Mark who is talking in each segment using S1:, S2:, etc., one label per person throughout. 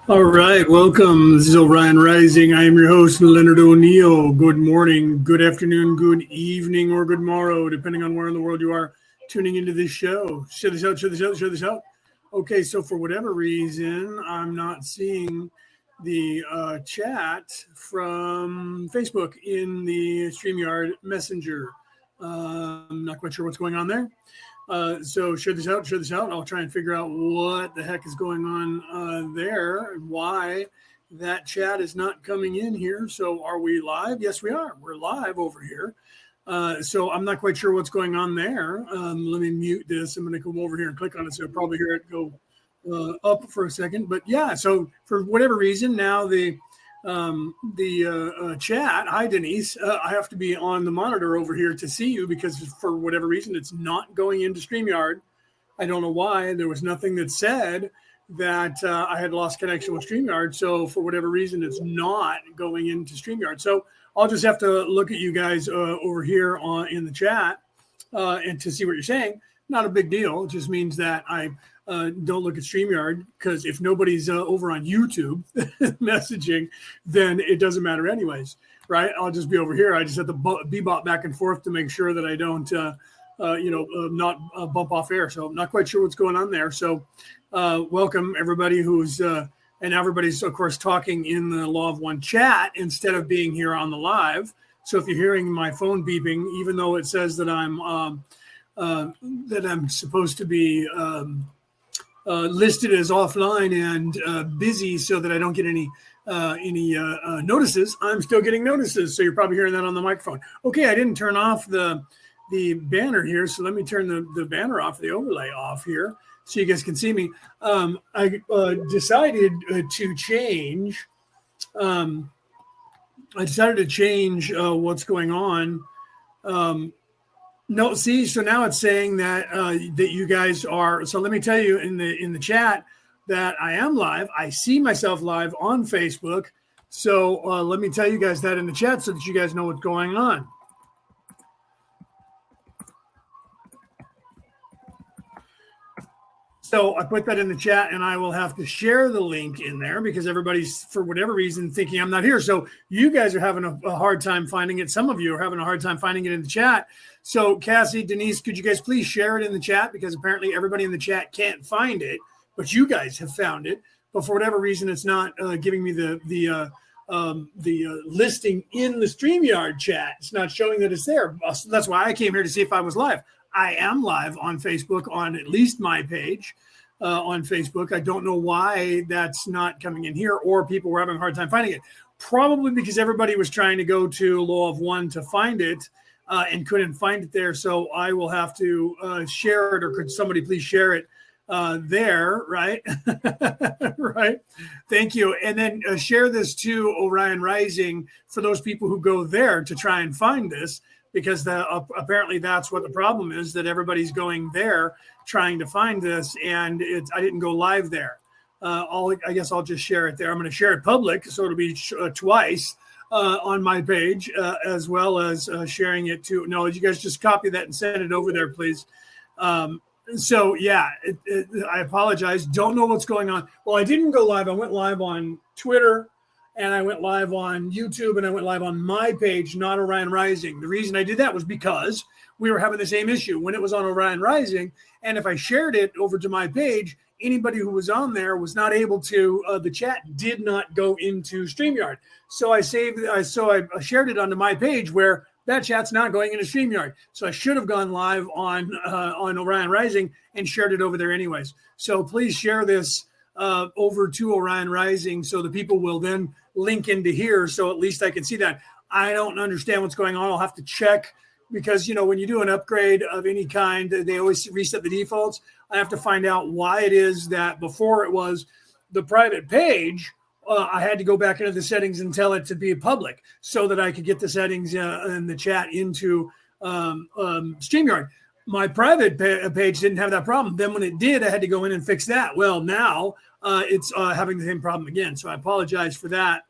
S1: All right, welcome. This is Orion Rising. I am your host, Leonard O'Neill. Good morning, good afternoon, good evening, or good morrow, depending on where in the world you are tuning into this show. Share this out, share this out, share this out. Okay, so for whatever reason, I'm not seeing the chat from Facebook in the StreamYard Messenger. I'm not quite sure what's going on there. So share this out, share this out. I'll try and figure out what the heck is going on there, why that chat is not coming in here. So are we live? Yes, we are. We're live over here. So I'm not quite sure what's going on there. Let me mute this. I'm going to come over here and click on it. So you'll probably hear it go up for a second. But yeah, so for whatever reason, now the chat. Hi, Denise. I have to be on the monitor over here to see you because for whatever reason, it's not going into StreamYard. I don't know why. There was nothing that said that I had lost connection with StreamYard. So for whatever reason, it's not going into StreamYard. So I'll just have to look at you guys over here in the chat and to see what you're saying. Not a big deal. It just means that I don't look at StreamYard because if nobody's over on YouTube messaging, then it doesn't matter anyways, right? I'll just be over here. I just have to bebop back and forth to make sure that I don't, not bump off air. So I'm not quite sure what's going on there. So welcome everybody who's, and everybody's of course talking in the Law of One chat instead of being here on the live. So if you're hearing my phone beeping, even though it says that I'm supposed to be listed as offline and busy so that I don't get any notices, I'm still getting notices. So you're probably hearing that on the microphone. Okay, I didn't turn off the banner here, so let me turn the banner off, the overlay off here, so you guys can see me. I decided to change. What's going on. No, see, so now it's saying that that you guys are. So let me tell you in the chat that I am live. I see myself live on Facebook. So let me tell you guys that in the chat so that you guys know what's going on. So I put that in the chat, and I will have to share the link in there because everybody's, for whatever reason, thinking I'm not here. So you guys are having a hard time finding it. Some of you are having a hard time finding it in the chat. So Cassie, Denise, could you guys please share it in the chat? Because apparently everybody in the chat can't find it, but you guys have found it. But for whatever reason, it's not giving me the listing in the StreamYard chat. It's not showing that it's there. So that's why I came here to see if I was live. I am live on Facebook on at least my page on Facebook. I don't know why that's not coming in here, or people were having a hard time finding it. Probably because everybody was trying to go to Law of One to find it and couldn't find it there. So I will have to share it, or could somebody please share it there, right? Right. Thank you. And then share this to Orion Rising for those people who go there to try and find this. Because apparently that's what the problem is, that everybody's going there trying to find this, and I didn't go live there. I guess I'll just share it there. I'm going to share it public, so it'll be twice on my page, as well as sharing it to. No, you guys just copy that and send it over there, please. So yeah, I apologize. Don't know what's going on. Well, I didn't go live. I went live on Twitter. And I went live on YouTube, and I went live on my page, not Orion Rising. The reason I did that was because we were having the same issue when it was on Orion Rising. And if I shared it over to my page, anybody who was on there was not able to, the chat did not go into StreamYard. So I shared it onto my page where that chat's not going into StreamYard. So I should have gone live on Orion Rising and shared it over there anyways. So please share this over to Orion Rising so the people will then link into here, so at least I can see that. I don't understand what's going on. I'll have to check because, when you do an upgrade of any kind, they always reset the defaults. I have to find out why it is that before it was the private page, I had to go back into the settings and tell it to be public so that I could get the settings in the chat into StreamYard. My private page didn't have that problem. Then when it did, I had to go in and fix that. Well, now it's having the same problem again. So I apologize for that.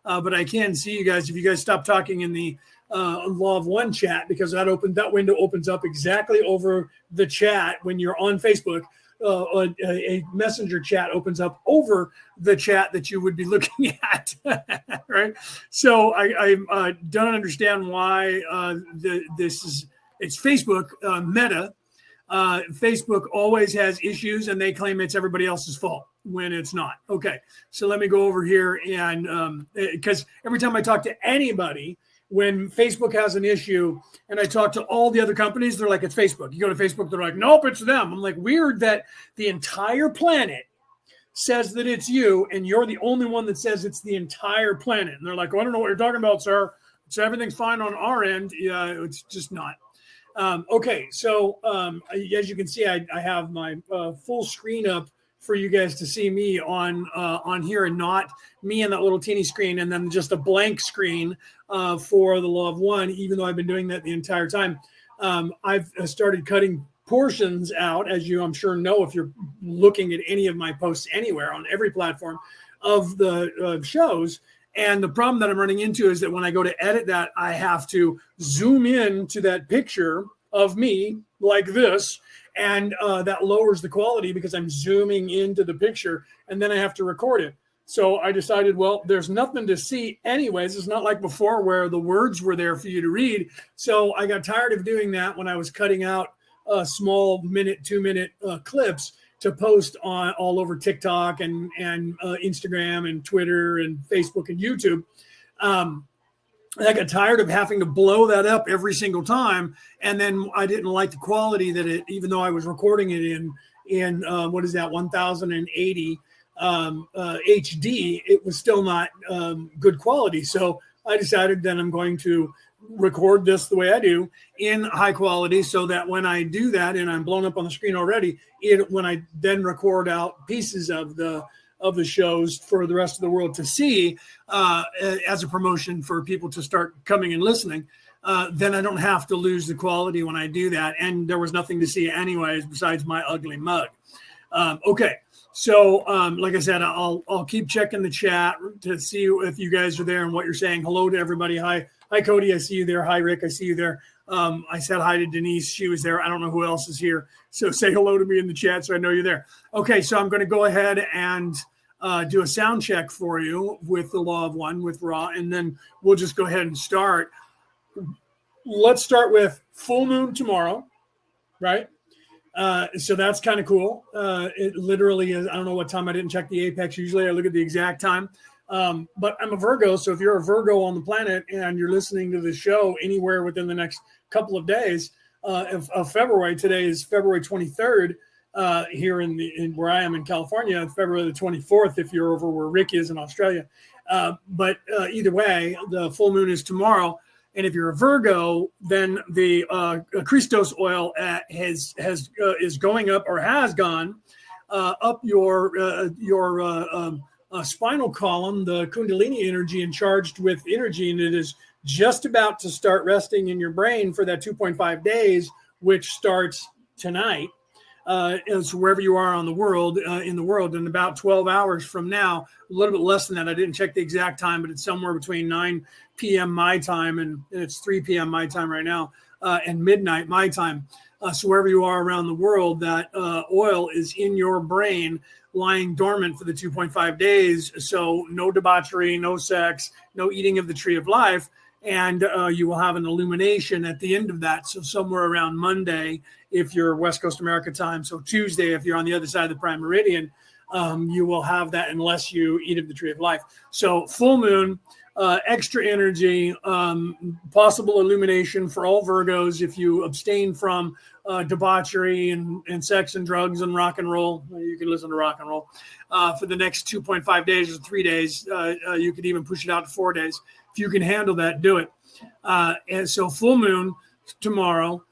S1: But I can see you guys if you guys stop talking in the Law of One chat, because that window opens up exactly over the chat when you're on Facebook. a messenger chat opens up over the chat that you would be looking at, right? So I don't understand why it's Facebook Meta. Facebook always has issues and they claim it's everybody else's fault when it's not. Okay, so let me go over here and because every time I talk to anybody, when Facebook has an issue and I talk to all the other companies, they're like, it's Facebook. You go to Facebook, they're like, nope, it's them. I'm like, weird that the entire planet says that it's you and you're the only one that says it's the entire planet. And they're like, oh, I don't know what you're talking about, sir. So everything's fine on our end. Yeah, it's just not. Okay, so as you can see, I have my full screen up for you guys to see me on here, and not me in that little teeny screen, and then just a blank screen for the Law of One. Even though I've been doing that the entire time, I've started cutting portions out, as you I'm sure know if you're looking at any of my posts anywhere on every platform of the shows. And the problem that I'm running into is that when I go to edit that, I have to zoom in to that picture of me like this. And that lowers the quality because I'm zooming into the picture and then I have to record it. So I decided, well, there's nothing to see anyways. It's not like before where the words were there for you to read. So I got tired of doing that when I was cutting out small 2-minute clips to post on all over TikTok and Instagram and Twitter and Facebook and YouTube. I got tired of having to blow that up every single time. And then I didn't like the quality that it, even though I was recording it in what is that, 1080 HD, it was still not good quality. So I decided then I'm going to record this the way I do in high quality, so that when I do that and I'm blown up on the screen already, when I then record out pieces of the shows for the rest of the world to see as a promotion for people to start coming and listening, then I don't have to lose the quality when I do that. And there was nothing to see anyways besides my ugly mug. Okay. So, like I said, I'll keep checking the chat to see if you guys are there and what you're saying. Hello to everybody. Hi, Cody. I see you there. Hi, Rick. I see you there. I said hi to Denise. She was there. I don't know who else is here. So say hello to me in the chat so I know you're there. Okay, so I'm going to go ahead and do a sound check for you with the Law of One with Ra, and then we'll just go ahead and start. Let's start with full moon tomorrow, right? So that's kind of cool. It literally is. I don't know what time. I didn't check the apex. Usually I look at the exact time. But I'm a Virgo. So if you're a Virgo on the planet and you're listening to the show anywhere within the next couple of days of February, today is February 23rd here in where I am in California, February the 24th, if you're over where Rick is in Australia. But either way, the full moon is tomorrow. And if you're a Virgo, then the Christos oil is going up, or has gone up your spinal column, the Kundalini energy, and charged with energy, and it is just about to start resting in your brain for that 2.5 days, which starts tonight. As wherever you are in the world, in about 12 hours from now, a little bit less than that. I didn't check the exact time, but it's somewhere between 9 p.m. my time and it's 3 p.m. my time right now, and midnight my time. So wherever you are around the world, that oil is in your brain, lying dormant for the 2.5 days. So no debauchery, no sex, no eating of the tree of life. And you will have an illumination at the end of that. So somewhere around Monday, if you're West Coast America time, so Tuesday, if you're on the other side of the prime meridian, you will have that unless you eat of the tree of life. So full moon, extra energy, possible illumination for all Virgos if you abstain from debauchery and sex and drugs and rock and roll. You can listen to rock and roll for the next 2.5 days or 3 days. You could even push it out to 4 days. If you can handle that, do it. And so full moon tomorrow,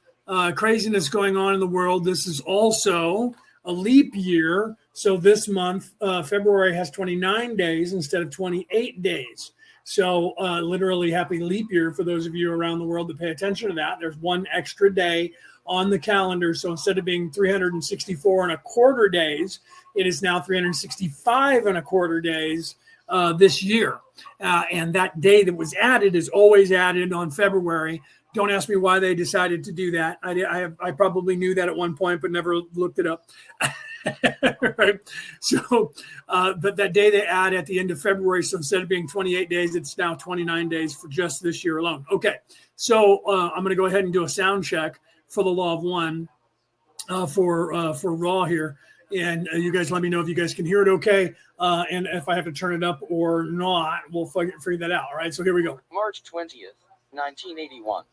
S1: craziness going on in the world. This is also a leap year. So this month, February has 29 days instead of 28 days. So literally happy leap year for those of you around the world that pay attention to that. There's one extra day on the calendar. So instead of being 364 and a quarter days, it is now 365 and a quarter days this year. And that day that was added is always added on February Don't ask me why they decided to do that. I probably knew that at one point, but never looked it up. Right. So, but that day they add at the end of February. So instead of being 28 days, it's now 29 days for just this year alone. Okay. So I'm going to go ahead and do a sound check for the Law of One for Raw here. And you guys let me know if you guys can hear it okay. And if I have to turn it up or not, we'll figure that out. All right. So here we go.
S2: March 20th, 1981.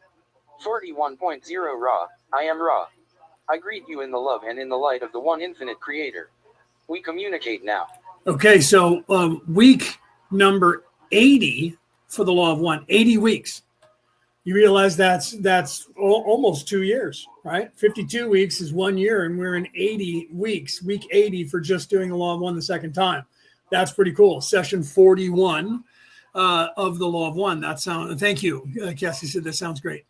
S2: 41.0 Ra. I am Ra. I greet you in the love and in the light of the one infinite creator. We communicate now.
S1: Okay, so week number 80 for the Law of One, 80 weeks. You realize that's almost 2 years, right? 52 weeks is 1 year, and we're in 80 weeks, week 80 for just doing the Law of One the second time. That's pretty cool. Session 41 of the Law of One. Thank you. Cassie said that sounds great.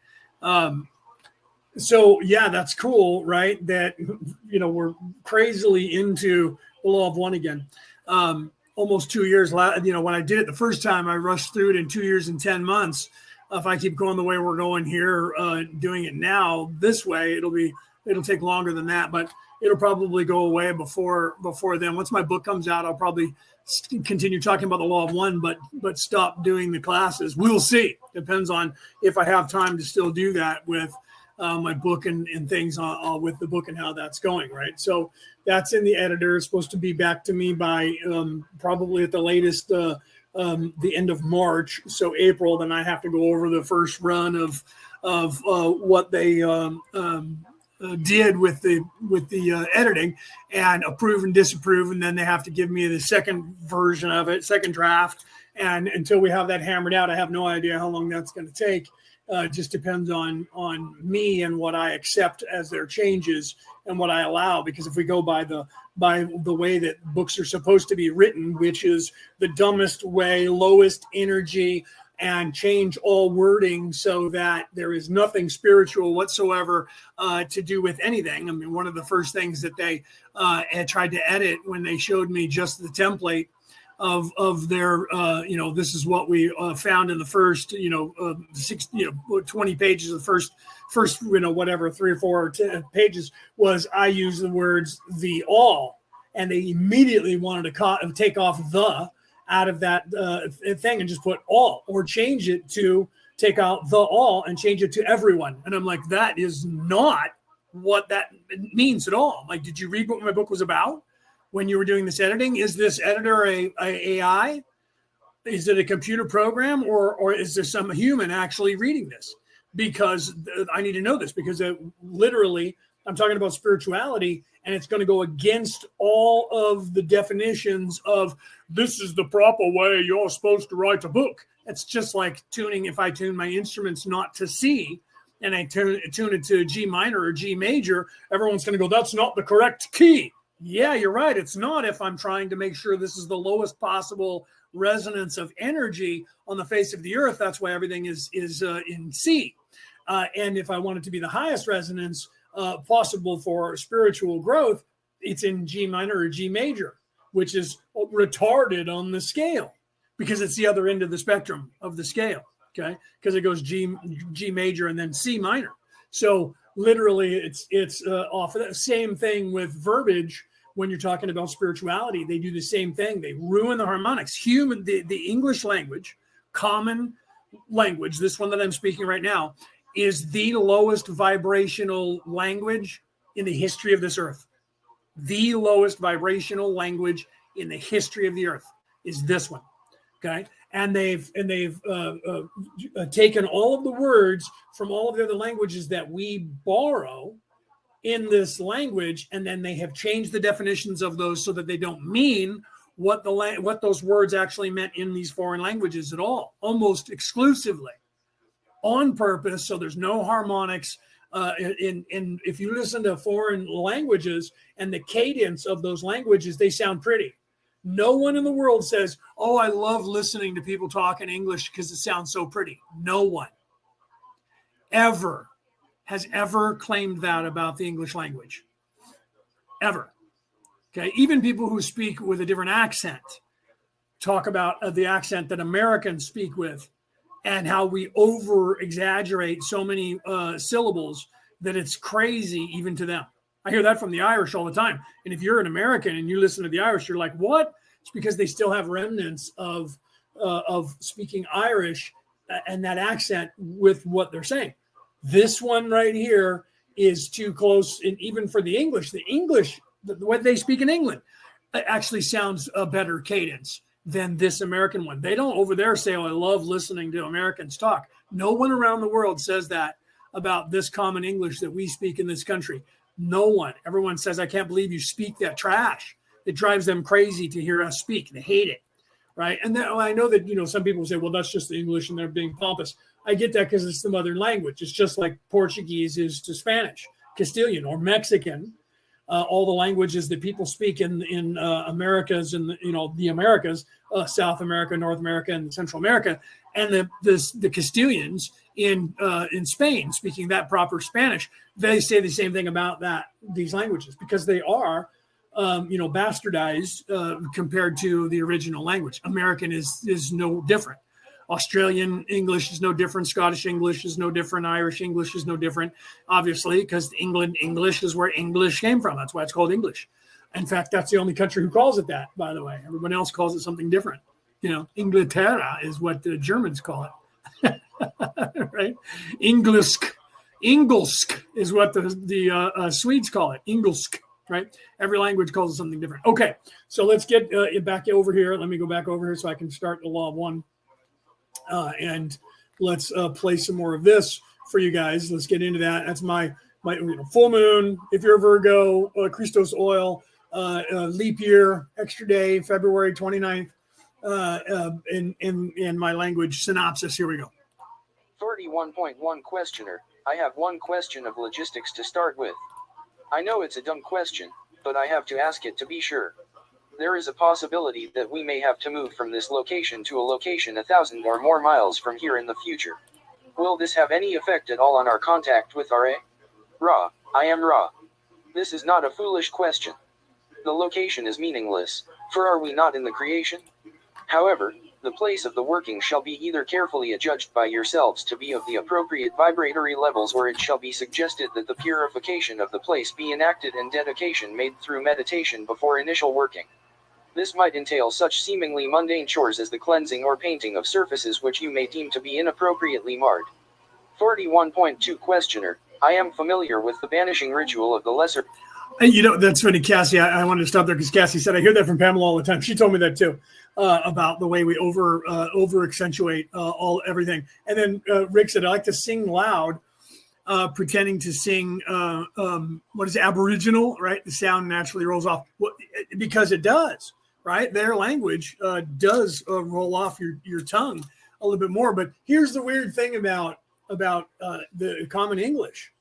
S1: So yeah, that's cool, right? That, we're crazily into the Law of One again. Almost 2 years. When I did it the first time, I rushed through it in 2 years and 10 months. If I keep going the way we're going here, doing it now this way, it'll take longer than that, but it'll probably go away before then. Once my book comes out, I'll probably continue talking about the Law of One, but stop doing the classes. We'll see. Depends on if I have time to still do that with my book and things with the book and how that's going, right? So that's in the editor. It's supposed to be back to me by probably at the latest the end of March. So April, then I have to go over the first run of what they did with the editing and approve and disapprove, and then they have to give me the second version of it, second draft. And until we have that hammered out, I have no idea how long that's going to take. It just depends on me and what I accept as their changes and what I allow. Because if we go by the way that books are supposed to be written, which is the dumbest way, lowest energy, and change all wording so that there is nothing spiritual whatsoever to do with anything. I mean, one of the first things that they had tried to edit when they showed me just the template of their, this is what we found in the first, 20 pages of the first, whatever, 3 or 4 or 10 pages was I use the words the all, and they immediately wanted to take off the out of that thing and just put all, or change it to take out the all and change it to everyone. And I'm like, that is not what that means at all. I'm like, did you read what my book was about when you were doing this editing? Is this editor a AI? Is it a computer program, or is there some human actually reading this? Because I need to know this, because literally I'm talking about spirituality, and it's going to go against all of the definitions of this is the proper way you're supposed to write a book. It's just like tuning. If I tune my instruments not to C and I tune it to G minor or G major, everyone's going to go, that's not the correct key. Yeah, you're right. It's not if I'm trying to make sure this is the lowest possible resonance of energy on the face of the earth. That's why everything is in C. And if I want it to be the highest resonance possible for spiritual growth, it's in G minor or G major, which is retarded on the scale because it's the other end of the spectrum of the scale. Okay, because it goes G major and then C minor. So literally, it's off of that. Same thing with verbiage. When you're talking about spirituality, they do the same thing. They ruin the harmonics. The English language, common language, this one that I'm speaking right now, is the lowest vibrational language in the history of this earth. The lowest vibrational language in the history of the earth is this one. Okay, and they've taken all of the words from all of the other languages that we borrow in this language, and then they have changed the definitions of those so that they don't mean what those words actually meant in these foreign languages at all, almost exclusively, on purpose. So there's no harmonics. If you listen to foreign languages and the cadence of those languages, they sound pretty. No one in the world says, oh, I love listening to people talk in English because it sounds so pretty. No one has ever claimed that about the English language. Ever. Okay. Even people who speak with a different accent talk about the accent that Americans speak with and how we over exaggerate so many syllables that it's crazy even to them. I hear that from the Irish all the time. And if you're an American and you listen to the Irish, you're like, what? It's because they still have remnants of speaking Irish and that accent with what they're saying. This one right here is too close. And even for the English, what they speak in England actually sounds a better cadence than this American one. They don't over there say, oh, I love listening to Americans talk. No one around the world says that about this common English that we speak in this country. No one. Everyone says, I can't believe you speak that trash. It drives them crazy to hear us speak. They hate it, right? And then I know that, some people say, well, that's just the English and they're being pompous. I get that because it's the mother language. It's just like Portuguese is to Spanish, Castilian or Mexican. All the languages that people speak in Americas and the Americas, South America, North America, and Central America, and the Castilians in Spain speaking that proper Spanish, they say the same thing about these languages because they are bastardized compared to the original language. American is no different. Australian English is no different. Scottish English is no different. Irish English is no different, obviously, because England English is where English came from. That's why it's called English. In fact, that's the only country who calls it that, by the way. Everyone else calls it something different. Inglaterra is what the Germans call it, right? Engelsk is what the Swedes call it, Engelsk, right? Every language calls it something different. Okay, so let's get back over here. Let me go back over here so I can start the law of one. And let's play some more of this for you guys. Let's get into that. That's my full moon. If you're a Virgo, Christos oil, leap year, extra day, February 29th, in my language synopsis. Here we go.
S2: 31.1 questioner. I have one question of logistics to start with. I know it's a dumb question, but I have to ask it to be sure. There is a possibility that we may have to move from this location to a location 1,000 or more miles from here in the future. Will this have any effect at all on our contact with Ra? Ra, I am Ra. This is not a foolish question. The location is meaningless, for are we not in the creation? However, the place of the working shall be either carefully adjudged by yourselves to be of the appropriate vibratory levels, or it shall be suggested that the purification of the place be enacted and dedication made through meditation before initial working. This might entail such seemingly mundane chores as the cleansing or painting of surfaces which you may deem to be inappropriately marred. 41.2 questioner. I am familiar with the banishing ritual of the lesser.
S1: That's funny, Cassie. I wanted to stop there because Cassie said I hear that from Pamela all the time. She told me that too, about the way we over accentuate everything. And then Rick said I like to sing loud, pretending to sing what is it, Aboriginal, right? The sound naturally rolls off because it does, right? Their language does roll off your tongue a little bit more. But here's the weird thing about the common English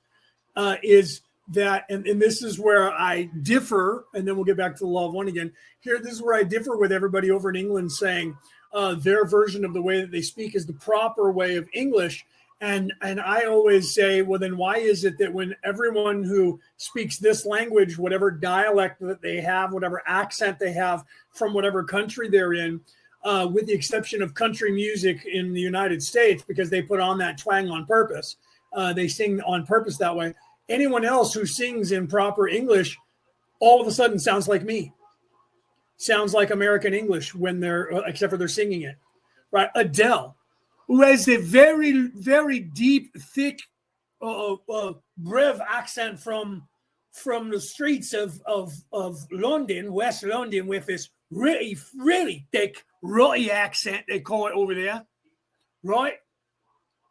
S1: is that, and this is where I differ, and then we'll get back to the law of one again. This is where I differ with everybody over in England saying their version of the way that they speak is the proper way of English. And I always say, well, then why is it that when everyone who speaks this language, whatever dialect that they have, whatever accent they have from whatever country they're in, with the exception of country music in the United States, because they put on that twang on purpose, they sing on purpose that way. Anyone else who sings in proper English all of a sudden sounds like me, sounds like American English when except for they're singing it, right? Adele, who has a very, very deep, thick, brave accent from the streets of London, West London, with this really, really thick, rotty accent, they call it over there, right?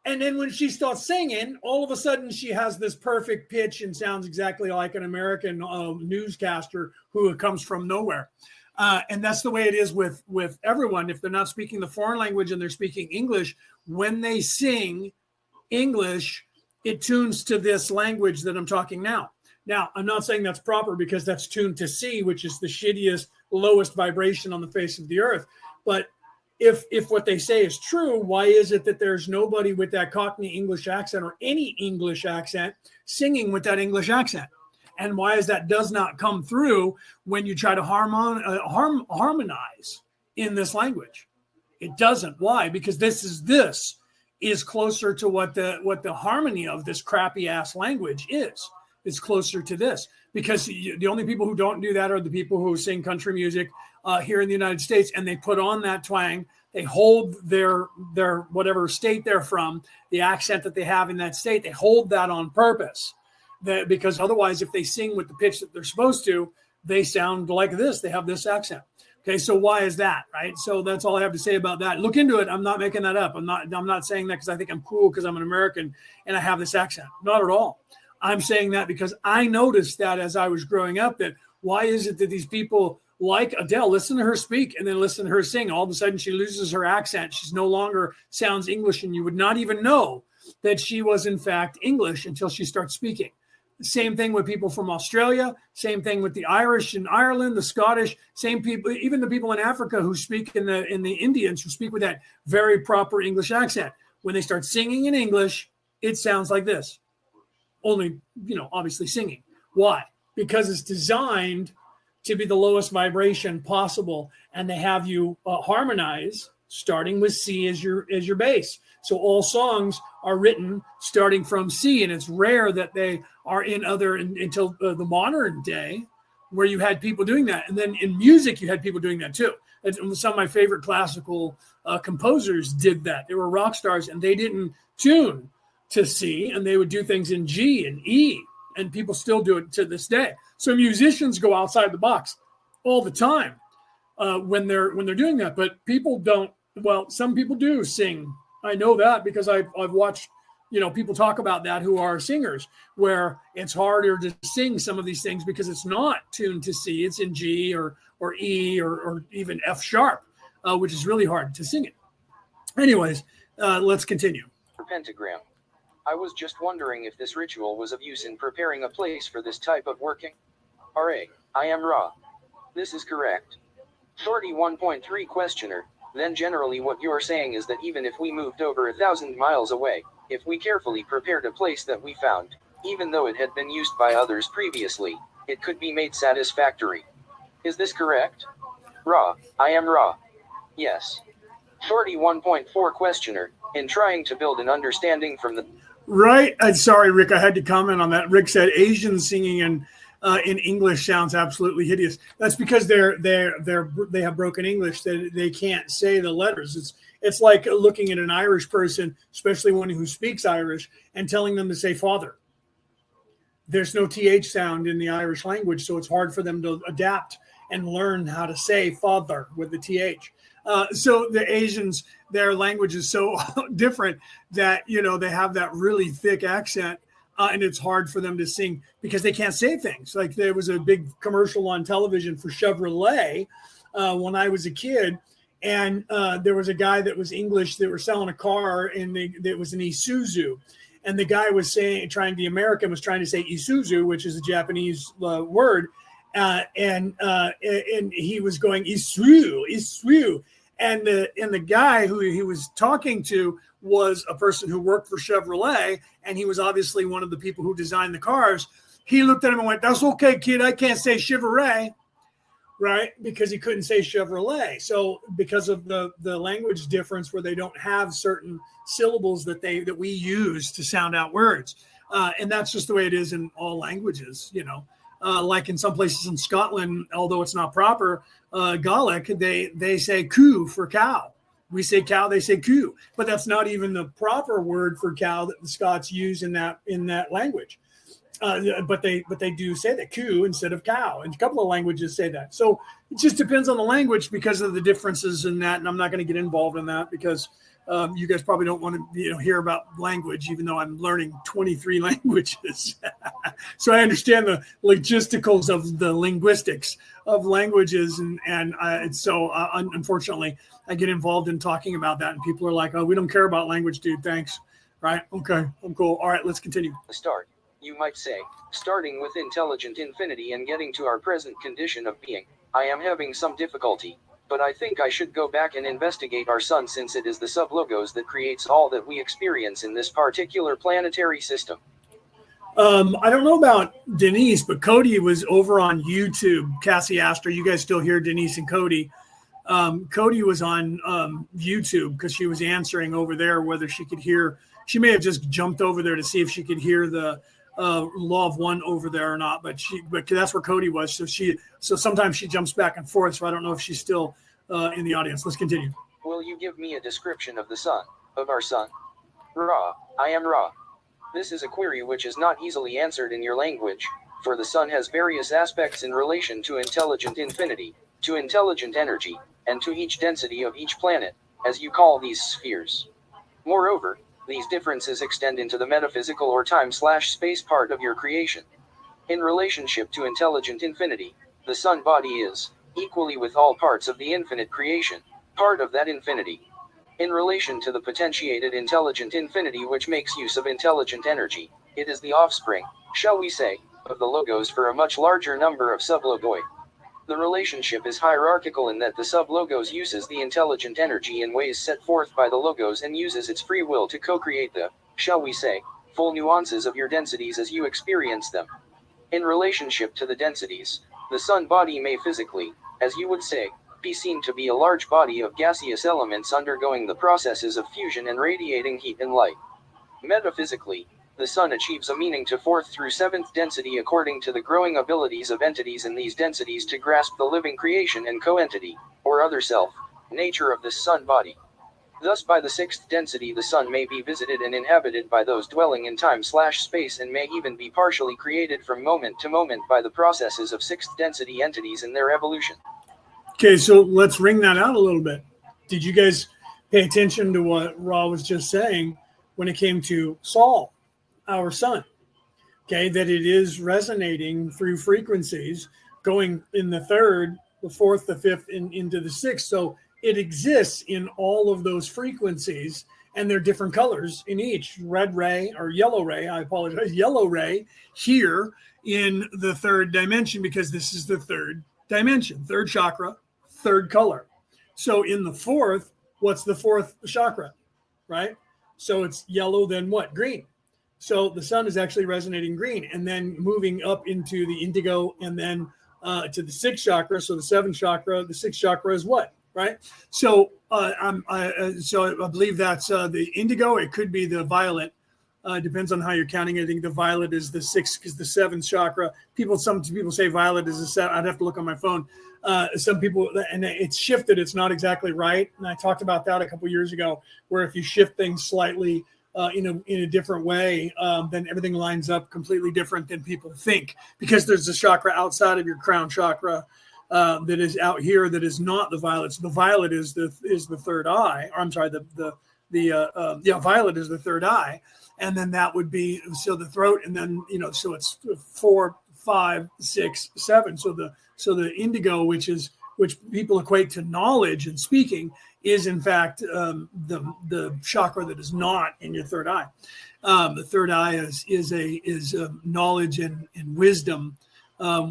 S1: And then when she starts singing, all of a sudden she has this perfect pitch and sounds exactly like an American newscaster who comes from nowhere. And that's the way it is with everyone. If they're not speaking the foreign language and they're speaking English, when they sing English, it tunes to this language that I'm talking now. Now, I'm not saying that's proper because that's tuned to C, which is the shittiest, lowest vibration on the face of the earth. But if what they say is true, why is it that there's nobody with that Cockney English accent or any English accent singing with that English accent? And why is that does not come through when you try to harmonize in this language? It doesn't. Why? Because this is closer to what the harmony of this crappy ass language is. It's closer to this, because the only people who don't do that are the people who sing country music here in the United States, and they put on that twang. They hold their whatever state they're from, the accent that they have in that state. They hold that on purpose, because otherwise, if they sing with the pitch that they're supposed to, they sound like this. They have this accent. Okay, so why is that, right? So that's all I have to say about that. Look into it. I'm not making that up. I'm not saying that because I think I'm cool because I'm an American and I have this accent. Not at all. I'm saying that because I noticed that as I was growing up, that why is it that these people like Adele, listen to her speak and then listen to her sing, all of a sudden she loses her accent. She's no longer sounds English, and you would not even know that she was in fact English until she starts speaking. Same thing with people from Australia. Same thing with the Irish in Ireland, the Scottish. Same people, even the people in Africa who speak in the Indians who speak with that very proper English accent. When they start singing in English, it sounds like this. Only, obviously singing. Why? Because it's designed to be the lowest vibration possible, and they have you harmonize starting with C as your bass. So all songs are written starting from C, and it's rare that they are until the modern day where you had people doing that. And then in music, you had people doing that too. And some of my favorite classical composers did that. They were rock stars, and they didn't tune to C, and they would do things in G and E, and people still do it to this day. So musicians go outside the box all the time when they're doing that, but people don't. Well, some people do sing. I know that because I've watched, people talk about that who are singers, where it's harder to sing some of these things because it's not tuned to C. It's in G or E or even F sharp, which is really hard to sing it. Anyways, let's continue.
S2: Pentagram. I was just wondering if this ritual was of use in preparing a place for this type of working. RA. I am Ra. This is correct. 31.3 questioner. Then generally what you're saying is that even if we moved over 1,000 miles away, if we carefully prepared a place that we found, even though it had been used by others previously, it could be made satisfactory. Is this correct? Ra. I am Ra. Yes. 31.4 questioner. In trying to build an understanding from the...
S1: Right. Sorry, Rick, I had to comment on that. Rick said Asian singing in English sounds absolutely hideous. That's because they have broken English. They can't say the letters. It's like looking at an Irish person, especially one who speaks Irish, and telling them to say father. There's no TH sound in the Irish language, so it's hard for them to adapt and learn how to say father with the TH. So the Asians, their language is so different that, they have that really thick accent. And it's hard for them to sing because they can't say things. Like there was a big commercial on television for Chevrolet when I was a kid. And there was a guy that was English that were selling a car, and it was an Isuzu. And the guy was the American was trying to say Isuzu, which is a Japanese word. And he was going Isuzu. And the guy who he was talking to was a person who worked for Chevrolet, and he was obviously one of the people who designed the cars. He looked at him and went, "That's okay, kid. I can't say Chevrolet," right? Because he couldn't say Chevrolet. So because of the language difference where they don't have certain syllables that we use to sound out words. And that's just the way it is in all languages, like in some places in Scotland, although it's not proper, Gaelic, they say coo for cow. We say cow, they say coo, but that's not even the proper word for cow that the Scots use in that language. But they do say that coo instead of cow, and a couple of languages say that. So it just depends on the language because of the differences in that. And I'm not going to get involved in that because you guys probably don't want to hear about language, even though I'm learning 23 languages. So I understand the logisticals of the linguistics of languages, and so unfortunately I get involved in talking about that, and people are like, "Oh, we don't care about language, dude. Thanks." Right? Okay, I'm cool. All right, let's continue.
S2: Start. You might say, starting with intelligent infinity and getting to our present condition of being, I am having some difficulty, but I think I should go back and investigate our sun, since it is the sublogos that creates all that we experience in this particular planetary system.
S1: I don't know about Denise, but Cody was over on YouTube. Cassie asked, "Are you guys still here, Denise and Cody?" Cody was on YouTube because she was answering over there whether she could hear. She may have just jumped over there to see if she could hear the Law of One over there or not. But that's where Cody was. So sometimes she jumps back and forth. So I don't know if she's still in the audience. Let's continue.
S2: Will you give me a description of the sun, of our sun? Ra, I am Ra. This is a query which is not easily answered in your language, for the sun has various aspects in relation to intelligent infinity, to intelligent energy, and to each density of each planet, as you call these spheres. Moreover, these differences extend into the metaphysical or time/space part of your creation. In relationship to intelligent infinity, the sun body is, equally with all parts of the infinite creation, part of that infinity. In relation to the potentiated intelligent infinity which makes use of intelligent energy, it is the offspring, shall we say, of the logos for a much larger number of sublogoi. The relationship is hierarchical in that the sublogos uses the intelligent energy in ways set forth by the logos and uses its free will to co-create the, shall we say, full nuances of your densities as you experience them. In relationship to the densities, the sun body may physically, as you would say, be seen to be a large body of gaseous elements undergoing the processes of fusion and radiating heat and light. Metaphysically, the sun achieves a meaning to fourth through seventh density according to the growing abilities of entities in these densities to grasp the living creation and co-entity, or other self, nature of this sun body. Thus by the sixth density the sun may be visited and inhabited by those dwelling in time/space and may even be partially created from moment to moment by the processes of sixth density entities in their evolution.
S1: Okay, so let's ring that out a little bit. Did you guys pay attention to what Ra was just saying when it came to Saul, our sun? Okay, that it is resonating through frequencies going in the third, the fourth, the fifth, and into the sixth. So it exists in all of those frequencies, and they're different colors in each. Red ray or yellow ray, I apologize, yellow ray here in the third dimension, because this is the third dimension, third chakra, third color. So in the fourth, what's the fourth chakra, right? So it's yellow, then what? Green. So the sun is actually resonating green, and then moving up into the indigo, and then to the sixth chakra. So the seventh chakra, the sixth chakra is what, right? So I believe that's the indigo. It could be the violet. Depends on how you're counting it. I think the violet is the sixth, because the seventh chakra. Some people say violet is the seventh. I'd have to look on my phone. Some people, and it's shifted. It's not exactly right. And I talked about that a couple years ago, where if you shift things slightly in a different way, then everything lines up completely different than people think, because there's a chakra outside of your crown chakra that is out here that is not the violet. So the violet is the third eye. Or I'm sorry, violet is the third eye, and then that would be so the throat, and then so it's 4, 5, 6, 7. So the indigo, which people equate to knowledge and speaking, is in fact the chakra that is not in your third eye. The third eye is knowledge and wisdom,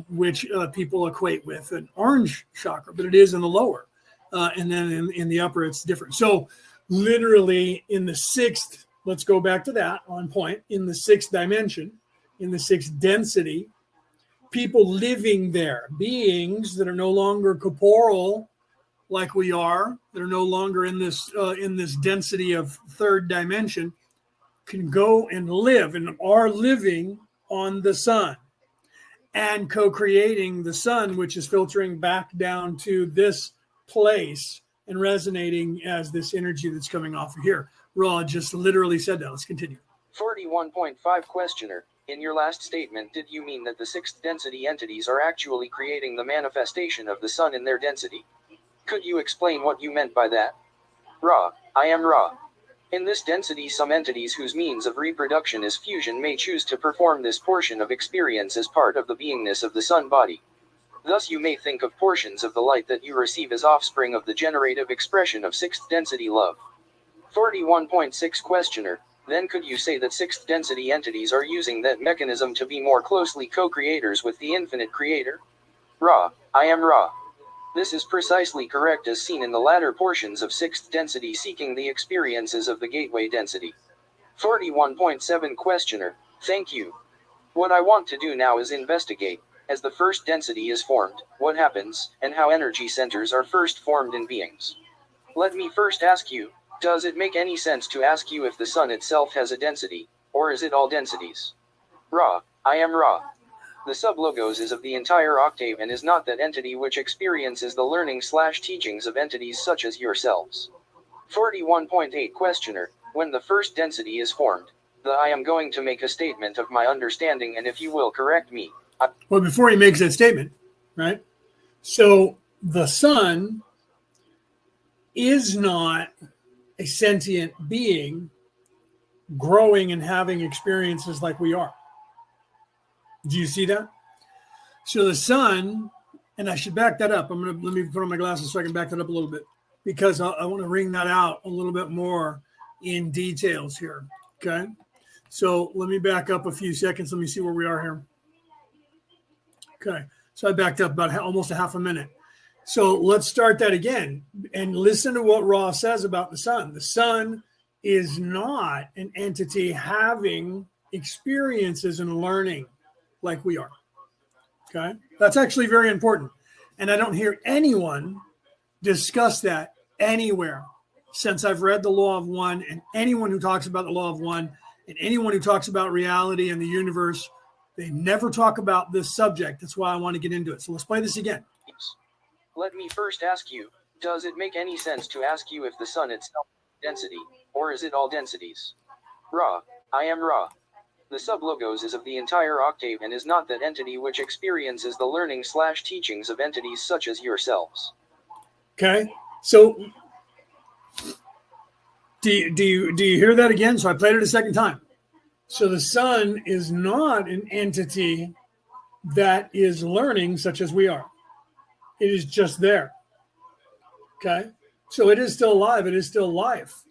S1: which people equate with an orange chakra, but it is in the lower, and then in the upper it's different. So literally in the sixth, let's go back to that on point, in the sixth dimension, in the sixth density, people living there, beings that are no longer corporeal like we are, that are no longer in this density of third dimension, can go and live and are living on the sun and co-creating the sun, which is filtering back down to this place and resonating as this energy that's coming off of here. Ra just literally said that. Let's continue.
S2: 41.5 questioner. In your last statement, did you mean that the sixth density entities are actually creating the manifestation of the sun in their density? Could you explain what you meant by that? Ra, I am Ra. In this density, some entities whose means of reproduction is fusion may choose to perform this portion of experience as part of the beingness of the sun body. Thus you may think of portions of the light that you receive as offspring of the generative expression of sixth density love. 41.6 questioner. Then could you say that sixth density entities are using that mechanism to be more closely co-creators with the infinite creator? Ra, I am Ra. This is precisely correct as seen in the latter portions of sixth density seeking the experiences of the gateway density. 41.7 questioner. Thank you. What I want to do now is investigate, As the first density is formed, what happens, and how energy centers are first formed in beings. Let me first ask you, does it make any sense to ask you if the sun itself has a density, or is it all densities? Ra, I am Ra. The sublogos is of the entire octave and is not that entity which experiences the learning/teachings of entities such as yourselves. 41.8 Questioner, when the first density is formed, I am going to make a statement of my understanding, and if you will correct me.
S1: Well, before he makes that statement, right? So the sun is not a sentient being growing and having experiences like we are. Do you see that? So the sun, and I should back that up. Let me put on my glasses so I can back that up a little bit, because I want to wring that out a little bit more in details here. Okay. So let me back up a few seconds. Let me see where we are here. Okay. So I backed up about almost a half a minute. So let's start that again and listen to what Ra says about the sun. The sun is not an entity having experiences and learning like we are. Okay. That's actually very important. And I don't hear anyone discuss that anywhere since I've read the Law of One, and anyone who talks about the Law of One and anyone who talks about reality and the universe, they never talk about this subject. That's why I want to get into it. So let's play this again.
S2: Let me first ask you, does it make any sense to ask you if the sun itself is density, or is it all densities? Ra, I am Ra. The sublogos is of the entire octave and is not that entity which experiences the learning/teachings of entities such as yourselves.
S1: Okay. So do you hear that again? So I played it a second time. So the sun is not an entity that is learning such as we are. It is just there. Okay. So it is still alive. It is still life.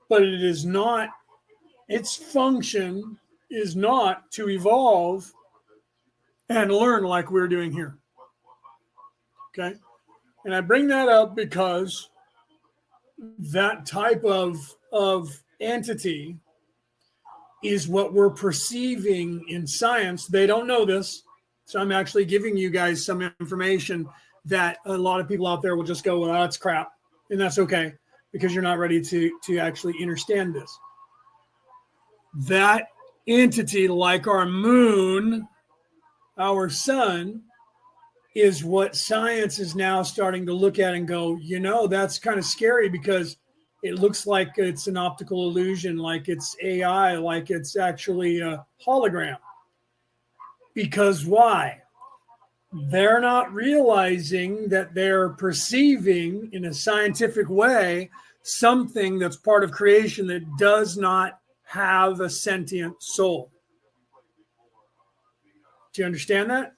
S1: But it is not, its function is not to evolve and learn like we're doing here. Okay. And I bring that up because that type of entity is what we're perceiving in science. They don't know this. So I'm actually giving you guys some information that a lot of people out there will just go, well, that's crap. And that's okay, because you're not ready to actually understand this. That entity, like our moon, our sun, is what science is now starting to look at and go, that's kind of scary, because it looks like it's an optical illusion, like it's AI, like it's actually a hologram. Because why? They're not realizing that they're perceiving in a scientific way something that's part of creation that does not have a sentient soul. Do you understand that?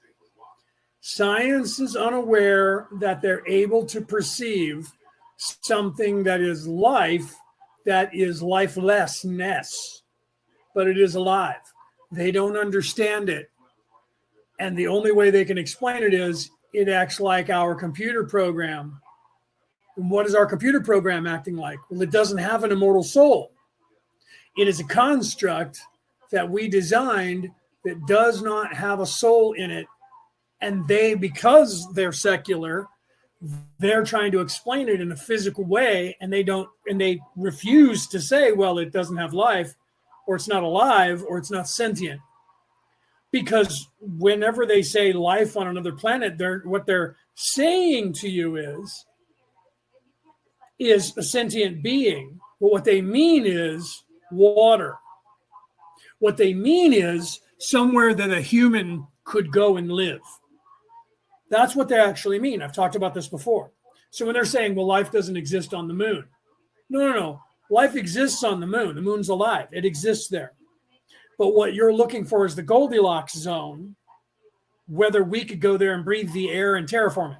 S1: Science is unaware that they're able to perceive something that is life, that is lifelessness, but it is alive. They don't understand it. And the only way they can explain it is it acts like our computer program. And what is our computer program acting like? Well, it doesn't have an immortal soul. It is a construct that we designed that does not have a soul in it. And because they're secular, they're trying to explain it in a physical way, and they refuse to say, well, it doesn't have life, or it's not alive, or it's not sentient. Because whenever they say life on another planet, what they're saying to you is a sentient being. But what they mean is water. What they mean is somewhere that a human could go and live. That's what they actually mean. I've talked about this before. So when they're saying, well, life doesn't exist on the moon. No. Life exists on the moon. The moon's alive. It exists there. But what you're looking for is the Goldilocks zone, whether we could go there and breathe the air and terraform it.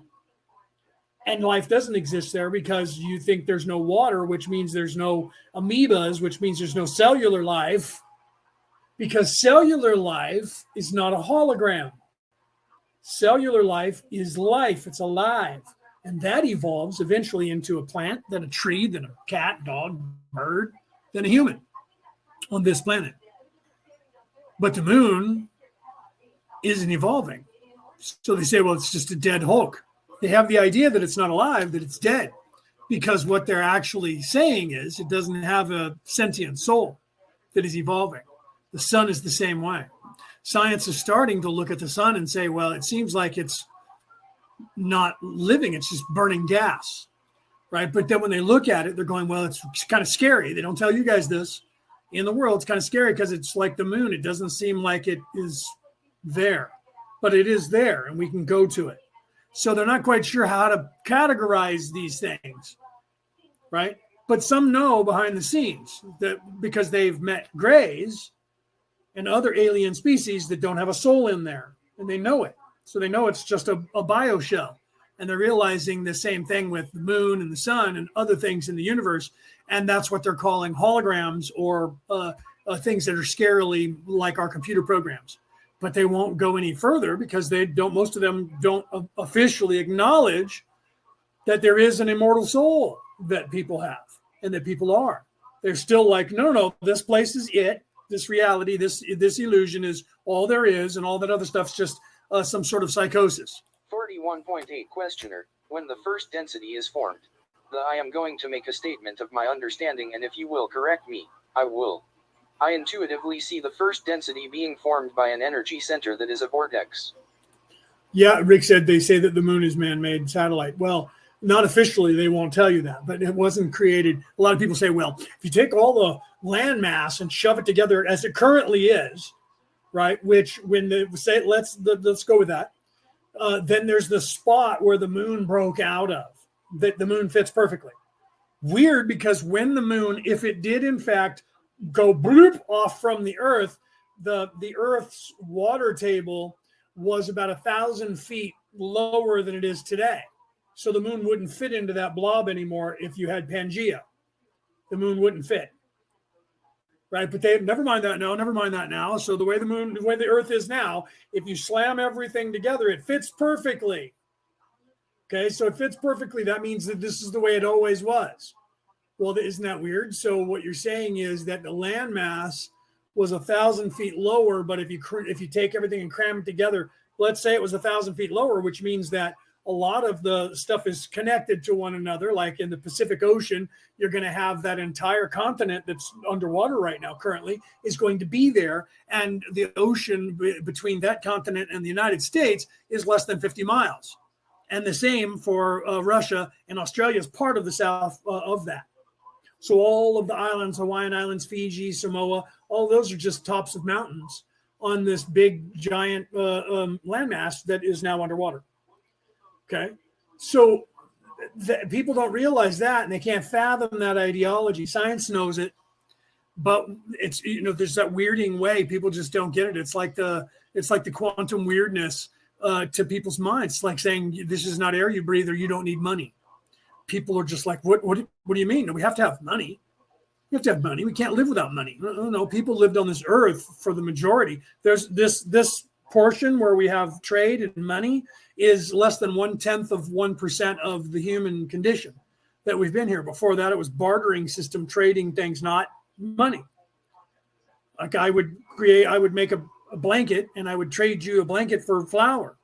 S1: And life doesn't exist there because you think there's no water, which means there's no amoebas, which means there's no cellular life, because cellular life is not a hologram. Cellular life is life. It's alive. And that evolves eventually into a plant, then a tree, then a cat, dog, bird, then a human on this planet. But the moon isn't evolving. So they say, well, it's just a dead Hulk. They have the idea that it's not alive, that it's dead, because what they're actually saying is it doesn't have a sentient soul that is evolving. The sun is the same way. Science is starting to look at the sun and say, well, it seems like it's not living, it's just burning gas, right? But then when they look at it, they're going, well, it's kind of scary. They don't tell you guys this. In the world, it's kind of scary because it's like the moon. It doesn't seem like it is there, but it is there and we can go to it. So they're not quite sure how to categorize these things, right? But some know behind the scenes that because they've met grays and other alien species that don't have a soul in there, and they know it. So they know it's just a bioshell. And they're realizing the same thing with the moon and the sun and other things in the universe. And that's what they're calling holograms or things that are scarily like our computer programs. But they won't go any further because they don't, most of them don't officially acknowledge that there is an immortal soul that people have and that people are. They're still like, no, this place is it. This reality, this illusion is all there is, and all that other stuff's just some sort of psychosis.
S2: 41.8 questioner, when the first density is formed, I am going to make a statement of my understanding, and if you will correct me, I will. I intuitively see the first density being formed by an energy center that is a vortex.
S1: Yeah, Rick said they say that the moon is man-made satellite. Well, not officially, they won't tell you that, but it wasn't created. A lot of people say, well, if you take all the land mass and shove it together as it currently is, right, which when they say, let's go with that, then there's the spot where the moon broke out of, that the moon fits perfectly. Weird, because when the moon, if it did in fact go bloop off from the Earth, the Earth's water table was about 1,000 feet lower than it is today. So the moon wouldn't fit into that blob anymore if you had Pangea. The moon wouldn't fit. Right, but they never mind that now. So the way the Earth is now, if you slam everything together, it fits perfectly. Okay, so it fits perfectly. That means that this is the way it always was. Well, isn't that weird? So what you're saying is that the land mass was 1,000 feet lower, but if you take everything and cram it together, let's say it was 1,000 feet lower, which means that a lot of the stuff is connected to one another. Like in the Pacific Ocean, you're going to have that entire continent that's underwater right now currently is going to be there. And the ocean between that continent and the United States is less than 50 miles. And the same for Russia, and Australia is part of the south of that. So all of the islands, Hawaiian Islands, Fiji, Samoa, all those are just tops of mountains on this big giant landmass that is now underwater. Okay, so people don't realize that, and they can't fathom that ideology. Science knows it, but it's, there's that weirding way. People just don't get it. It's like the quantum weirdness to people's minds. It's like saying this is not air you breathe, or you don't need money. People are just like, what do you mean? No, we have to have money. We have to have money. We can't live without money. No, people lived on this earth for the majority. There's this portion where we have trade and money is less than 1/10 of 1% of the human condition that we've been here. Before that, it was bartering system, trading things, not money. Like I would make a blanket, and I would trade you a blanket for flour.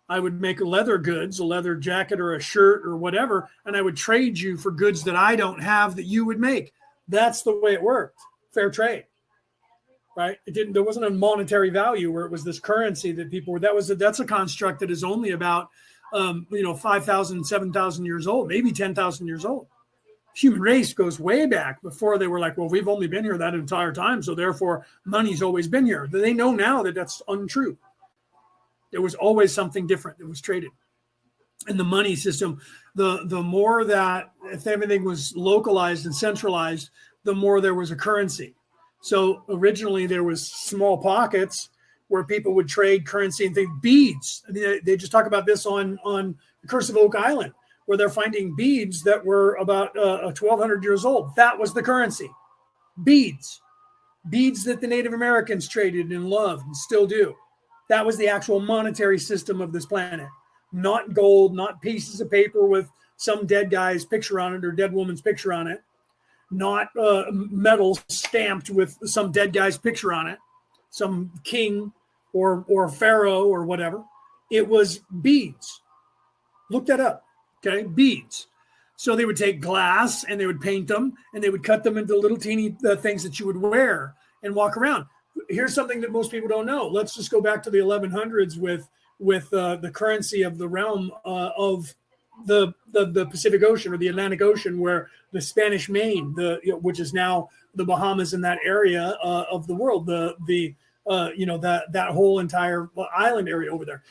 S1: I would make leather goods, a leather jacket or a shirt or whatever, and I would trade you for goods that I don't have that you would make. That's the way it worked. Fair trade. Right? There wasn't a monetary value where it was this currency that people were, that's a construct that is only about, 5,000, 7,000 years old, maybe 10,000 years old. Human race goes way back before they were like, well, we've only been here that entire time, so therefore money's always been here. They know now that that's untrue. There was always something different that was traded. And the money system, the more that if everything was localized and centralized, the more there was a currency. So originally there was small pockets where people would trade currency and think beads. I mean, they just talk about this on the Curse of Oak Island, where they're finding beads that were about 1,200 years old. That was the currency. Beads that the Native Americans traded and loved and still do. That was the actual monetary system of this planet. Not gold, not pieces of paper with some dead guy's picture on it or dead woman's picture on it. Not metal stamped with some dead guy's picture on it, some king or pharaoh or whatever. It was beads. Look that up. Okay, beads. So they would take glass and they would paint them and they would cut them into little teeny things that you would wear and walk around. Here's something that most people don't know. Let's just go back to the 1100s with the currency of the realm of the Pacific Ocean or the Atlantic Ocean, where the Spanish Main, which is now the Bahamas in that area of the world, that whole entire island area over there.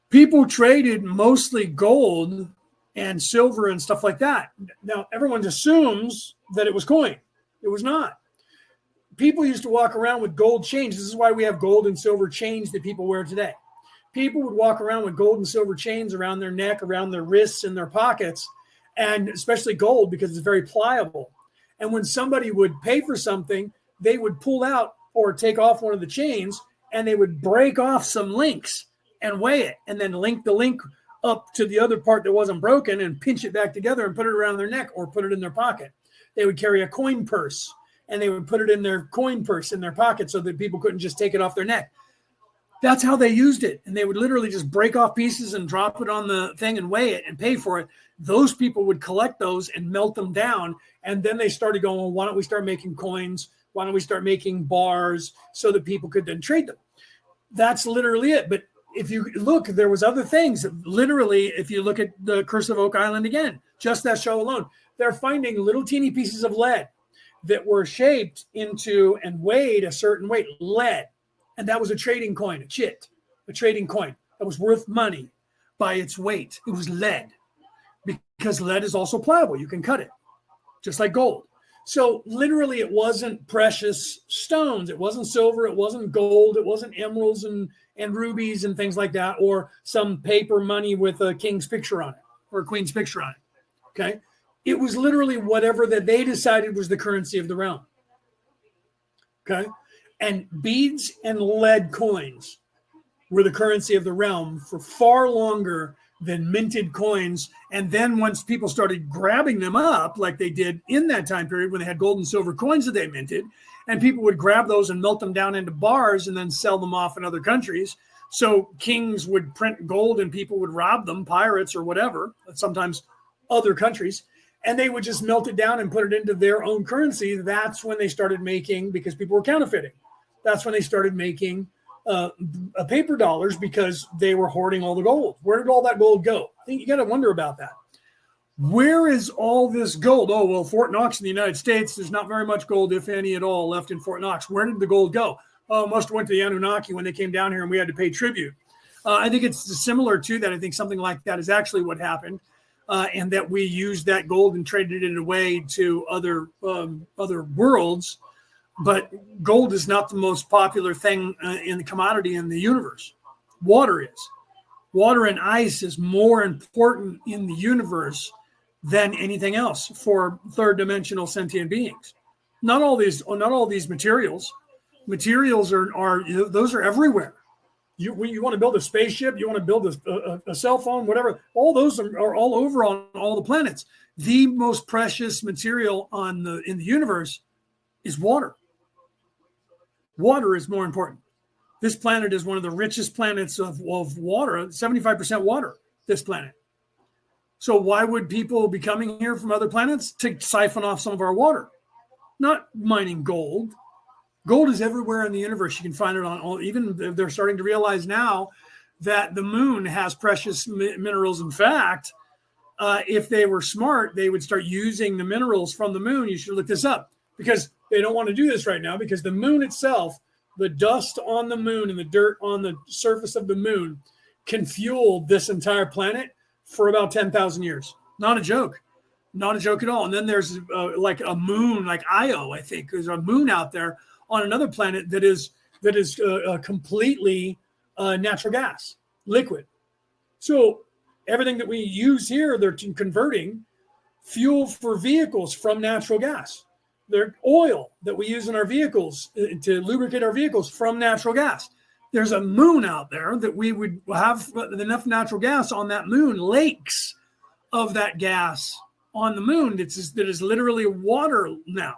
S1: People traded mostly gold and silver and stuff like that. Now, everyone assumes that it was coin. It was not. People used to walk around with gold chains. This is why we have gold and silver chains that people wear today. People would walk around with gold and silver chains around their neck, around their wrists, and their pockets, and especially gold because it's very pliable. And when somebody would pay for something, they would pull out or take off one of the chains, and they would break off some links and weigh it, and then link the link up to the other part that wasn't broken and pinch it back together and put it around their neck or put it in their pocket. They would carry a coin purse, and they would put it in their coin purse in their pocket so that people couldn't just take it off their neck. That's how they used it. And they would literally just break off pieces and drop it on the thing and weigh it and pay for it. Those people would collect those and melt them down. And then they started going, well, why don't we start making coins? Why don't we start making bars so that people could then trade them? That's literally it. But if you look, there was other things. Literally, if you look at the Curse of Oak Island again, just that show alone, they're finding little teeny pieces of lead that were shaped into and weighed a certain weight, lead. And that was a trading coin, a chit, a trading coin that was worth money by its weight. It was lead, because lead is also pliable. You can cut it, just like gold. So literally, it wasn't precious stones. It wasn't silver. It wasn't gold. It wasn't emeralds and rubies and things like that, or some paper money with a king's picture on it or a queen's picture on it. Okay. It was literally whatever that they decided was the currency of the realm. Okay. And beads and lead coins were the currency of the realm for far longer than minted coins. And then once people started grabbing them up, like they did in that time period when they had gold and silver coins that they minted, and people would grab those and melt them down into bars and then sell them off in other countries. So kings would print gold and people would rob them, pirates or whatever, sometimes other countries, and they would just melt it down and put it into their own currency. That's when they started making, because people were counterfeiting. That's when they started making paper dollars, because they were hoarding all the gold. Where did all that gold go? I think you got to wonder about that. Where is all this gold? Oh, well, Fort Knox in the United States, there's not very much gold, if any at all, left in Fort Knox. Where did the gold go? Oh, it must have went to the Anunnaki when they came down here and we had to pay tribute. I think it's similar to that. I think something like that is actually what happened, and that we used that gold and traded it away to other worlds. But gold is not the most popular thing in the commodity in the universe. Water is. Water and ice is more important in the universe than anything else for third dimensional sentient beings. Not all these materials. Materials are those are everywhere. You want to build a spaceship, you want to build a cell phone, whatever. All those are all over on all the planets. The most precious material in the universe is water. Water is more important. This planet is one of the richest planets of water, 75% water, this planet. So why would people be coming here from other planets? To siphon off some of our water, not mining gold. Gold is everywhere in the universe. You can find it on all, even they're starting to realize now that the moon has precious minerals. In fact, if they were smart, they would start using the minerals from the moon. You should look this up, because they don't want to do this right now, because the moon itself, the dust on the moon and the dirt on the surface of the moon can fuel this entire planet for about 10,000 years. Not a joke. Not a joke at all. And then there's like a moon, like Io, I think. There's a moon out there on another planet that is completely natural gas, liquid. So everything that we use here, they're converting fuel for vehicles from natural gas. They're oil that we use in our vehicles to lubricate our vehicles from natural gas. There's a moon out there that we would have enough natural gas on that moon, lakes of that gas on the moon that is literally water now.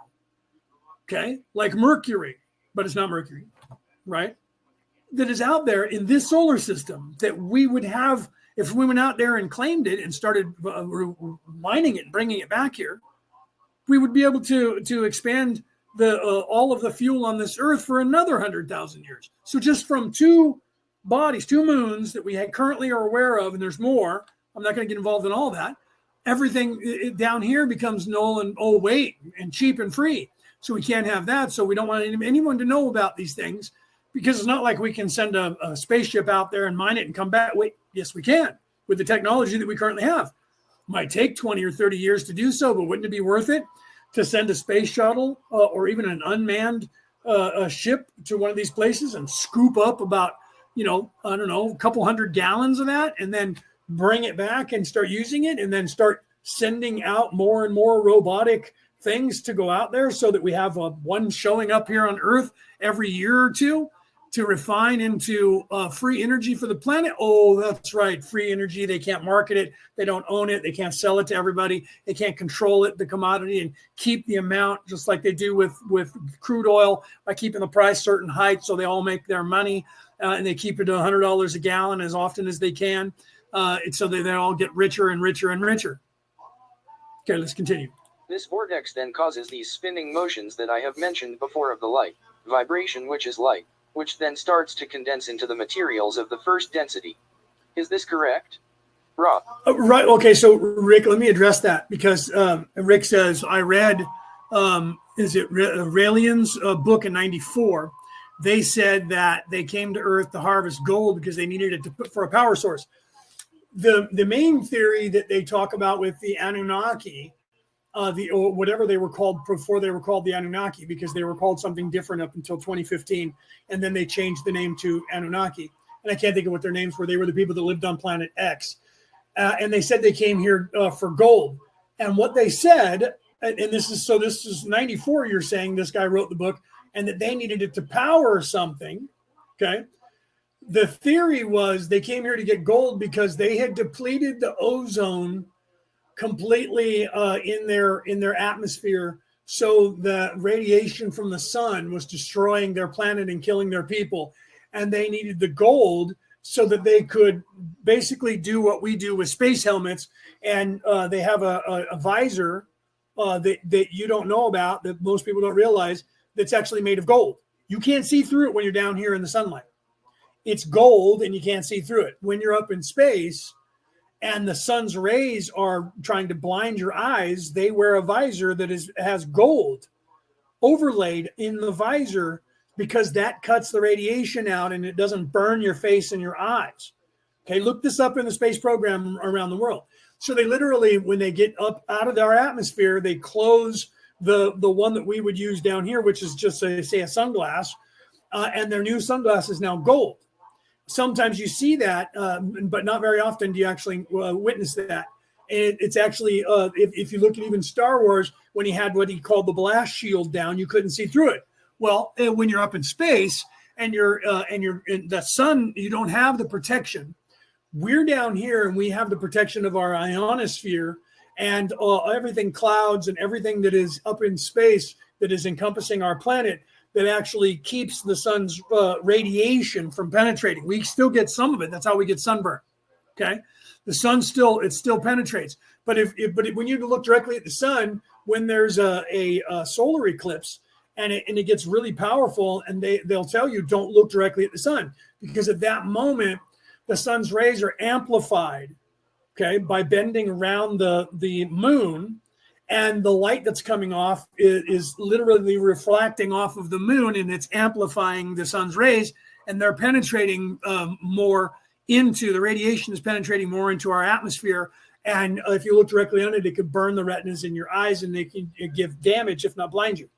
S1: Okay, like mercury, but it's not mercury, right? that is out there in this solar system that we would have if we went out there and claimed it and started mining it and bringing it back here. We would be able to expand the all of the fuel on this Earth for another 100,000 years. So just from two moons that we currently are aware of, and there's more. I'm not going to get involved in all that. Everything down here becomes null and and cheap and free. So we can't have that. So we don't want anyone to know about these things, because it's not like we can send a spaceship out there and mine it and come back. Wait, yes, we can with the technology that we currently have. Might take 20 or 30 years to do so, but wouldn't it be worth it to send a space shuttle or even an unmanned ship to one of these places and scoop up about, I don't know, a couple 100 gallons of that, and then bring it back and start using it, and then start sending out more and more robotic things to go out there, so that we have one showing up here on Earth every year or two to refine into free energy for the planet. Oh, that's right. Free energy. They can't market it. They don't own it. They can't sell it to everybody. They can't control it, the commodity, and keep the amount, just like they do with crude oil, by keeping the price certain height so they all make their money, and they keep it to $100 a gallon as often as they can. So they all get richer and richer and richer. Okay, let's continue.
S2: This vortex then causes these spinning motions that I have mentioned before of the light vibration, which is light, which then starts to condense into the materials of the first density. Is this correct? Rob?
S1: Right. Okay, so Rick, let me address that, because Rick says, I read, is it Raelian's book in 94. They said that they came to Earth to harvest gold because they needed it to put for a power source. The main theory that they talk about with the Anunnaki, or whatever they were called before they were called the Anunnaki, because they were called something different up until 2015, and then they changed the name to Anunnaki. And I can't think of what their names were. They were the people that lived on planet X, and they said they came here for gold. And what they said, and this is 94. You're saying this guy wrote the book, and that they needed it to power something. Okay. The theory was they came here to get gold because they had depleted the ozone completely in their atmosphere. So the radiation from the sun was destroying their planet and killing their people. And they needed the gold so that they could basically do what we do with space helmets. And they have a visor that you don't know about, that most people don't realize, that's actually made of gold. You can't see through it when you're down here in the sunlight. It's gold and you can't see through it. When you're up in space and the sun's rays are trying to blind your eyes, they wear a visor that has gold overlaid in the visor, because that cuts the radiation out and it doesn't burn your face and your eyes. Okay, look this up in the space program around the world. So they literally, when they get up out of our atmosphere, they close the one that we would use down here, which is just say a sunglass, and their new sunglass is now gold. Sometimes you see that, but not very often do you actually witness that. And it's actually, if you look at even Star Wars, when he had what he called the blast shield down, you couldn't see through it. Well, when you're up in space and you're in the sun, you don't have the protection. We're down here and we have the protection of our ionosphere and everything, clouds and everything that is up in space that is encompassing our planet, that actually keeps the sun's radiation from penetrating. We still get some of it. That's how we get sunburn. Okay, the sun still penetrates. But when you look directly at the sun, when there's a solar eclipse and it gets really powerful, and they'll tell you don't look directly at the sun, because at that moment the sun's rays are amplified. Okay, by bending around the moon. And the light that's coming off is literally reflecting off of the moon, and it's amplifying the sun's rays, and they're penetrating more into the radiation is penetrating more into our atmosphere. And if you look directly on it, it could burn the retinas in your eyes, and they can give damage, if not blind you.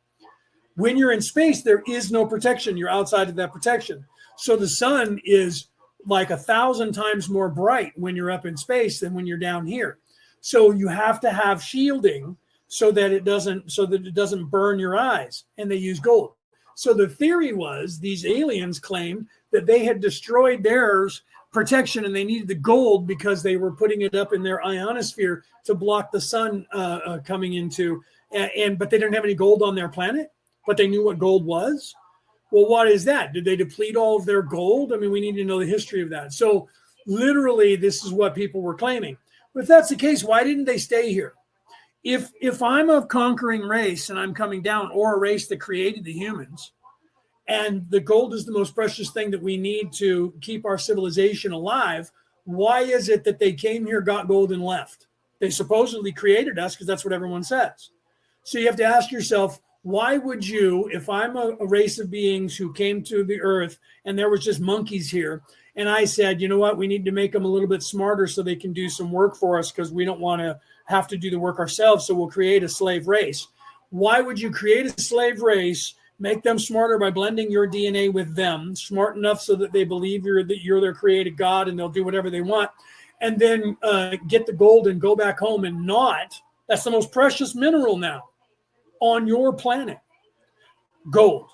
S1: When you're in space, there is no protection. You're outside of that protection. So the sun is like 1,000 times more bright when you're up in space than when you're down here. So you have to have shielding so that it doesn't burn your eyes, and they use gold. So the theory was these aliens claimed that they had destroyed theirs protection, and they needed the gold because they were putting it up in their ionosphere to block the sun coming into. But they didn't have any gold on their planet, but they knew what gold was. Well, what is that? Did they deplete all of their gold? I mean, we need to know the history of that. So literally, this is what people were claiming. But if that's the case, why didn't they stay here? If I'm a conquering race and I'm coming down, or a race that created the humans, and the gold is the most precious thing that we need to keep our civilization alive, why is it that they came here, got gold, and left? They supposedly created us because that's what everyone says. So you have to ask yourself, why would you, if I'm a race of beings who came to the earth and there was just monkeys here, and I said, you know what, we need to make them a little bit smarter so they can do some work for us because we don't want to have to do the work ourselves, so we'll create a slave race. Why would you create a slave race, make them smarter by blending your DNA with them, smart enough so that they believe you're their created God and they'll do whatever they want, and then get the gold and go back home and not? That's the most precious mineral now on your planet, gold.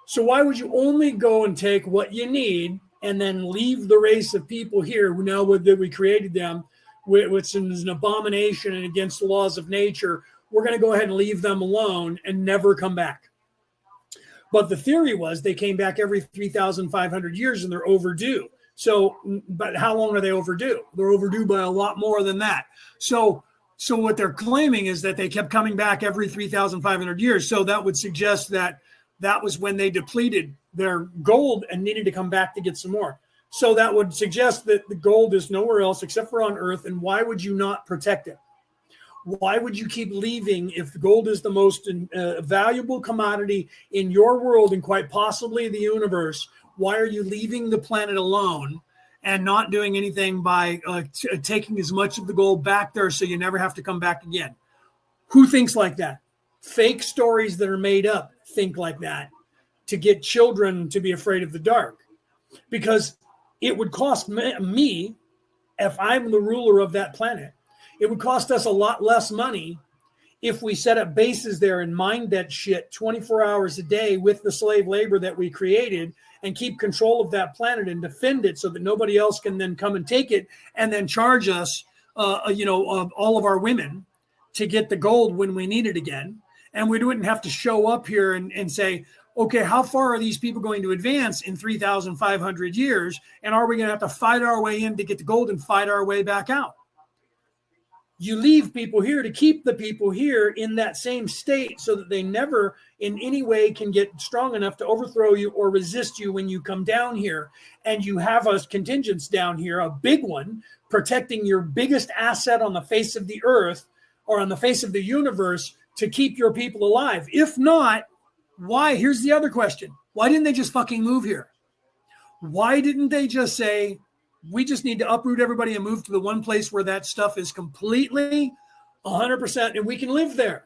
S1: So why would you only go and take what you need and then leave the race of people here now that we created them, which is an abomination and against the laws of nature? We're going to go ahead and leave them alone and never come back. But the theory was they came back every 3,500 years and they're overdue. So, but how long are they overdue? They're overdue by a lot more than that. So what they're claiming is that they kept coming back every 3,500 years. So that would suggest that was when they depleted their gold and needed to come back to get some more. So that would suggest that the gold is nowhere else except for on Earth. And why would you not protect it? Why would you keep leaving if the gold is the most valuable commodity in your world and quite possibly the universe? Why are you leaving the planet alone and not doing anything by taking as much of the gold back there so you never have to come back again? Who thinks like that? Fake stories that are made up think like that to get children to be afraid of the dark. Because it would cost me, if I'm the ruler of that planet, it would cost us a lot less money if we set up bases there and mined that shit 24 hours a day with the slave labor that we created and keep control of that planet and defend it so that nobody else can then come and take it and then charge us, all of our women to get the gold when we need it again. And we wouldn't have to show up here and say, okay, how far are these people going to advance in 3,500 years? And are we going to have to fight our way in to get the gold and fight our way back out? You leave people here to keep the people here in that same state so that they never in any way can get strong enough to overthrow you or resist you when you come down here. And you have a contingent down here, a big one, protecting your biggest asset on the face of the earth or on the face of the universe to keep your people alive. If not, why? Here's the other question. Why didn't they just fucking move here? Why didn't they just say, we just need to uproot everybody and move to the one place where that stuff is completely 100% and we can live there?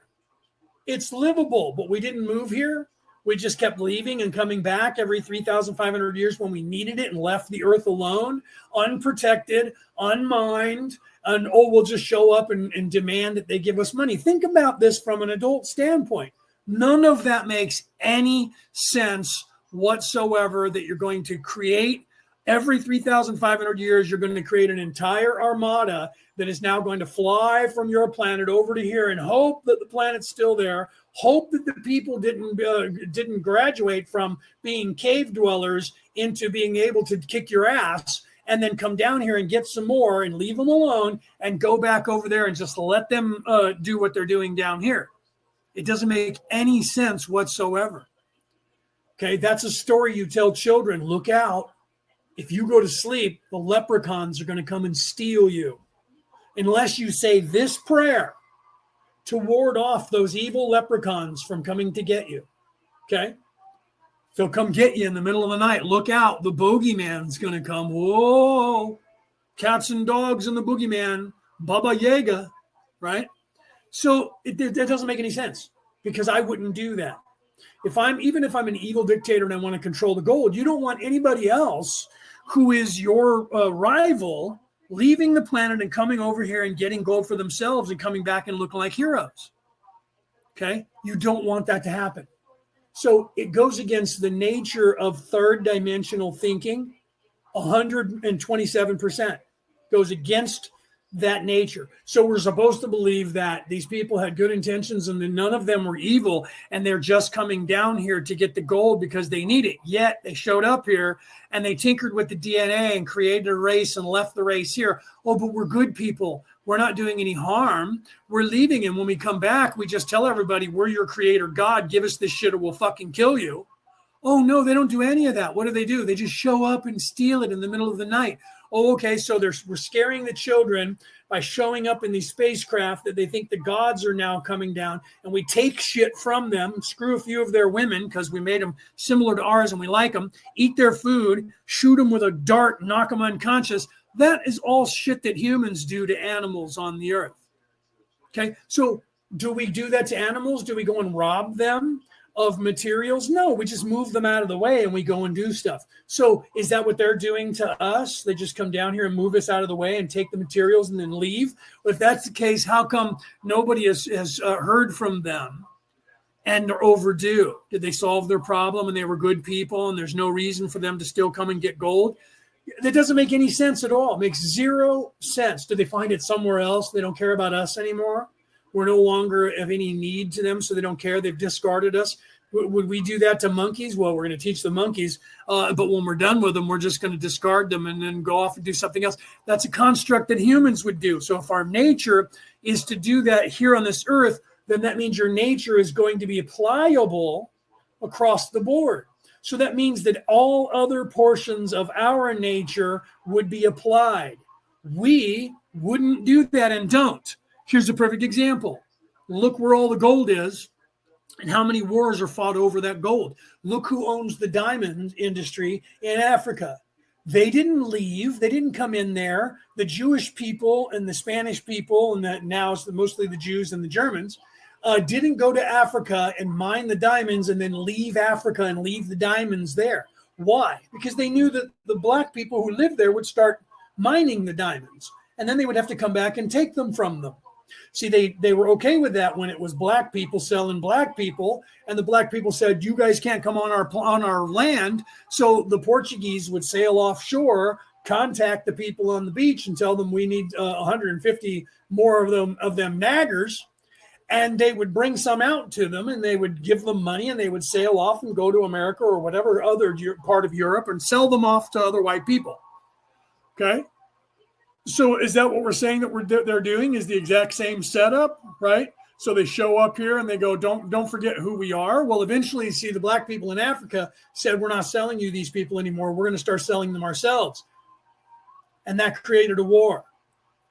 S1: It's livable, but we didn't move here. We just kept leaving and coming back every 3,500 years when we needed it and left the earth alone, unprotected, unmined, and we'll just show up and demand that they give us money. Think about this from an adult standpoint. None of that makes any sense whatsoever, that you're going to create every 3,500 years, you're going to create an entire armada that is now going to fly from your planet over to here and hope that the planet's still there, hope that the people didn't graduate from being cave dwellers into being able to kick your ass, and then come down here and get some more and leave them alone and go back over there and just let them do what they're doing down here. It doesn't make any sense whatsoever. Okay, that's a story you tell children. Look out. If you go to sleep, the leprechauns are going to come and steal you. Unless you say this prayer to ward off those evil leprechauns from coming to get you. Okay? They'll come get you in the middle of the night. Look out. The bogeyman's going to come. Whoa. Cats and dogs and the boogeyman. Baba Yaga. Right? So that doesn't make any sense, because I wouldn't do that. Even if I'm an evil dictator and I want to control the gold, you don't want anybody else who is your rival leaving the planet and coming over here and getting gold for themselves and coming back and looking like heroes. Okay? You don't want that to happen. So it goes against the nature of third dimensional thinking, 127%. Goes against that nature. So we're supposed to believe that these people had good intentions and that none of them were evil, and they're just coming down here to get the gold because they need it. Yet they showed up here and they tinkered with the DNA and created a race and left the race here. Oh, but we're good people. We're not doing any harm. We're leaving. And when we come back, we just tell everybody, we're your creator God. Give us this shit or we'll fucking kill you. Oh, no, they don't do any of that. What do? They just show up and steal it in the middle of the night. Oh, okay, so we're scaring the children by showing up in these spacecraft that they think the gods are now coming down, and we take shit from them, screw a few of their women because we made them similar to ours and we like them, eat their food, shoot them with a dart, knock them unconscious. That is all shit that humans do to animals on the earth. Okay, so do we do that to animals? Do we go and rob them of materials? No, we just move them out of the way and we go and do stuff. So is that what they're doing to us? They just come down here and move us out of the way and take the materials and then leave? Well, if that's the case, how come nobody has heard from them and they're overdue? Did they solve their problem and they were good people and there's no reason for them to still come and get gold? That doesn't make any sense at all. It makes zero sense. Do they find it somewhere else? They don't care about us anymore. We're no longer of any need to them, so they don't care. They've discarded us. Would we do that to monkeys? Well, we're going to teach the monkeys, but when we're done with them, we're just going to discard them and then go off and do something else. That's a construct that humans would do. So if our nature is to do that here on this earth, then that means your nature is going to be pliable across the board. So that means that all other portions of our nature would be applied. We wouldn't do that and don't. Here's a perfect example. Look where all the gold is and how many wars are fought over that gold. Look who owns the diamond industry in Africa. They didn't leave. They didn't come in there. The Jewish people and the Spanish people, and that now it's mostly the Jews and the Germans, didn't go to Africa and mine the diamonds and then leave Africa and leave the diamonds there. Why? Because they knew that the black people who lived there would start mining the diamonds, and then they would have to come back and take them from them. See, they were okay with that when it was black people selling black people, and the black people said, you guys can't come on our land. So the Portuguese would sail offshore, contact the people on the beach and tell them we need 150 more of them naggers, and they would bring some out to them and they would give them money and they would sail off and go to America or whatever other part of Europe and sell them off to other white people. Okay. So is that what we're saying that they're doing is the exact same setup, right? So they show up here and they go, don't forget who we are. Well, eventually, see, the black people in Africa said, we're not selling you these people anymore. We're going to start selling them ourselves. And that created a war.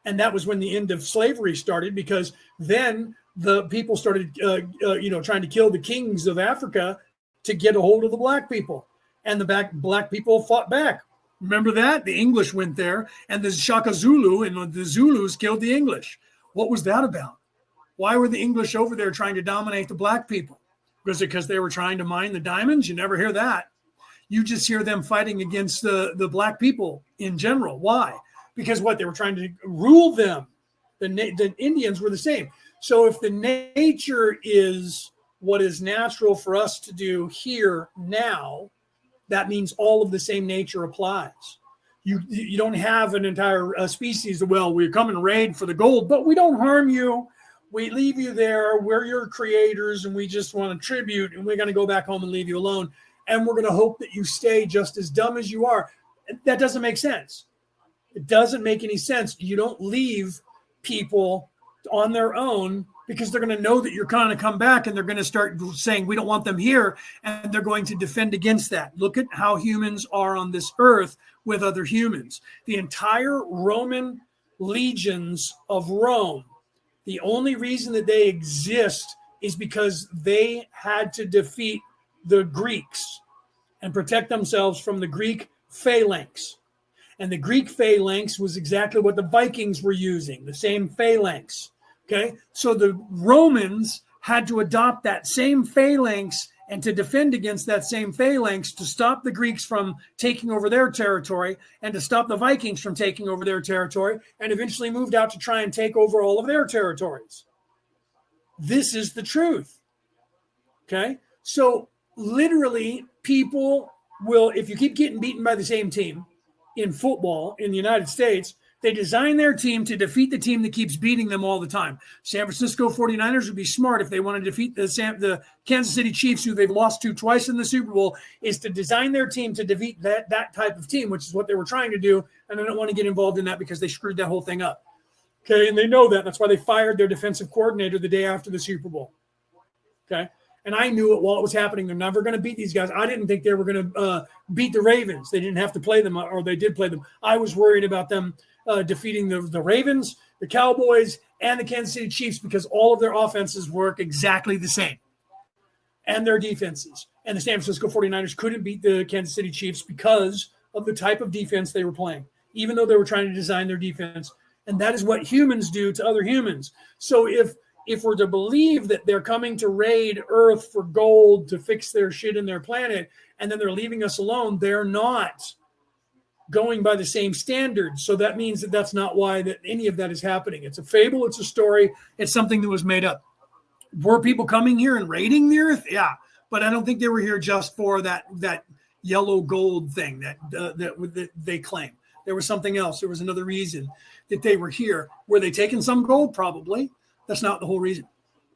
S1: And that was when the end of slavery started, because then the people started, trying to kill the kings of Africa to get a hold of the black people. And the black people fought back. Remember that? The English went there and the Shaka Zulu and the Zulus killed the English. What was that about? Why were the English over there trying to dominate the black people? Was it because they were trying to mine the diamonds? You never hear that. You just hear them fighting against the black people in general. Why? Because what? They were trying to rule them. The Indians were the same. So if the nature is what is natural for us to do here now, that means all of the same nature applies. You don't have an entire species of, well, we come and raid for the gold, but we don't harm you. We leave you there. We're your creators, and we just want a tribute, and we're going to go back home and leave you alone. And we're going to hope that you stay just as dumb as you are. That doesn't make sense. It doesn't make any sense. You don't leave people on their own, because they're going to know that you're going to come back and they're going to start saying, we don't want them here. And they're going to defend against that. Look at how humans are on this earth with other humans. The entire Roman legions of Rome, the only reason that they exist is because they had to defeat the Greeks and protect themselves from the Greek phalanx. And the Greek phalanx was exactly what the Vikings were using, the same phalanx. Okay, so the Romans had to adopt that same phalanx and to defend against that same phalanx to stop the Greeks from taking over their territory and to stop the Vikings from taking over their territory, and eventually moved out to try and take over all of their territories. This is the truth. Okay, so literally people will, if you keep getting beaten by the same team in football in the United States, They design their team to defeat the team that keeps beating them all the time. San Francisco 49ers would be smart if they want to defeat the Kansas City Chiefs, who they've lost to twice in the Super Bowl, is to design their team to defeat that type of team, which is what they were trying to do, and they don't want to get involved in that because they screwed that whole thing up. Okay, and they know that. That's why they fired their defensive coordinator the day after the Super Bowl. Okay, and I knew it while it was happening. They're never going to beat these guys. I didn't think they were going to beat the Ravens. They didn't have to play them, or they did play them. I was worried about them defeating the Ravens, the Cowboys, and the Kansas City Chiefs because all of their offenses work exactly the same, and their defenses. And the San Francisco 49ers couldn't beat the Kansas City Chiefs because of the type of defense they were playing, even though they were trying to design their defense. And that is what humans do to other humans. So if we're to believe that they're coming to raid Earth for gold to fix their shit in their planet, and then they're leaving us alone, they're not going by the same standards. So that means that that's not why that any of that is happening. It's a fable. It's a story. It's something that was made up. Were people coming here and raiding the Earth? Yeah. But I don't think they were here just for that yellow gold thing that they claim. There was something else. There was another reason that they were here. Were they taking some gold? Probably. That's not the whole reason.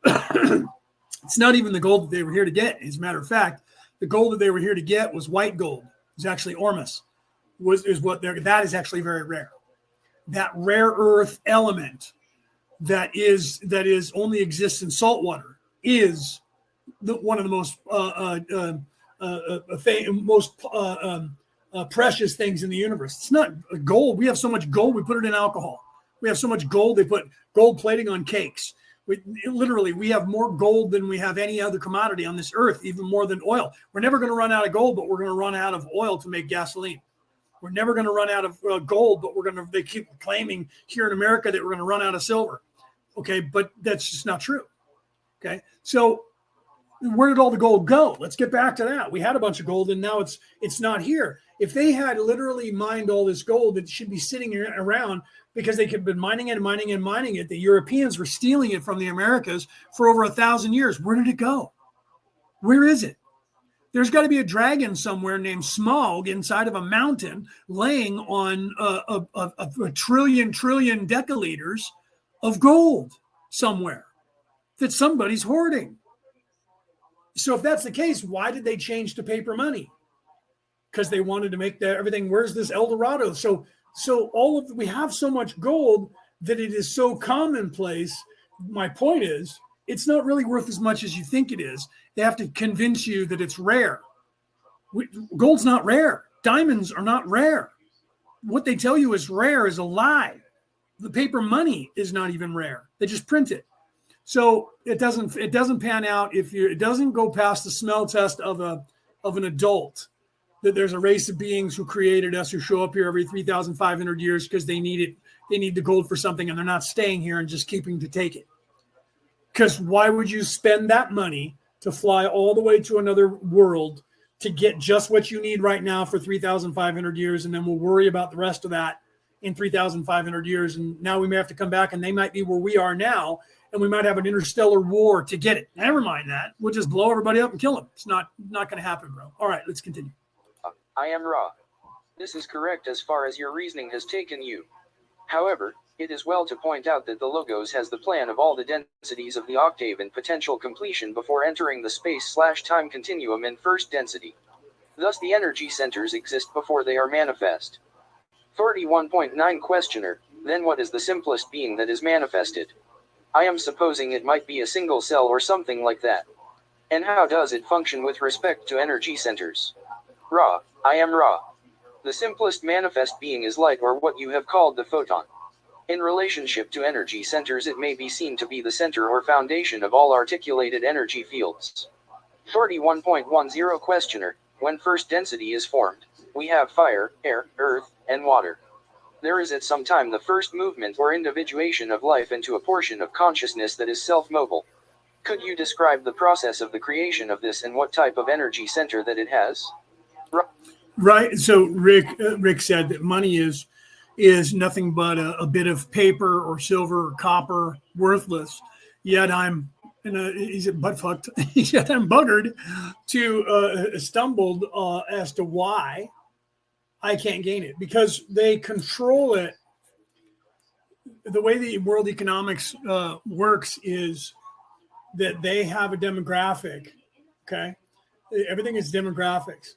S1: It's not even the gold that they were here to get. As a matter of fact, the gold that they were here to get was white gold. It was actually ormus. That is actually very rare. That rare earth element that only exists in salt water is one of the most precious things in the universe. It's not gold. We have so much gold, we put it in alcohol. We have so much gold, they put gold plating on cakes. We have more gold than we have any other commodity on this earth, even more than oil. We're never going to run out of gold, but we're going to run out of oil to make gasoline. We're never going to run out of gold, but they keep claiming here in America that we're going to run out of silver. Okay, but that's just not true. Okay, so where did all the gold go? Let's get back to that. We had a bunch of gold, and now it's not here. If they had literally mined all this gold, it should be sitting around because they could have been mining it and mining and mining it. The Europeans were stealing it from the Americas for over 1,000 years. Where did it go? Where is it? There's got to be a dragon somewhere named Smaug inside of a mountain laying on a trillion decaliters of gold somewhere that somebody's hoarding. So if that's the case, why did they change to paper money? Because they wanted to make everything. Where's this El Dorado? So we have so much gold that it is so commonplace. My point is, it's not really worth as much as you think it is. They have to convince you that it's rare. Gold's not rare. Diamonds are not rare. What they tell you is rare is a lie. The paper money is not even rare. They just print it. So it doesn't pan out it doesn't go past the smell test of an adult, that there's a race of beings who created us who show up here every 3,500 years because they need it. They need the gold for something, and they're not staying here and just keeping to take it. Because why would you spend that money to fly all the way to another world to get just what you need right now for 3,500 years, and then we'll worry about the rest of that in 3,500 years, and now we may have to come back, and they might be where we are now, and we might have an interstellar war to get it. Never mind that. We'll just blow everybody up and kill them. It's not going to happen, bro. All right, let's continue.
S2: I am Ra. This is correct as far as your reasoning has taken you. However, it is well to point out that the Logos has the plan of all the densities of the octave and potential completion before entering the space/time continuum in first density. Thus the energy centers exist before they are manifest. 31.9 Questioner, then what is the simplest being that is manifested? I am supposing it might be a single cell or something like that. And how does it function with respect to energy centers? Ra, I am Ra. The simplest manifest being is light, or what you have called the photon. In relationship to energy centers, it may be seen to be the center or foundation of all articulated energy fields. 31.10 Questioner, when first density is formed, we have fire, air, earth, and water. There is at some time the first movement or individuation of life into a portion of consciousness that is self-mobile. Could you describe the process of the creation of this and what type of energy center that it has?
S1: Right. So Rick said that money is nothing but a bit of paper or silver or copper, worthless. Yet I'm butt fucked. Yet I'm buggered to stumbled as to why I can't gain it, because they control it the way the world economics works is that they have a demographic. Okay, everything is demographics,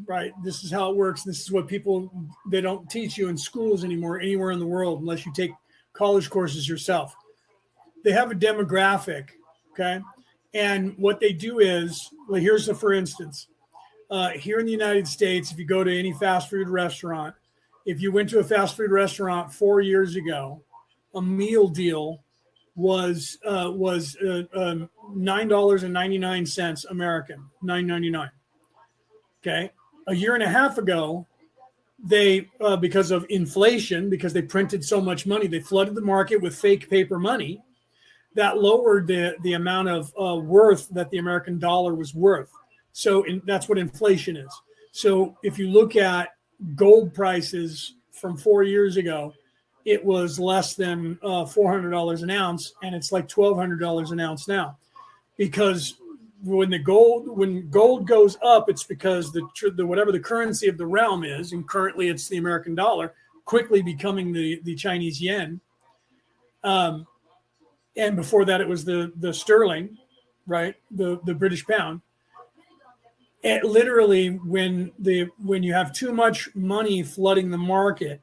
S1: right? This is how it works. This is what they don't teach you in schools anymore, anywhere in the world, unless you take college courses yourself. They have a demographic. Okay, and what they do is, well, here's a for instance. Here in the United States, if you go to any fast food restaurant, if you went to a fast food restaurant 4 years ago, a meal deal was $9.99 American, $9.99. Okay, a year and a half ago, they because of inflation, because they printed so much money, they flooded the market with fake paper money. That lowered the amount of worth that the American dollar was worth. So that's what inflation is. So if you look at gold prices from 4 years ago, it was less than $400 an ounce, and it's like $1,200 an ounce now. Because when gold goes up, it's because the whatever the currency of the realm is, and currently it's the American dollar, quickly becoming the Chinese yen. And before that, it was the sterling, right? The British pound. It literally, when you have too much money flooding the market,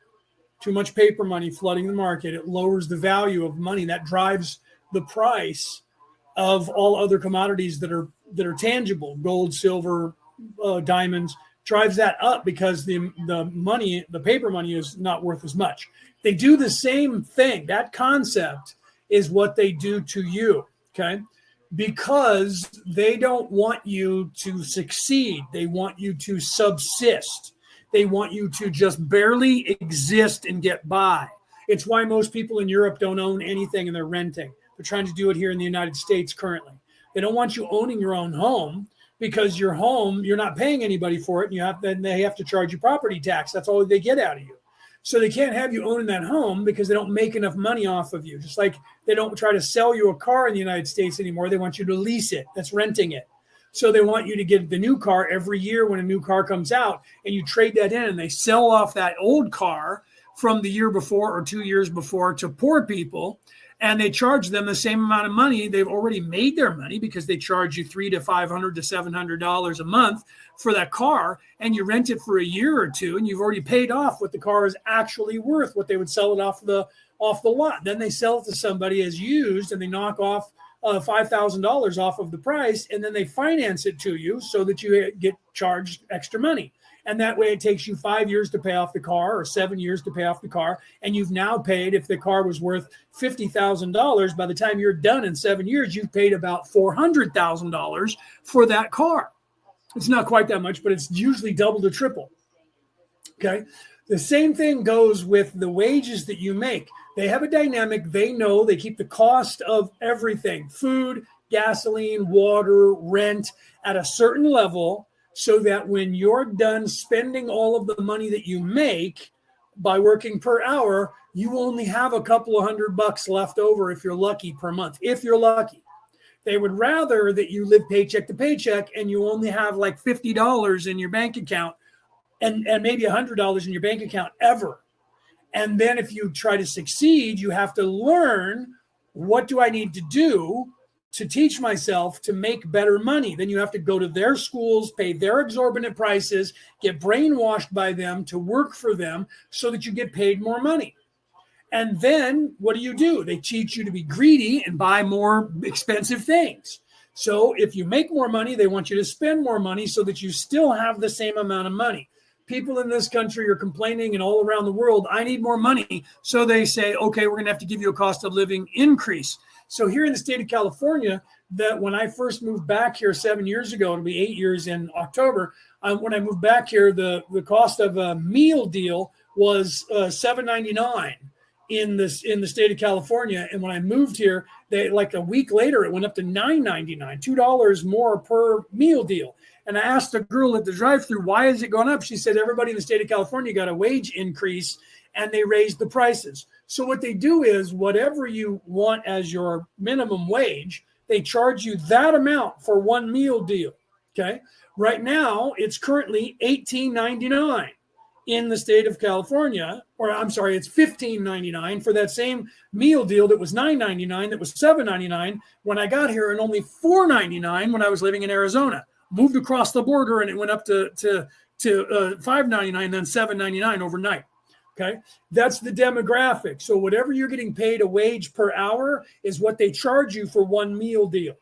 S1: too much paper money flooding the market, it lowers the value of money. That drives the price of all other commodities that are tangible, gold, silver, diamonds, drives that up because the paper money is not worth as much. They do the same thing. That concept is what they do to you, okay? Because they don't want you to succeed. They want you to subsist. They want you to just barely exist and get by. It's why most people in Europe don't own anything and they're renting. They're trying to do it here in the United States currently. They don't want you owning your own home because your home, you're not paying anybody for it. And then they have to charge you property tax. That's all they get out of you. So they can't have you owning that home because they don't make enough money off of you. Just like they don't try to sell you a car in the United States anymore. They want you to lease it. That's renting it. So they want you to get the new car every year when a new car comes out, and you trade that in, and they sell off that old car from the year before or 2 years before to poor people, and they charge them the same amount of money. They've already made their money because they charge you $300 to $500 to $700 a month for that car, and you rent it for a year or two, and you've already paid off what the car is actually worth, what they would sell it off the lot. Then they sell it to somebody as used, and they knock off $5,000 off of the price, and then they finance it to you so that you get charged extra money. And that way it takes you 5 years to pay off the car or 7 years to pay off the car. And you've now paid, if the car was worth $50,000, by the time you're done in 7 years, you've paid about $400,000 for that car. It's not quite that much, but it's usually double to triple. Okay. The same thing goes with the wages that you make. They have a dynamic. They know they keep the cost of everything, food, gasoline, water, rent, at a certain level, so that when you're done spending all of the money that you make by working per hour, you only have a couple of $100 left over if you're lucky per month, if you're lucky. They would rather that you live paycheck to paycheck and you only have like $50 in your bank account and maybe $100 in your bank account ever. And then if you try to succeed, you have to learn, what do I need to do to teach myself to make better money? Then you have to go to their schools, pay their exorbitant prices, get brainwashed by them to work for them so that you get paid more money. And then what do? They teach you to be greedy and buy more expensive things. So if you make more money, they want you to spend more money so that you still have the same amount of money. People in this country are complaining, and all around the world, I need more money. So they say, okay, we're going to have to give you a cost of living increase. So here in the state of California, that when I first moved back here 7 years ago, it'll be 8 years in October. When I moved back here, the cost of a meal deal was $7.99 in the state of California. And when I moved here, they, like a week later, it went up to $9.99, $2 more per meal deal. And I asked a girl at the drive-thru, why is it going up? She said, everybody in the state of California got a wage increase and they raised the prices. So what they do is, whatever you want as your minimum wage, they charge you that amount for one meal deal. Okay. Right now, it's currently $18.99. in the state of California, or I'm sorry, it's $15.99 for that same meal deal that was $9.99, that was $7.99 when I got here, and only $4.99 when I was living in Arizona. Moved across the border and it went up to $5.99, then $7.99 overnight. Okay, that's the demographic. So whatever you're getting paid a wage per hour is what they charge you for one meal deal.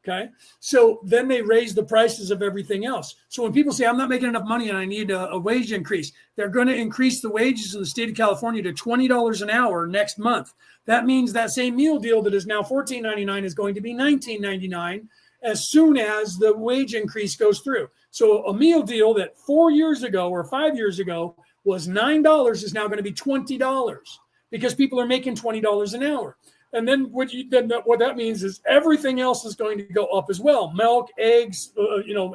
S1: Okay, so then they raise the prices of everything else. So when people say, I'm not making enough money and I need a wage increase, they're going to increase the wages in the state of California to $20 an hour next month. That means that same meal deal that is now $14.99 is going to be $19.99 as soon as the wage increase goes through. So a meal deal that 4 years ago or 5 years ago was $9 is now going to be $20 because people are making $20 an hour. And then what that means is everything else is going to go up as well. Milk, eggs,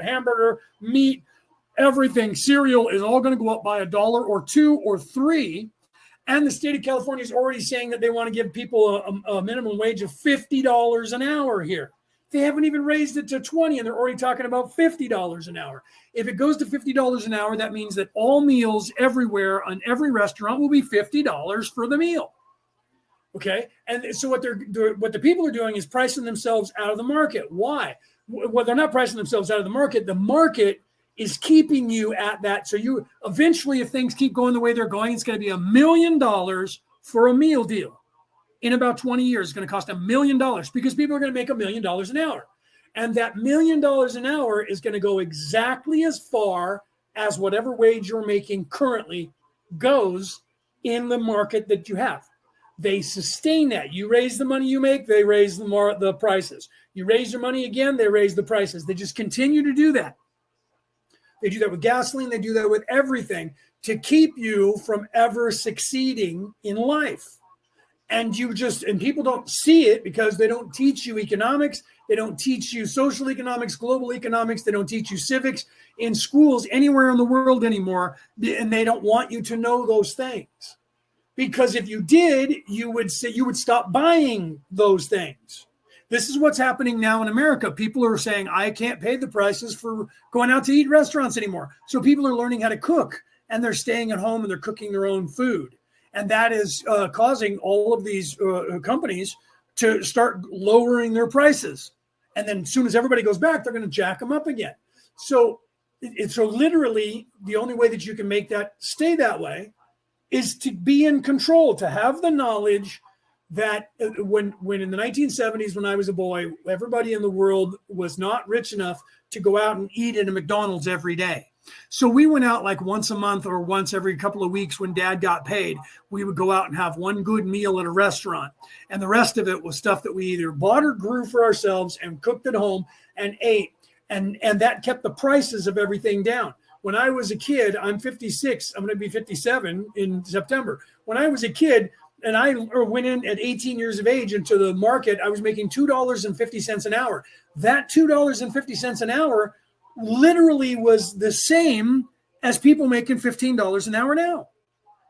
S1: hamburger, meat, everything, cereal is all going to go up by $1 or $2 or $3. And the state of California is already saying that they want to give people a minimum wage of $50 an hour here. They haven't even raised it to $20, and they're already talking about $50 an hour. If it goes to $50 an hour, that means that all meals everywhere on every restaurant will be $50 for the meal. Okay, and so what the people are doing is pricing themselves out of the market. Why? Well, they're not pricing themselves out of the market. The market is keeping you at that. So you eventually, if things keep going the way they're going, it's going to be $1 million for a meal deal. In about 20 years, it's going to cost $1 million because people are going to make $1 million an hour. And that $1 million an hour is going to go exactly as far as whatever wage you're making currently goes in the market that you have. They sustain that. You raise the money you make, they raise the prices. You raise your money again, they raise the prices. They just continue to do that. They do that with gasoline. They do that with everything to keep you from ever succeeding in life. And people don't see it because they don't teach you economics. They don't teach you social economics, global economics. They don't teach you civics in schools anywhere in the world anymore. And they don't want you to know those things. Because if you did, you would stop buying those things. This is what's happening now in America. People are saying, I can't pay the prices for going out to eat restaurants anymore. So people are learning how to cook, and they're staying at home and they're cooking their own food. And that is causing all of these companies to start lowering their prices. And then as soon as everybody goes back, they're going to jack them up again. So literally the only way that you can make that stay that way is to be in control, to have the knowledge that when in the 1970s, when I was a boy, everybody in the world was not rich enough to go out and eat at a McDonald's every day. So we went out like once a month or once every couple of weeks when Dad got paid. We would go out and have one good meal at a restaurant. And the rest of it was stuff that we either bought or grew for ourselves and cooked at home and ate. And that kept the prices of everything down. When I was a kid, I'm 56. I'm going to be 57 in September. When I was a kid and I went in at 18 years of age into the market, I was making $2.50 an hour. That $2.50 an hour literally was the same as people making $15 an hour now.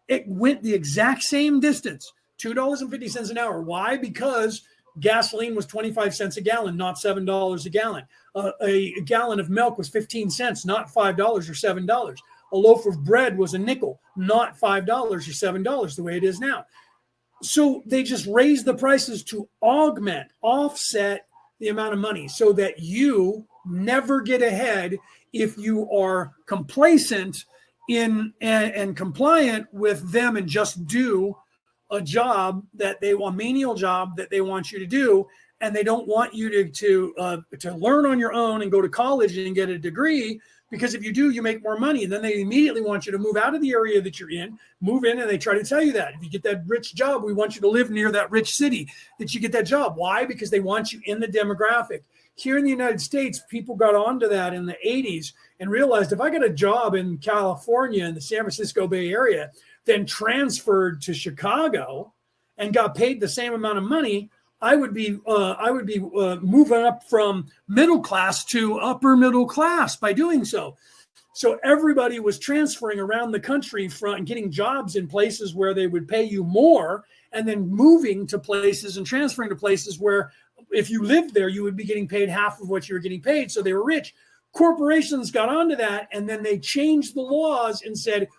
S1: It went the exact same distance, $2.50 an hour. Why? Because gasoline was 25 cents a gallon, not $7 a gallon. A gallon of milk was 15 cents, not $5 or $7. A loaf of bread was a nickel, not $5 or $7, the way it is now. So they just raised the prices to offset the amount of money so that you never get ahead if you are complacent in and compliant with them and just do a job that they want, a menial job that they want you to do, and they don't want you to learn on your own and go to college and get a degree, because if you do, you make more money. And then they immediately want you to move out of the area that you're in, move in, and they try to tell you that if you get that rich job, we want you to live near that rich city that you get that job. Why? Because they want you in the demographic. Here in the United States, people got onto that in the 80s and realized if I got a job in California in the San Francisco Bay Area, then transferred to Chicago and got paid the same amount of money, I would be moving up from middle class to upper middle class by doing so. So everybody was transferring around the country and getting jobs in places where they would pay you more, and then moving to places and transferring to places where if you lived there, you would be getting paid half of what you were getting paid. So they were rich. Corporations got onto that, and then they changed the laws and said,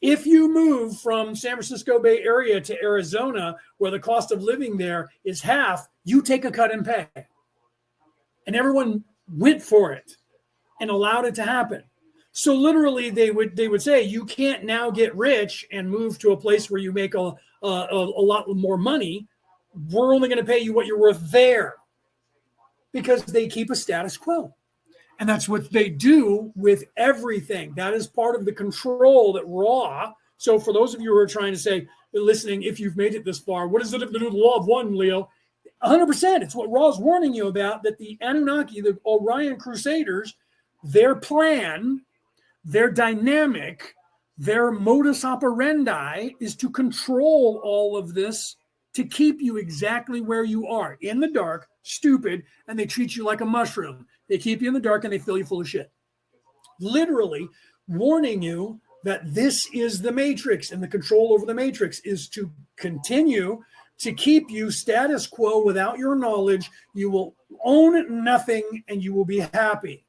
S1: if you move from San Francisco Bay Area to Arizona, where the cost of living there is half, you take a cut in pay. And everyone went for it and allowed it to happen. So literally they would say, you can't now get rich and move to a place where you make a lot more money. We're only going to pay you what you're worth there, because they keep a status quo. And that's what they do with everything. That is part of the control that Ra. So for those of you who are trying to say, listening, if you've made it this far, what is it to do with the law of one, Leo? 100%. It's what Ra's warning you about, that the Anunnaki, the Orion Crusaders, their plan, their dynamic, their modus operandi is to control all of this, to keep you exactly where you are, in the dark, stupid, and they treat you like a mushroom. They keep you in the dark and they fill you full of shit. Literally warning you that this is the matrix, and the control over the matrix is to continue to keep you status quo without your knowledge. You will own nothing and you will be happy.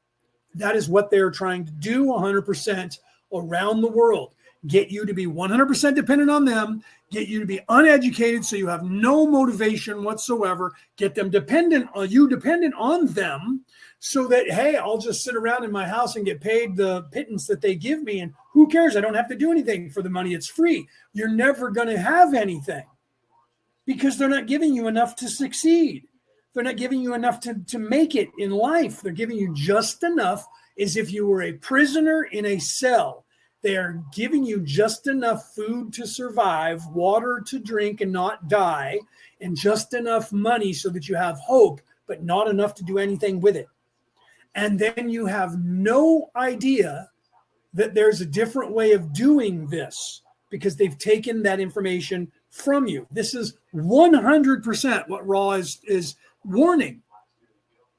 S1: That is what they're trying to do 100% around the world. Get you to be 100% dependent on them, get you to be uneducated so you have no motivation whatsoever, get them dependent on them, so that, hey, I'll just sit around in my house and get paid the pittance that they give me, and who cares? I don't have to do anything for the money. It's free. You're never going to have anything, because they're not giving you enough to succeed. They're not giving you enough to make it in life. They're giving you just enough as if you were a prisoner in a cell. They are giving you just enough food to survive, water to drink and not die, and just enough money so that you have hope, but not enough to do anything with it. And then you have no idea that there's a different way of doing this, because they've taken that information from you. This is 100% what Ra is warning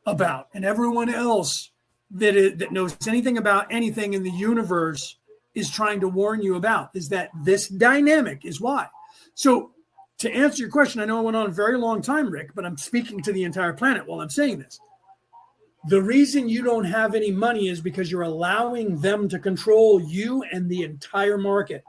S1: about. And everyone else that knows anything about anything in the universe is trying to warn you about, is that this dynamic is why. So to answer your question, I know I went on a very long time, Rick, but I'm speaking to the entire planet while I'm saying this. The reason you don't have any money is because you're allowing them to control you and the entire market.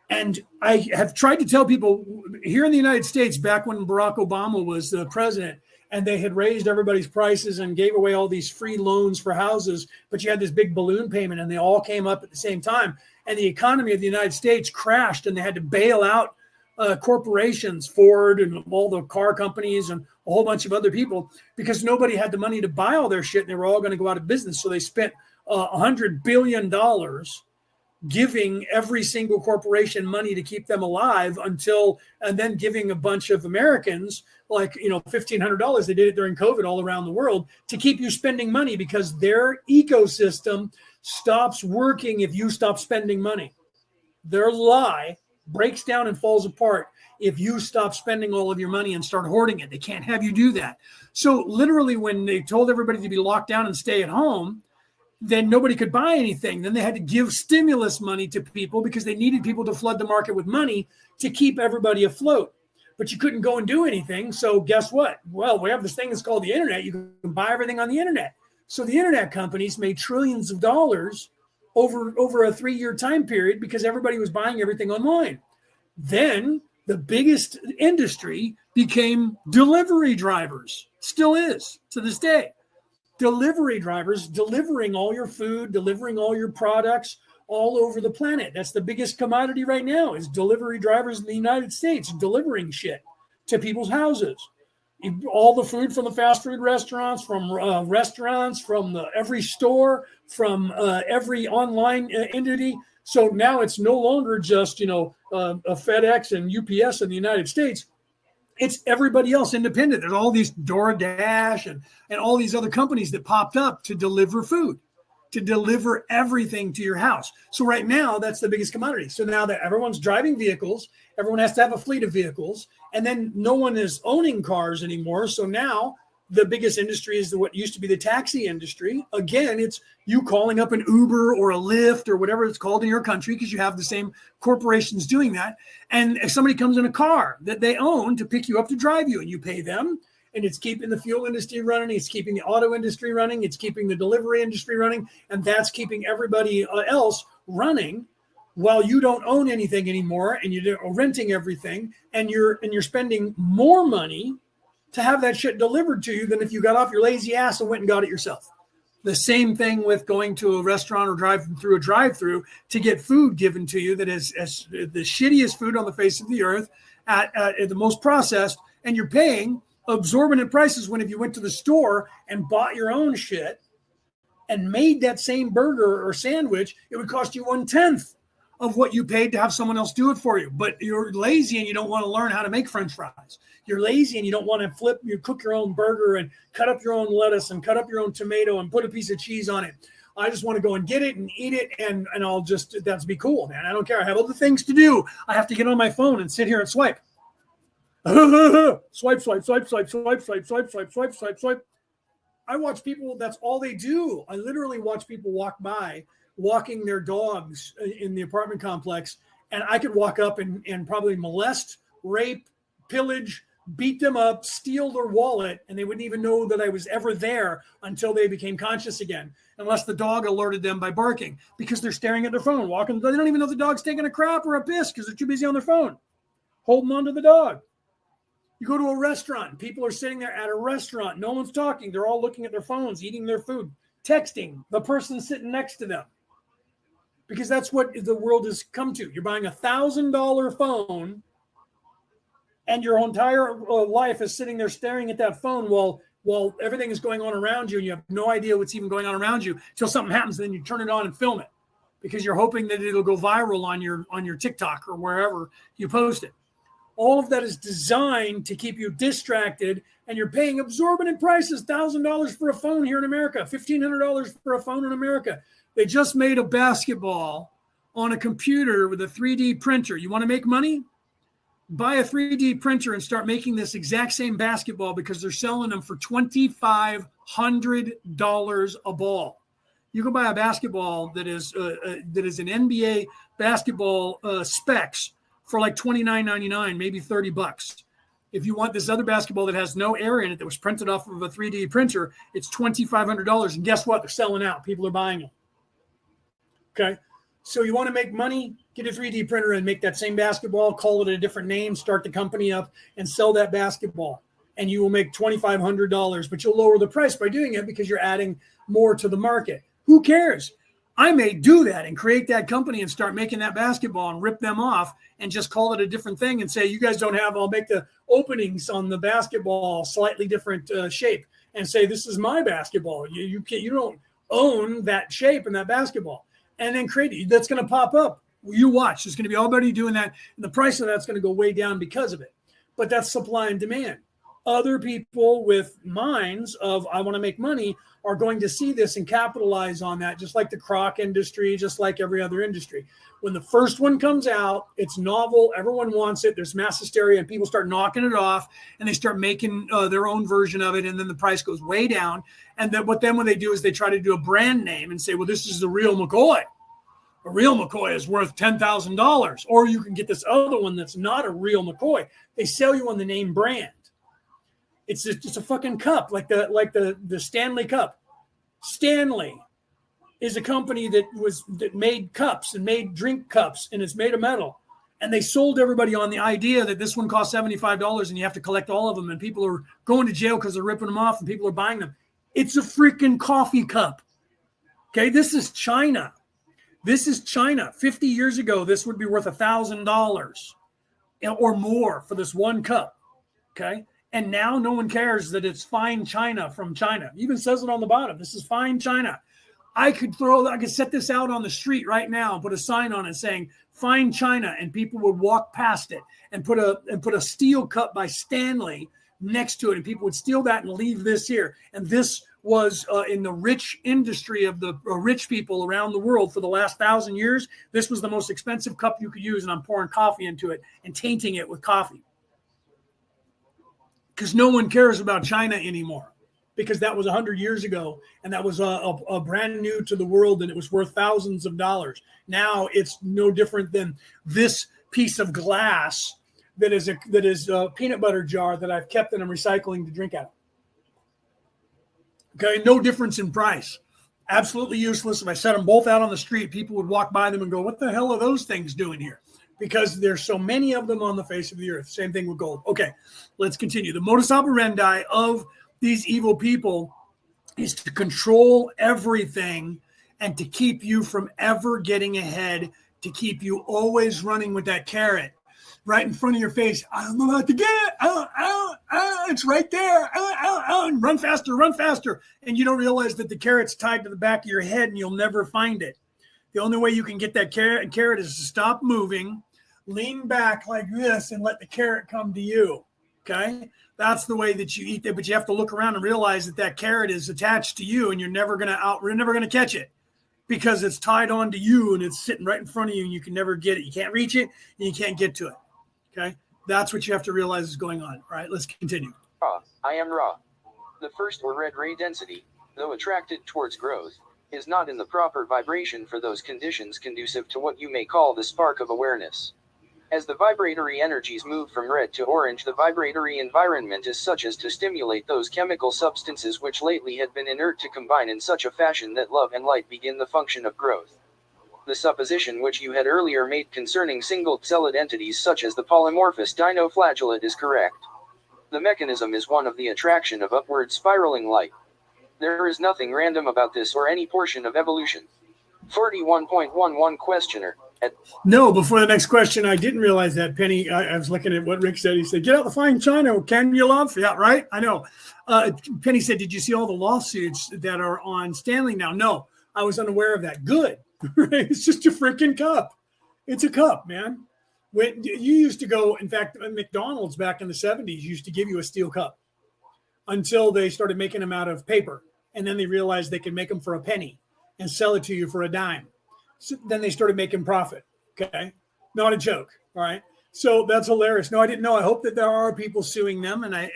S1: And I have tried to tell people here in the United States, back when Barack Obama was the president, and they had raised everybody's prices and gave away all these free loans for houses, but you had this big balloon payment and they all came up at the same time. And the economy of the United States crashed, and they had to bail out corporations, Ford and all the car companies and a whole bunch of other people, because nobody had the money to buy all their shit and they were all going to go out of business. So they spent $100 billion giving every single corporation money to keep them alive, and then giving a bunch of Americans like, $1,500. They did it during COVID all around the world to keep you spending money, because their ecosystem stops working if you stop spending money. Their lie breaks down and falls apart if you stop spending all of your money and start hoarding it. They can't have you do that. So literally, when they told everybody to be locked down and stay at home, then nobody could buy anything. Then they had to give stimulus money to people because they needed people to flood the market with money to keep everybody afloat. But you couldn't go and do anything. So guess what? Well, we have this thing that's called the internet. You can buy everything on the internet. So the internet companies made trillions of dollars over a 3-year time period because everybody was buying everything online. Then the biggest industry became delivery drivers. Still is to this day. Delivery drivers, delivering all your food, delivering all your products all over the planet. That's the biggest commodity right now, is delivery drivers in the United States delivering shit to people's houses. All the food from the fast food restaurants, from every store, from every online entity. So now it's no longer just, a FedEx and UPS in the United States. It's everybody else independent. There's all these DoorDash and all these other companies that popped up to deliver food, to deliver everything to your house. So right now, that's the biggest commodity. So now that everyone's driving vehicles, everyone has to have a fleet of vehicles, and then no one is owning cars anymore. So now the biggest industry is what used to be the taxi industry. Again, it's you calling up an Uber or a Lyft or whatever it's called in your country, because you have the same corporations doing that. And if somebody comes in a car that they own to pick you up to drive you, and you pay them, and it's keeping the fuel industry running. It's keeping the auto industry running. It's keeping the delivery industry running. And that's keeping everybody else running while you don't own anything anymore and you're renting everything and you're spending more money to have that shit delivered to you than if you got off your lazy ass and went and got it yourself. The same thing with going to a restaurant or drive through a drive-through to get food given to you that is as the shittiest food on the face of the earth at the most processed, and you're paying exorbitant prices when if you went to the store and bought your own shit and made that same burger or sandwich, it would cost you 1/10 of what you paid to have someone else do it for you. But you're lazy and you don't want to learn how to make French fries. You're lazy and you don't want to cook your own burger and cut up your own lettuce and cut up your own tomato and put a piece of cheese on it. I just want to go and get it and eat it and I'll just, that's be cool, man. I don't care. I have other things to do. I have to get on my phone and sit here and swipe. Swipe, swipe, swipe, swipe, swipe, swipe, swipe, swipe, swipe, swipe, swipe. I watch people, that's all they do. I literally watch people walk by walking their dogs in the apartment complex, and I could walk up and probably molest, rape, pillage, beat them up, steal their wallet, and they wouldn't even know that I was ever there until they became conscious again, unless the dog alerted them by barking, because they're staring at their phone, walking. They don't even know the dog's taking a crap or a piss because they're too busy on their phone, holding on to the dog. You go to a restaurant, people are sitting there at a restaurant, no one's talking, they're all looking at their phones, eating their food, texting the person sitting next to them. Because that's what the world has come to. You're buying $1,000 phone and your entire life is sitting there staring at that phone while everything is going on around you and you have no idea what's even going on around you until something happens, and then you turn it on and film it because you're hoping that it'll go viral on your TikTok or wherever you post it. All of that is designed to keep you distracted, and you're paying exorbitant prices, $1,000 for a phone here in America, $1,500 for a phone in America. They just made a basketball on a computer with a 3D printer. You want to make money? Buy a 3D printer and start making this exact same basketball because they're selling them for $2,500 a ball. You can buy a basketball that is an NBA basketball specs for like $29.99, maybe $30. If you want this other basketball that has no air in it that was printed off of a 3D printer, it's $2,500. And guess what? They're selling out. People are buying them. Okay. So you want to make money, get a 3D printer and make that same basketball, call it a different name, start the company up and sell that basketball. And you will make $2,500, but you'll lower the price by doing it because you're adding more to the market. Who cares? I may do that and create that company and start making that basketball and rip them off and just call it a different thing and say, you guys don't have, I'll make the openings on the basketball slightly different shape and say, this is my basketball. You don't own that shape in that basketball. And then create it. That's going to pop up. You watch. There's going to be everybody doing that. And the price of that's going to go way down because of it. But that's supply and demand. Other people with minds of, I want to make money, are going to see this and capitalize on that, just like the crock industry, just like every other industry. When the first one comes out, it's novel. Everyone wants it. There's mass hysteria and people start knocking it off and they start making their own version of it. And then the price goes way down. And then what they do is they try to do a brand name and say, well, this is the real McCoy. A real McCoy is worth $10,000. Or you can get this other one that's not a real McCoy. They sell you on the name brand. It's just a fucking cup, like the Stanley Cup. Stanley is a company that made cups and made drink cups, and it's made of metal. And they sold everybody on the idea that this one costs $75 and you have to collect all of them, and people are going to jail because they're ripping them off and people are buying them. It's a freaking coffee cup. Okay, this is China. This is China. 50 years ago, this would be worth $1,000 or more for this one cup. Okay. And now no one cares that it's fine China from China. It even says it on the bottom. This is fine China. I could set this out on the street right now, put a sign on it saying fine China, and people would walk past it and put a steel cup by Stanley next to it, and people would steal that and leave this here. And this was in the rich industry of the rich people around the world for the last 1,000 years. This was the most expensive cup you could use, and I'm pouring coffee into it and tainting it with coffee. Because no one cares about China anymore, because that was 100 years ago, and that was a brand new to the world, and it was worth thousands of dollars. Now it's no different than this piece of glass that is a peanut butter jar that I've kept and I'm recycling to drink out of. Okay, no difference in price. Absolutely useless. If I set them both out on the street, people would walk by them and go, what the hell are those things doing here? Because there's so many of them on the face of the earth. Same thing with gold. Okay, let's continue. The modus operandi of these evil people is to control everything and to keep you from ever getting ahead, to keep you always running with that carrot right in front of your face. I'm about to get it. It's right there. And run faster, run faster. And you don't realize that the carrot's tied to the back of your head and you'll never find it. The only way you can get that carrot is to stop moving, lean back like this, and let the carrot come to you. Okay? That's the way that you eat it. But you have to look around and realize that that carrot is attached to you and you're never going to catch it because it's tied on to you and it's sitting right in front of you and you can never get it. You can't reach it and you can't get to it. Okay? That's what you have to realize is going on. All right, let's continue.
S2: I am Ra. The first or red ray density, though attracted towards growth, is not in the proper vibration for those conditions conducive to what you may call the spark of awareness. As the vibratory energies move from red to orange, the vibratory environment is such as to stimulate those chemical substances which lately had been inert to combine in such a fashion that love and light begin the function of growth. The supposition which you had earlier made concerning single-celled entities such as the polymorphous dinoflagellate is correct. The mechanism is one of the attraction of upward spiraling light. There is nothing random about this or any portion of evolution. 41.11 Questioner.
S1: No, before the next question, I didn't realize that, Penny. I was looking at what Rick said. He said, get out the fine china, can you, love? Yeah, right? I know. Penny said, did you see all the lawsuits that are on Stanley now? No, I was unaware of that. Good. It's just a freaking cup. It's a cup, man. When you used to go, in fact, McDonald's back in the 70s used to give you a steel cup until they started making them out of paper. And then they realized they could make them for a penny and sell it to you for a dime. So then they started making profit. Okay. Not a joke. All right. So that's hilarious. No, I didn't know. I hope that there are people suing them, and I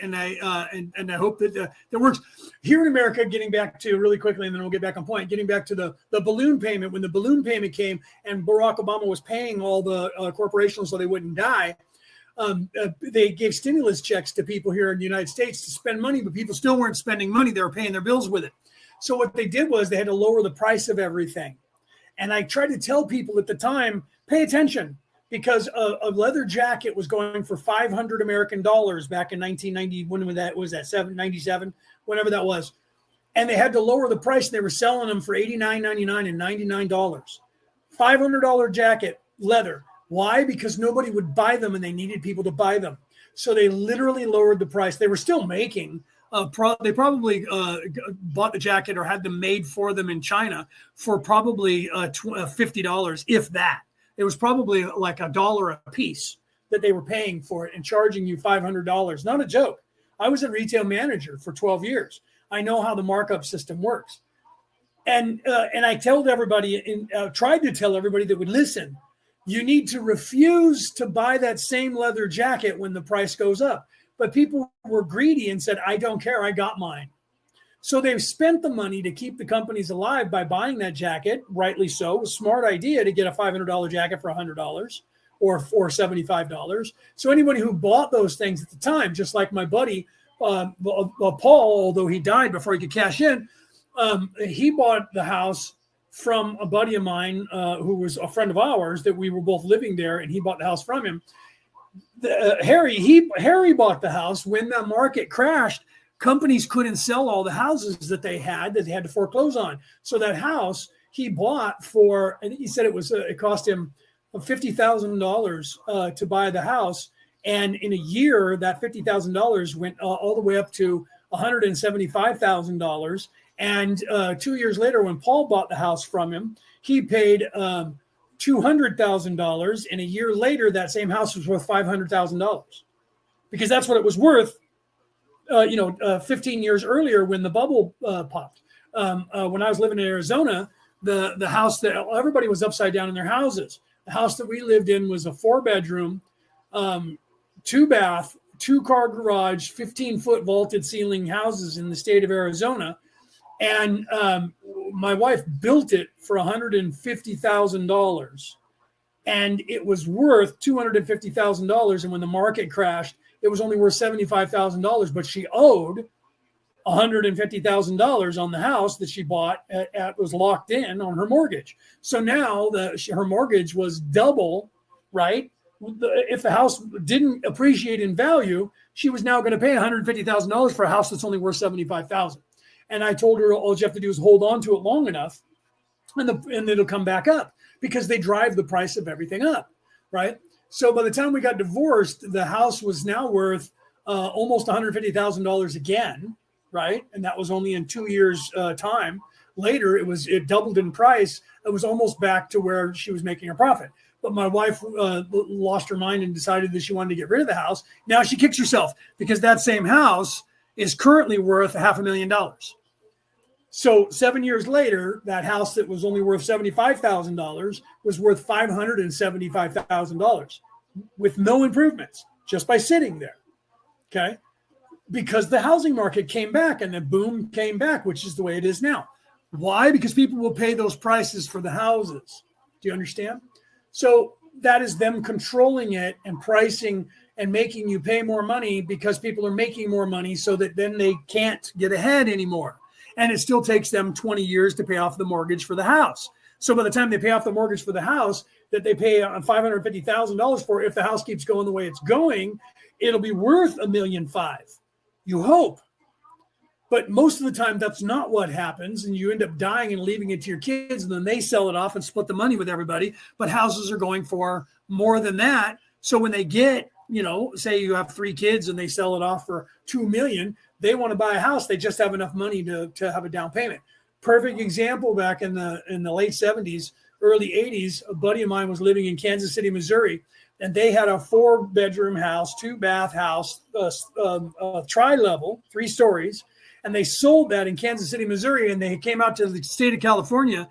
S1: hope that that works here in America. Getting back to really quickly, and then we'll get back on point. Getting back to the balloon payment. When the balloon payment came, and Barack Obama was paying all the corporations so they wouldn't die, they gave stimulus checks to people here in the United States to spend money, but people still weren't spending money. They were paying their bills with it. So what they did was they had to lower the price of everything. And I tried to tell people at the time, pay attention, because a leather jacket was going for $500 American back in 1990. When was that 97, whenever that was. And they had to lower the price. They were selling them for $89.99 and $99. $500 jacket, leather. Why? Because nobody would buy them and they needed people to buy them. So they literally lowered the price. They were still making. They probably bought the jacket or had them made for them in China for probably $50, if that. It was probably like $1 a piece that they were paying for it and charging you $500. Not a joke. I was a retail manager for 12 years. I know how the markup system works. And I told everybody, tried to tell everybody that would listen, you need to refuse to buy that same leather jacket when the price goes up. But people were greedy and said, I don't care, I got mine. So they've spent the money to keep the companies alive by buying that jacket, rightly so. It was a smart idea to get a $500 jacket for $100 or $75. So anybody who bought those things at the time, just like my buddy, Paul, although he died before he could cash in, he bought the house from a buddy of mine who was a friend of ours that we were both living there, and he bought the house from him. Harry bought the house when the market crashed. Companies couldn't sell all the houses that they had to foreclose on. So that house he bought for, I think he said it cost him $50,000 to buy the house. And in a year, that $50,000 went all the way up to $175,000. And 2 years later, when Paul bought the house from him, he paid $200,000. And a year later, that same house was worth $500,000 because that's what it was worth. 15 years earlier when the bubble popped. When I was living in Arizona, the house that everybody was upside down in their houses. The house that we lived in was a 4-bedroom, 2-bath, 2-car garage, 15-foot vaulted ceiling houses in the state of Arizona. And my wife built it for $150,000. and it was worth $250,000. And when the market crashed, it was only worth $75,000, but she owed $150,000 on the house that she bought was locked in on her mortgage. So now her mortgage was double, right? If the house didn't appreciate in value, she was now going to pay $150,000 for a house that's only worth $75,000. And I told her all you have to do is hold on to it long enough, and it'll come back up, because they drive the price of everything up, right? So by the time we got divorced, the house was now worth almost $150,000 again, right? And that was only in 2 years' time. Later, it doubled in price. It was almost back to where she was making a profit. But my wife lost her mind and decided that she wanted to get rid of the house. Now she kicks herself, because that same house is currently worth $500,000. So 7 years later, that house that was only worth $75,000 was worth $575,000 with no improvements, just by sitting there. Okay. Because the housing market came back, and the boom came back, which is the way it is now. Why? Because people will pay those prices for the houses. Do you understand? So that is them controlling it and pricing and making you pay more money, because people are making more money, so that then they can't get ahead anymore. And it still takes them 20 years to pay off the mortgage for the house. So by the time they pay off the mortgage for the house that they pay on $550,000 for, if the house keeps going the way it's going, it'll be worth $1.5 million. You hope. But most of the time, that's not what happens. And you end up dying and leaving it to your kids, and then they sell it off and split the money with everybody. But houses are going for more than that. So when they get, say you have 3 kids and they sell it off for $2 million, they want to buy a house. They just have enough money to have a down payment. Perfect example, back in the late 70s, early 80s, a buddy of mine was living in Kansas City, Missouri, and they had a 4-bedroom house, 2-bath house, tri-level, 3 stories. And they sold that in Kansas City, Missouri, and they came out to the state of California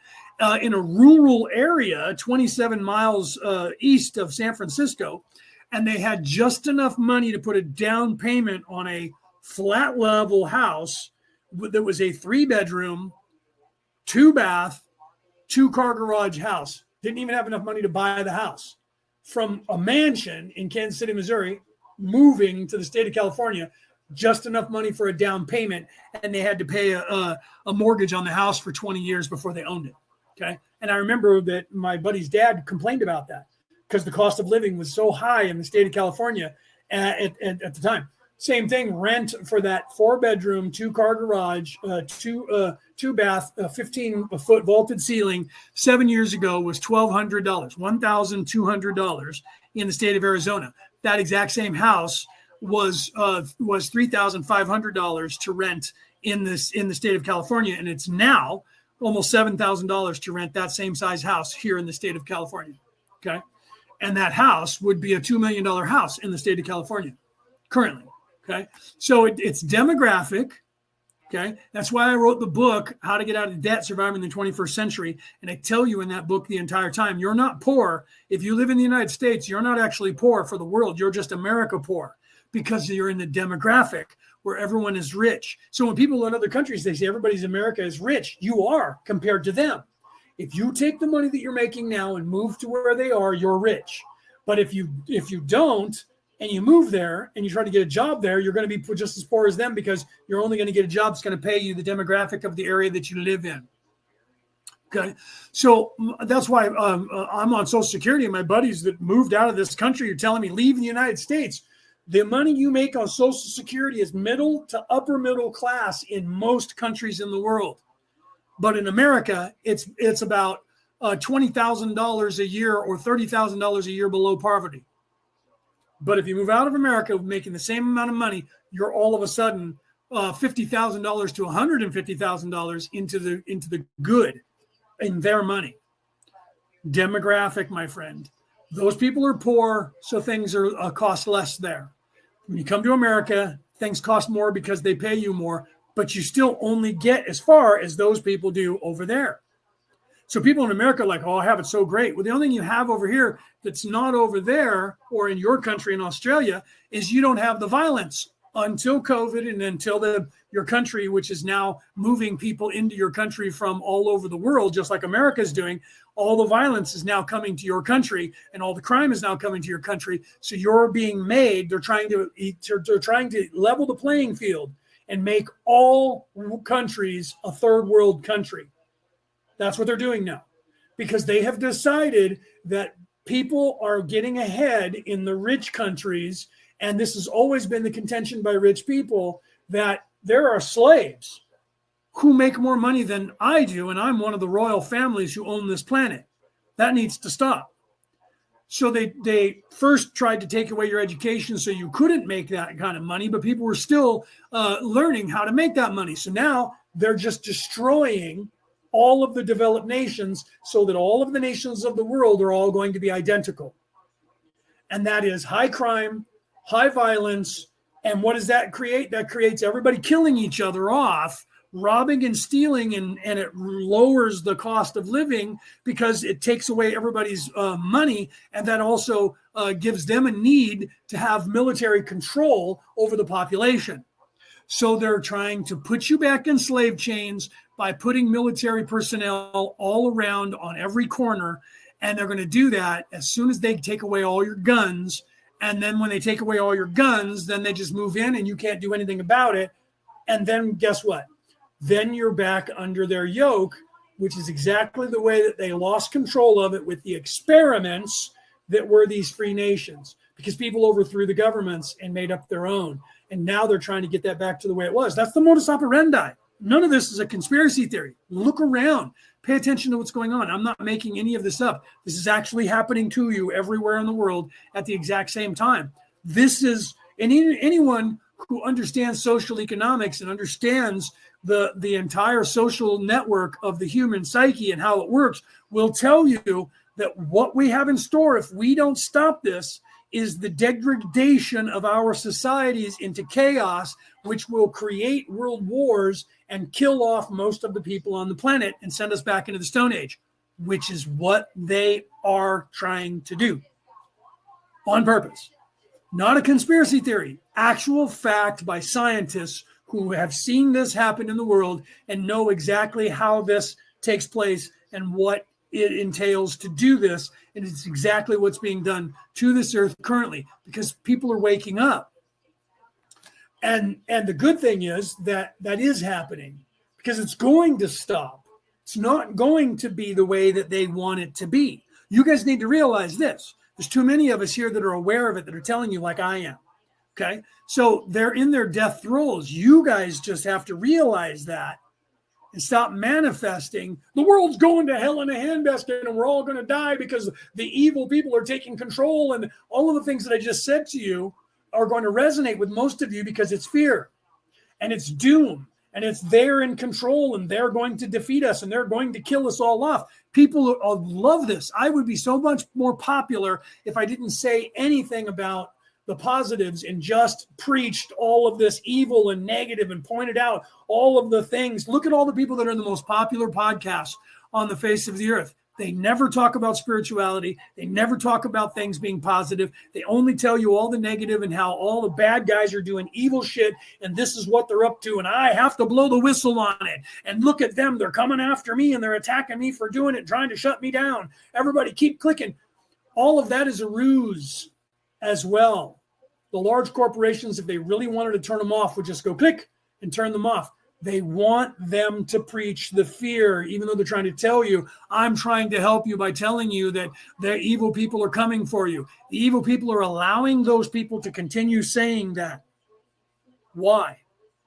S1: in a rural area, 27 miles east of San Francisco. And they had just enough money to put a down payment on a flat level house that was a 3-bedroom, 2-bath, 2-car garage house. Didn't even have enough money to buy the house. From a mansion in Kansas City, Missouri, moving to the state of California, just enough money for a down payment, and they had to pay a mortgage on the house for 20 years before they owned it. Okay. And I remember that my buddy's dad complained about that, because the cost of living was so high in the state of California at the time. Same thing, rent for that 4-bedroom, 2-car garage, 2-bath, 15-foot vaulted ceiling 7 years ago was $1,200, $1,200 in the state of Arizona. That exact same house was $3,500 to rent in the state of California, and it's now almost $7,000 to rent that same size house here in the state of California. Okay, and that house would be a $2 million house in the state of California currently. Okay, so it's demographic. Okay, that's why I wrote the book, How to Get Out of Debt, Surviving the 21st Century. And I tell you in that book the entire time, you're not poor. If you live in the United States, you're not actually poor for the world. You're just America poor, because you're in the demographic where everyone is rich. So when people in other countries, they say everybody's America is rich, you are compared to them. If you take the money that you're making now and move to where they are, you're rich. But if you don't, and you move there and you try to get a job there, you're going to be just as poor as them, because you're only going to get a job that's going to pay you the demographic of the area that you live in. Okay. So that's why I'm on Social Security, and my buddies that moved out of this country are telling me, leave the United States. The money you make on Social Security is middle to upper middle class in most countries in the world. But in America, it's about $20,000 a year or $30,000 a year below poverty. But if you move out of America making the same amount of money, you're all of a sudden $50,000 to $150,000 into the good in their money. Demographic, my friend. Those people are poor, so things are cost less there. When you come to America, things cost more because they pay you more, but you still only get as far as those people do over there. So people in America are like, oh, I have it so great. Well, the only thing you have over here that's not over there or in your country in Australia is you don't have the violence until COVID and until your country, which is now moving people into your country from all over the world, just like America is doing, all the violence is now coming to your country and all the crime is now coming to your country. So you're being made, they're trying to level the playing field and make all countries a third world country. That's what they're doing now, because they have decided that people are getting ahead in the rich countries. And this has always been the contention by rich people, that there are slaves who make more money than I do. And I'm one of the royal families who own this planet. That needs to stop. So they first tried to take away your education so you couldn't make that kind of money, but people were still learning how to make that money. So now they're just destroying all of the developed nations so that all of the nations of the world are all going to be identical. And that is high crime, high violence. And what does that create? That creates everybody killing each other off, robbing and stealing, and it lowers the cost of living because it takes away everybody's money. And that also gives them a need to have military control over the population. So they're trying to put you back in slave chains by putting military personnel all around on every corner. And they're going to do that as soon as they take away all your guns. And then when they take away all your guns, then they just move in and you can't do anything about it. And then guess what? Then you're back under their yoke, which is exactly the way that they lost control of it with the experiments that were these free nations, because people overthrew the governments and made up their own. And now they're trying to get that back to the way it was. That's the modus operandi. None of this is a conspiracy theory. Look around. Pay attention to what's going on. I'm not making any of this up. This is actually happening to you everywhere in the world at the exact same time. This is, and anyone who understands social economics and understands the entire social network of the human psyche and how it works will tell you that what we have in store, if we don't stop this, is the degradation of our societies into chaos, which will create world wars and kill off most of the people on the planet and send us back into the Stone Age, which is what they are trying to do on purpose. Not a conspiracy theory, actual fact by scientists who have seen this happen in the world and know exactly how this takes place and what it entails to do this. And it's exactly what's being done to this earth currently, because people are waking up. And the good thing is that is happening, because it's going to stop. It's not going to be the way that they want it to be. You guys need to realize this. There's too many of us here that are aware of it, that are telling you like I am. Okay. So they're in their death throes. You guys just have to realize that and stop manifesting. The world's going to hell in a handbasket and we're all going to die because the evil people are taking control. And all of the things that I just said to you are going to resonate with most of you, because it's fear and it's doom and it's they're in control and they're going to defeat us and they're going to kill us all off. People love this. I would be so much more popular if I didn't say anything about the positives and just preached all of this evil and negative and pointed out all of the things. Look at all the people that are in the most popular podcasts on the face of the earth. They never talk about spirituality. They never talk about things being positive. They only tell you all the negative and how all the bad guys are doing evil shit and this is what they're up to and I have to blow the whistle on it. And look at them. They're coming after me and they're attacking me for doing it, trying to shut me down. Everybody keep clicking. All of that is a ruse as well. The large corporations, if they really wanted to turn them off, would just go click and turn them off. They want them to preach the fear, even though they're trying to tell you, I'm trying to help you by telling you that the evil people are coming for you. The evil people are allowing those people to continue saying that. Why?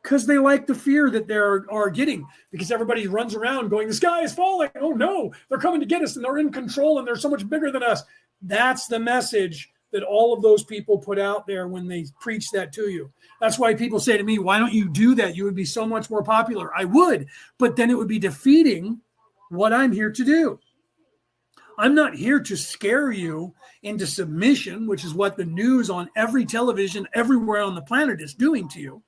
S1: Because they like the fear that they are getting, because everybody runs around going, the sky is falling. Oh no, they're coming to get us and they're in control and they're so much bigger than us. That's the message that all of those people put out there when they preach that to you. That's why people say to me, why don't you do that? You would be so much more popular. I would, but then it would be defeating what I'm here to do. I'm not here to scare you into submission, which is what the news on every television everywhere on the planet is doing to you,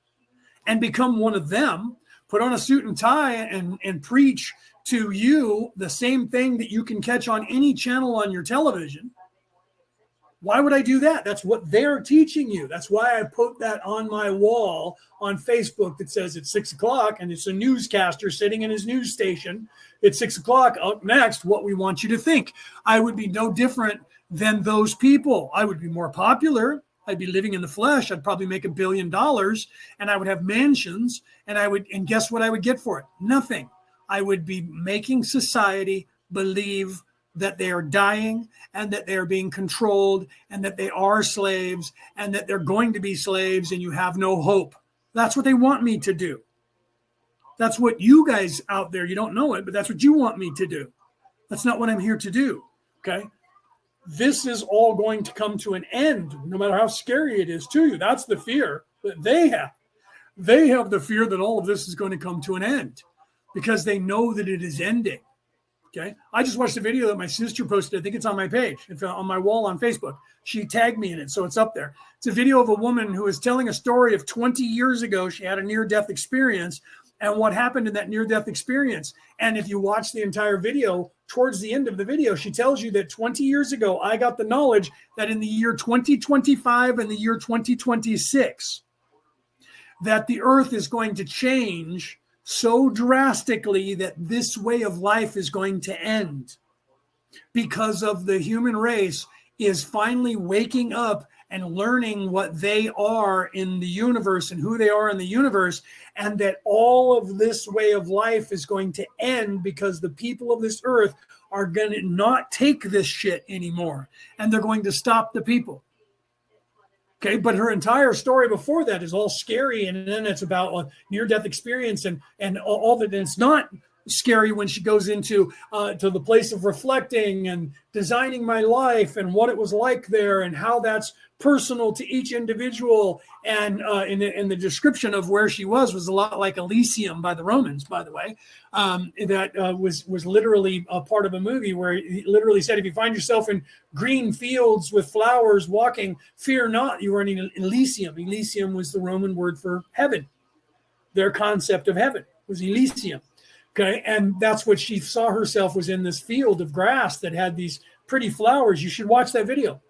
S1: and become one of them, put on a suit and tie and preach to you the same thing that you can catch on any channel on your television. Why would I do that? That's what they're teaching you. That's why I put that on my wall on Facebook that says it's 6 o'clock, and it's a newscaster sitting in his news station. It's 6 o'clock. Up next, what we want you to think. I would be no different than those people. I would be more popular. I'd be living in the flesh. I'd probably make $1 billion, and I would have mansions, and guess what I would get for it? Nothing. I would be making society believe that they are dying and that they are being controlled and that they are slaves and that they're going to be slaves and you have no hope. That's what they want me to do. That's what you guys out there, you don't know it, but that's what you want me to do. That's not what I'm here to do. Okay. This is all going to come to an end, no matter how scary it is to you. That's the fear that they have. They have the fear that all of this is going to come to an end because they know that it is ending. Okay. I just watched a video that my sister posted. I think it's on my page. It's on my wall on Facebook. She tagged me in it, so it's up there. It's a video of a woman who is telling a story of 20 years ago. She had a near-death experience and what happened in that near-death experience. And if you watch the entire video, towards the end of the video, she tells you that 20 years ago, I got the knowledge that in the year 2025 and the year 2026, that the earth is going to change so drastically that this way of life is going to end because of the human race is finally waking up and learning what they are in the universe and who they are in the universe, and that all of this way of life is going to end because the people of this earth are going to not take this shit anymore, and they're going to stop the people. Okay, but her entire story before that is all scary, and then it's about a near-death experience and all that. And it's not scary when she goes into to the place of reflecting and designing my life and what it was like there and how that's personal to each individual. And in the description of where she was a lot like Elysium by the Romans, by the way. That was literally a part of a movie where he literally said, if you find yourself in green fields with flowers walking, fear not, you are in Elysium. Elysium was the Roman word for heaven. Their concept of heaven was Elysium. Okay, and that's what she saw herself, was in this field of grass that had these pretty flowers. You should watch that video.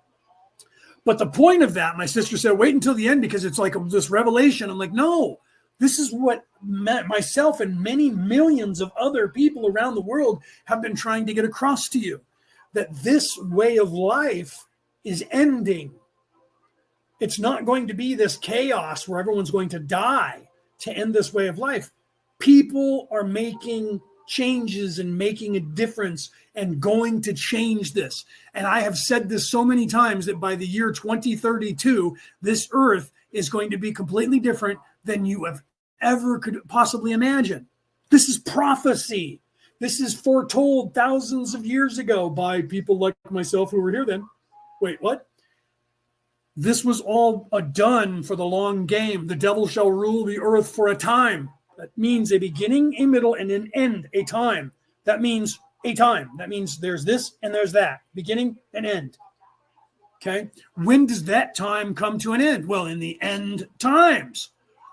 S1: But the point of that, my sister said, wait until the end because it's like this revelation. I'm like, no, this is what myself and many millions of other people around the world have been trying to get across to you, that this way of life is ending. It's not going to be this chaos where everyone's going to die to end this way of life. People are making changes and making a difference and going to change this. And I have said this so many times that by the year 2032, this earth is going to be completely different than you have ever could possibly imagine. This is prophecy. This is foretold thousands of years ago by people like myself who were here then. Wait, what? This was all done for the long game. The devil shall rule the earth for a time. That means a beginning, a middle, and an end, a time. That means a time. That means there's this and there's that, beginning and end. Okay. When does that time come to an end? Well, in the end times.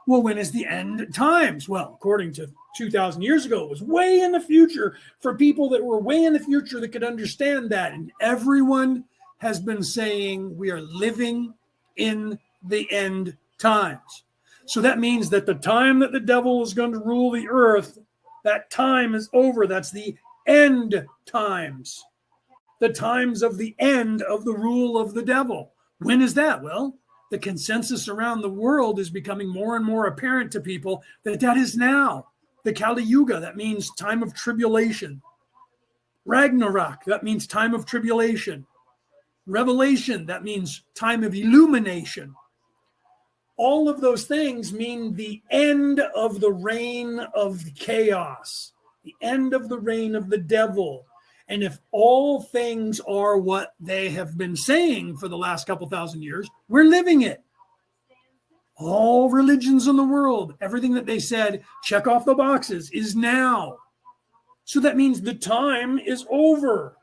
S1: Well, when is the end times? Well, according to 2,000 years ago, it was way in the future for people that were way in the future that could understand that. And everyone has been saying we are living in the end times. So that means that the time that the devil is going to rule the earth, that time is over. That's the end times. The times of the end of the rule of the devil. When is that? Well, the consensus around the world is becoming more and more apparent to people that is now. The Kali Yuga, that means time of tribulation. Ragnarok, that means time of tribulation. Revelation, that means time of illumination. All of those things mean the end of the reign of chaos, the end of the reign of the devil. And if all things are what they have been saying for the last couple thousand years, we're living it. All religions in the world, everything that they said, check off the boxes, is now. So that means the time is over.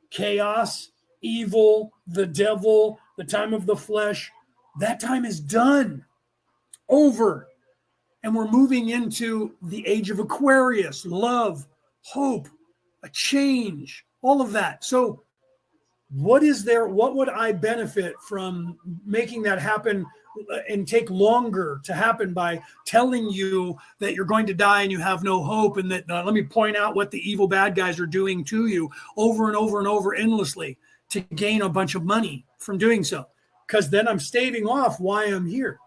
S1: Chaos, evil, the devil, the time of the flesh, that time is done, over. And we're moving into the age of Aquarius, love, hope, a change, all of that. So what would I benefit from making that happen and take longer to happen by telling you that you're going to die and you have no hope, and that let me point out what the evil bad guys are doing to you over and over and over endlessly to gain a bunch of money from doing so, because then I'm staving off why I'm here.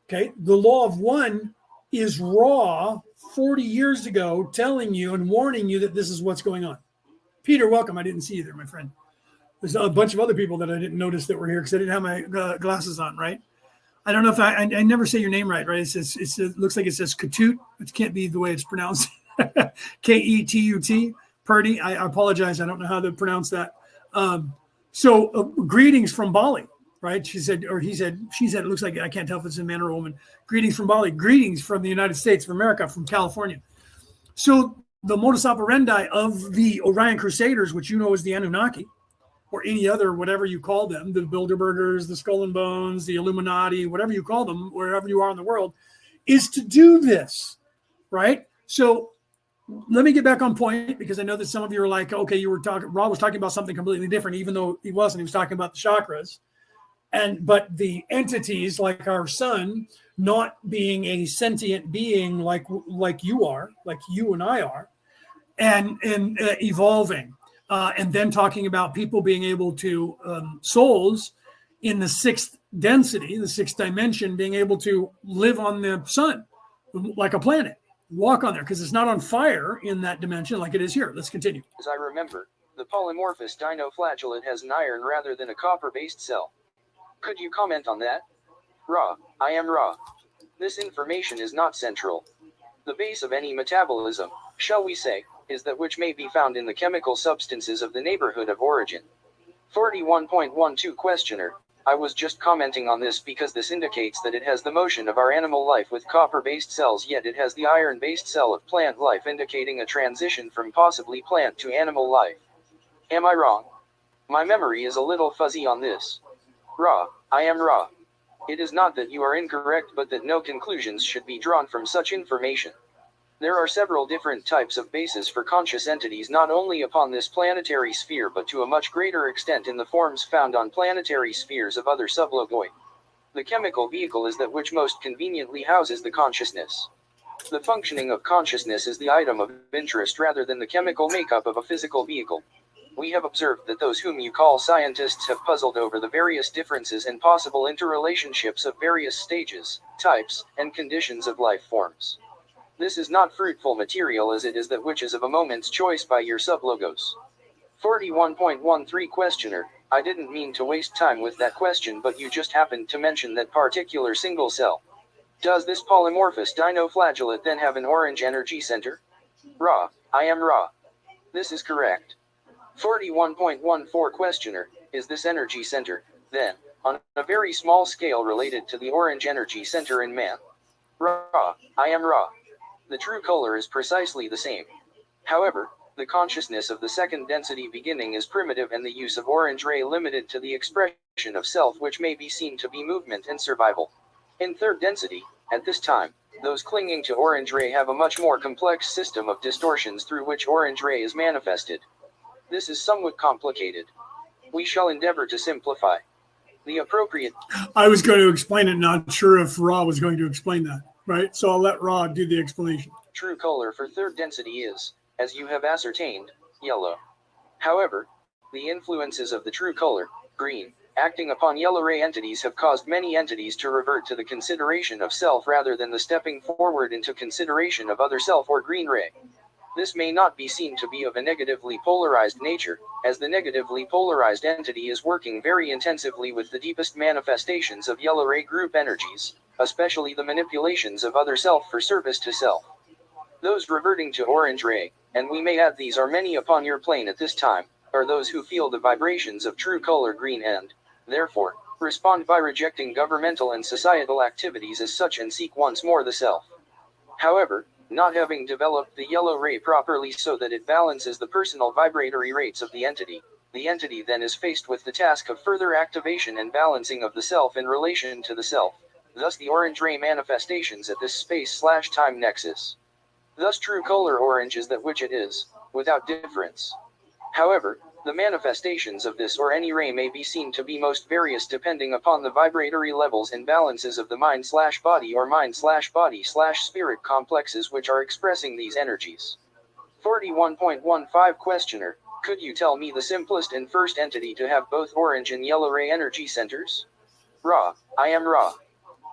S1: Okay, the law of one is Ra 40 years ago telling you and warning you that this is what's going on. Peter, welcome. I didn't see you there, my friend. There's a bunch of other people that I didn't notice that were here because I didn't have my glasses on, right? I don't know if I never say your name right? It looks like it says Ketut. It can't be the way it's pronounced. Ketut. Purdy. I apologize. I don't know how to pronounce that. Greetings from Bali, right? She said, it looks like, I can't tell if it's a man or a woman. Greetings from Bali. Greetings from the United States of America, from California. So the modus operandi of the Orion Crusaders, which you know is the Anunnaki, or any other, whatever you call them, the Bilderbergers, the Skull and Bones, the Illuminati, whatever you call them, wherever you are in the world, is to do this, right? So let me get back on point, because I know that some of you are like, okay, Rob was talking about something completely different, even though he wasn't. He was talking about the chakras. But the entities, like our sun, not being a sentient being like you are, like you and I are, and evolving. And then talking about people being able to, souls in the sixth density, the sixth dimension, being able to live on the sun like a planet, walk on there, because it's not on fire in that dimension like it is here. Let's continue.
S2: As I remember, the polymorphous dinoflagellate has an iron rather than a copper-based cell. Could you comment on that? Ra, I am Ra. This information is not central. The base of any metabolism, shall we say, is that which may be found in the chemical substances of the neighborhood of origin. 41.12 Questioner, I was just commenting on this because this indicates that it has the motion of our animal life with copper-based cells, yet it has the iron-based cell of plant life, indicating a transition from possibly plant to animal life. Am I wrong? My memory is a little fuzzy on this. Ra, I am Ra. It is not that you are incorrect, but that no conclusions should be drawn from such information. There are several different types of bases for conscious entities, not only upon this planetary sphere but to a much greater extent in the forms found on planetary spheres of other sublogoi. The chemical vehicle is that which most conveniently houses the consciousness. The functioning of consciousness is the item of interest rather than the chemical makeup of a physical vehicle. We have observed that those whom you call scientists have puzzled over the various differences and possible interrelationships of various stages, types, and conditions of life forms. This is not fruitful material, as it is that which is of a moment's choice by your sublogos. 41.13 Questioner, I didn't mean to waste time with that question, but you just happened to mention that particular single cell. Does this polymorphous dinoflagellate then have an orange energy center? Ra, I am Ra. This is correct. 41.14 Questioner, is this energy center, then, on a very small scale related to the orange energy center in man? Ra, I am Ra. The true color is precisely the same. However, the consciousness of the second density beginning is primitive, and the use of orange ray limited to the expression of self, which may be seen to be movement and survival. In third density, at this time, those clinging to orange ray have a much more complex system of distortions through which orange ray is manifested. This is somewhat complicated. We shall endeavor to simplify. The appropriate...
S1: I was going to explain it, not sure if Ra was going to explain that, right? So I'll let Ra do the explanation.
S2: True color for third density is, as you have ascertained, yellow. However, the influences of the true color, green, acting upon yellow ray entities have caused many entities to revert to the consideration of self rather than the stepping forward into consideration of other self or green ray. This may not be seen to be of a negatively polarized nature, as the negatively polarized entity is working very intensively with the deepest manifestations of yellow ray group energies, especially the manipulations of other self for service to self. Those reverting to orange ray, and we may add these are many upon your plane at this time, are those who feel the vibrations of true color green and, therefore, respond by rejecting governmental and societal activities as such and seek once more the self. However, not having developed the yellow ray properly so that it balances the personal vibratory rates of the entity then is faced with the task of further activation and balancing of the self in relation to the self, thus the orange ray manifestations at this space/time nexus. Thus true color orange is that which it is, without difference. However, the The manifestations of this or any ray may be seen to be most various depending upon the vibratory levels and balances of the mind/body or mind/body/spirit complexes which are expressing these energies. 41.15 Questioner, could you tell me the simplest and first entity to have both orange and yellow ray energy centers? Ra, I am Ra.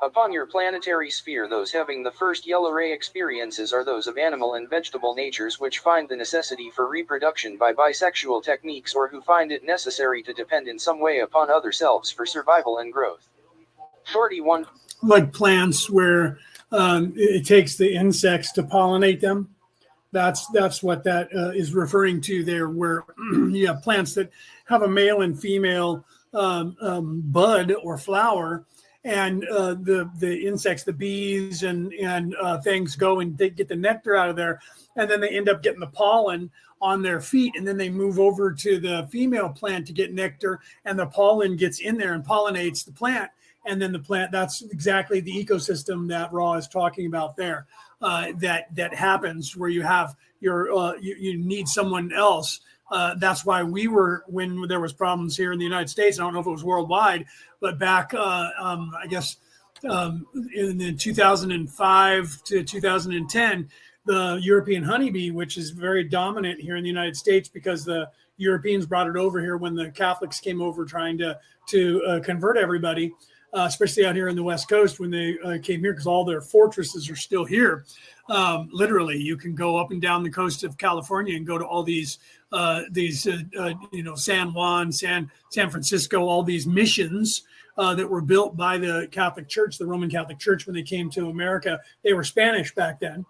S2: Upon your planetary sphere, those having the first yellow ray experiences are those of animal and vegetable natures which find the necessity for reproduction by bisexual techniques or who find it necessary to depend in some way upon other selves for survival and growth. 41.
S1: Like plants where it takes the insects to pollinate them. That's what that is referring to there, where you have plants that have a male and female bud or flower, and the insects, the bees and things go and they get the nectar out of there, and then they end up getting the pollen on their feet, and then they move over to the female plant to get nectar, and the pollen gets in there and pollinates the plant, and then the plant. That's exactly the ecosystem that Ra is talking about there. That happens where you have your you need someone else. That's why we were, when there was problems here in the United States, I don't know if it was worldwide, but back I guess in the 2005 to 2010, the European honeybee, which is very dominant here in the United States because the Europeans brought it over here when the Catholics came over trying to convert everybody. Especially out here in the West Coast when they came here, because all their fortresses are still here. Literally, you can go up and down the coast of California and go to all these San Juan, San Francisco, all these missions that were built by the Catholic Church, the Roman Catholic Church, when they came to America. They were Spanish back then.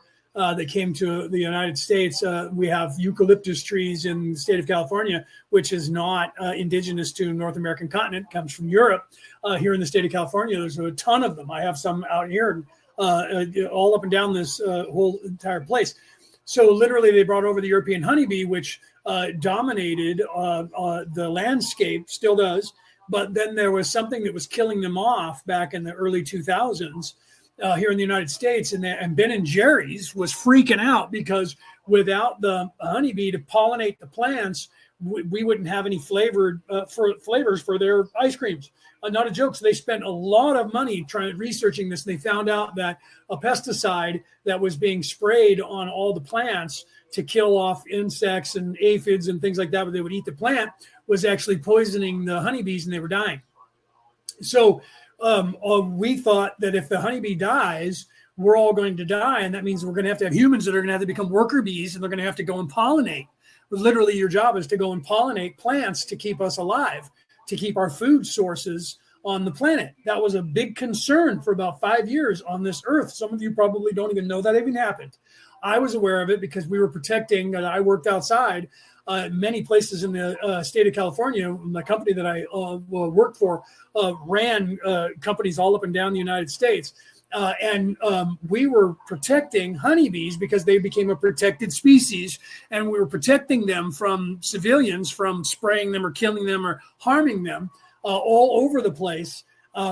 S1: They came to the United States. We have eucalyptus trees in the state of California, which is not indigenous to North American continent. It comes from Europe. Here in the state of California, there's a ton of them. I have some out here, all up and down this whole entire place. So literally, they brought over the European honeybee, which dominated the landscape, still does. But then there was something that was killing them off back in the early 2000s. Here in the United States, and Ben and Jerry's was freaking out because without the honeybee to pollinate the plants, we wouldn't have any flavors for their ice creams. Not a joke. So they spent a lot of money researching this, and they found out that a pesticide that was being sprayed on all the plants to kill off insects and aphids and things like that, where they would eat the plant, was actually poisoning the honeybees, and they were dying. So we thought that if the honeybee dies, we're all going to die. And that means we're going to have humans that are going to have to become worker bees, and they're going to have to go and pollinate. But literally, your job is to go and pollinate plants to keep us alive, to keep our food sources on the planet. That was a big concern for about 5 years on this earth. Some of you probably don't even know that even happened. I was aware of it because we were protecting, I worked outside many places in the state of California. The company that I worked for ran companies all up and down the United States. And we were protecting honeybees because they became a protected species, and we were protecting them from civilians from spraying them or killing them or harming them all over the place,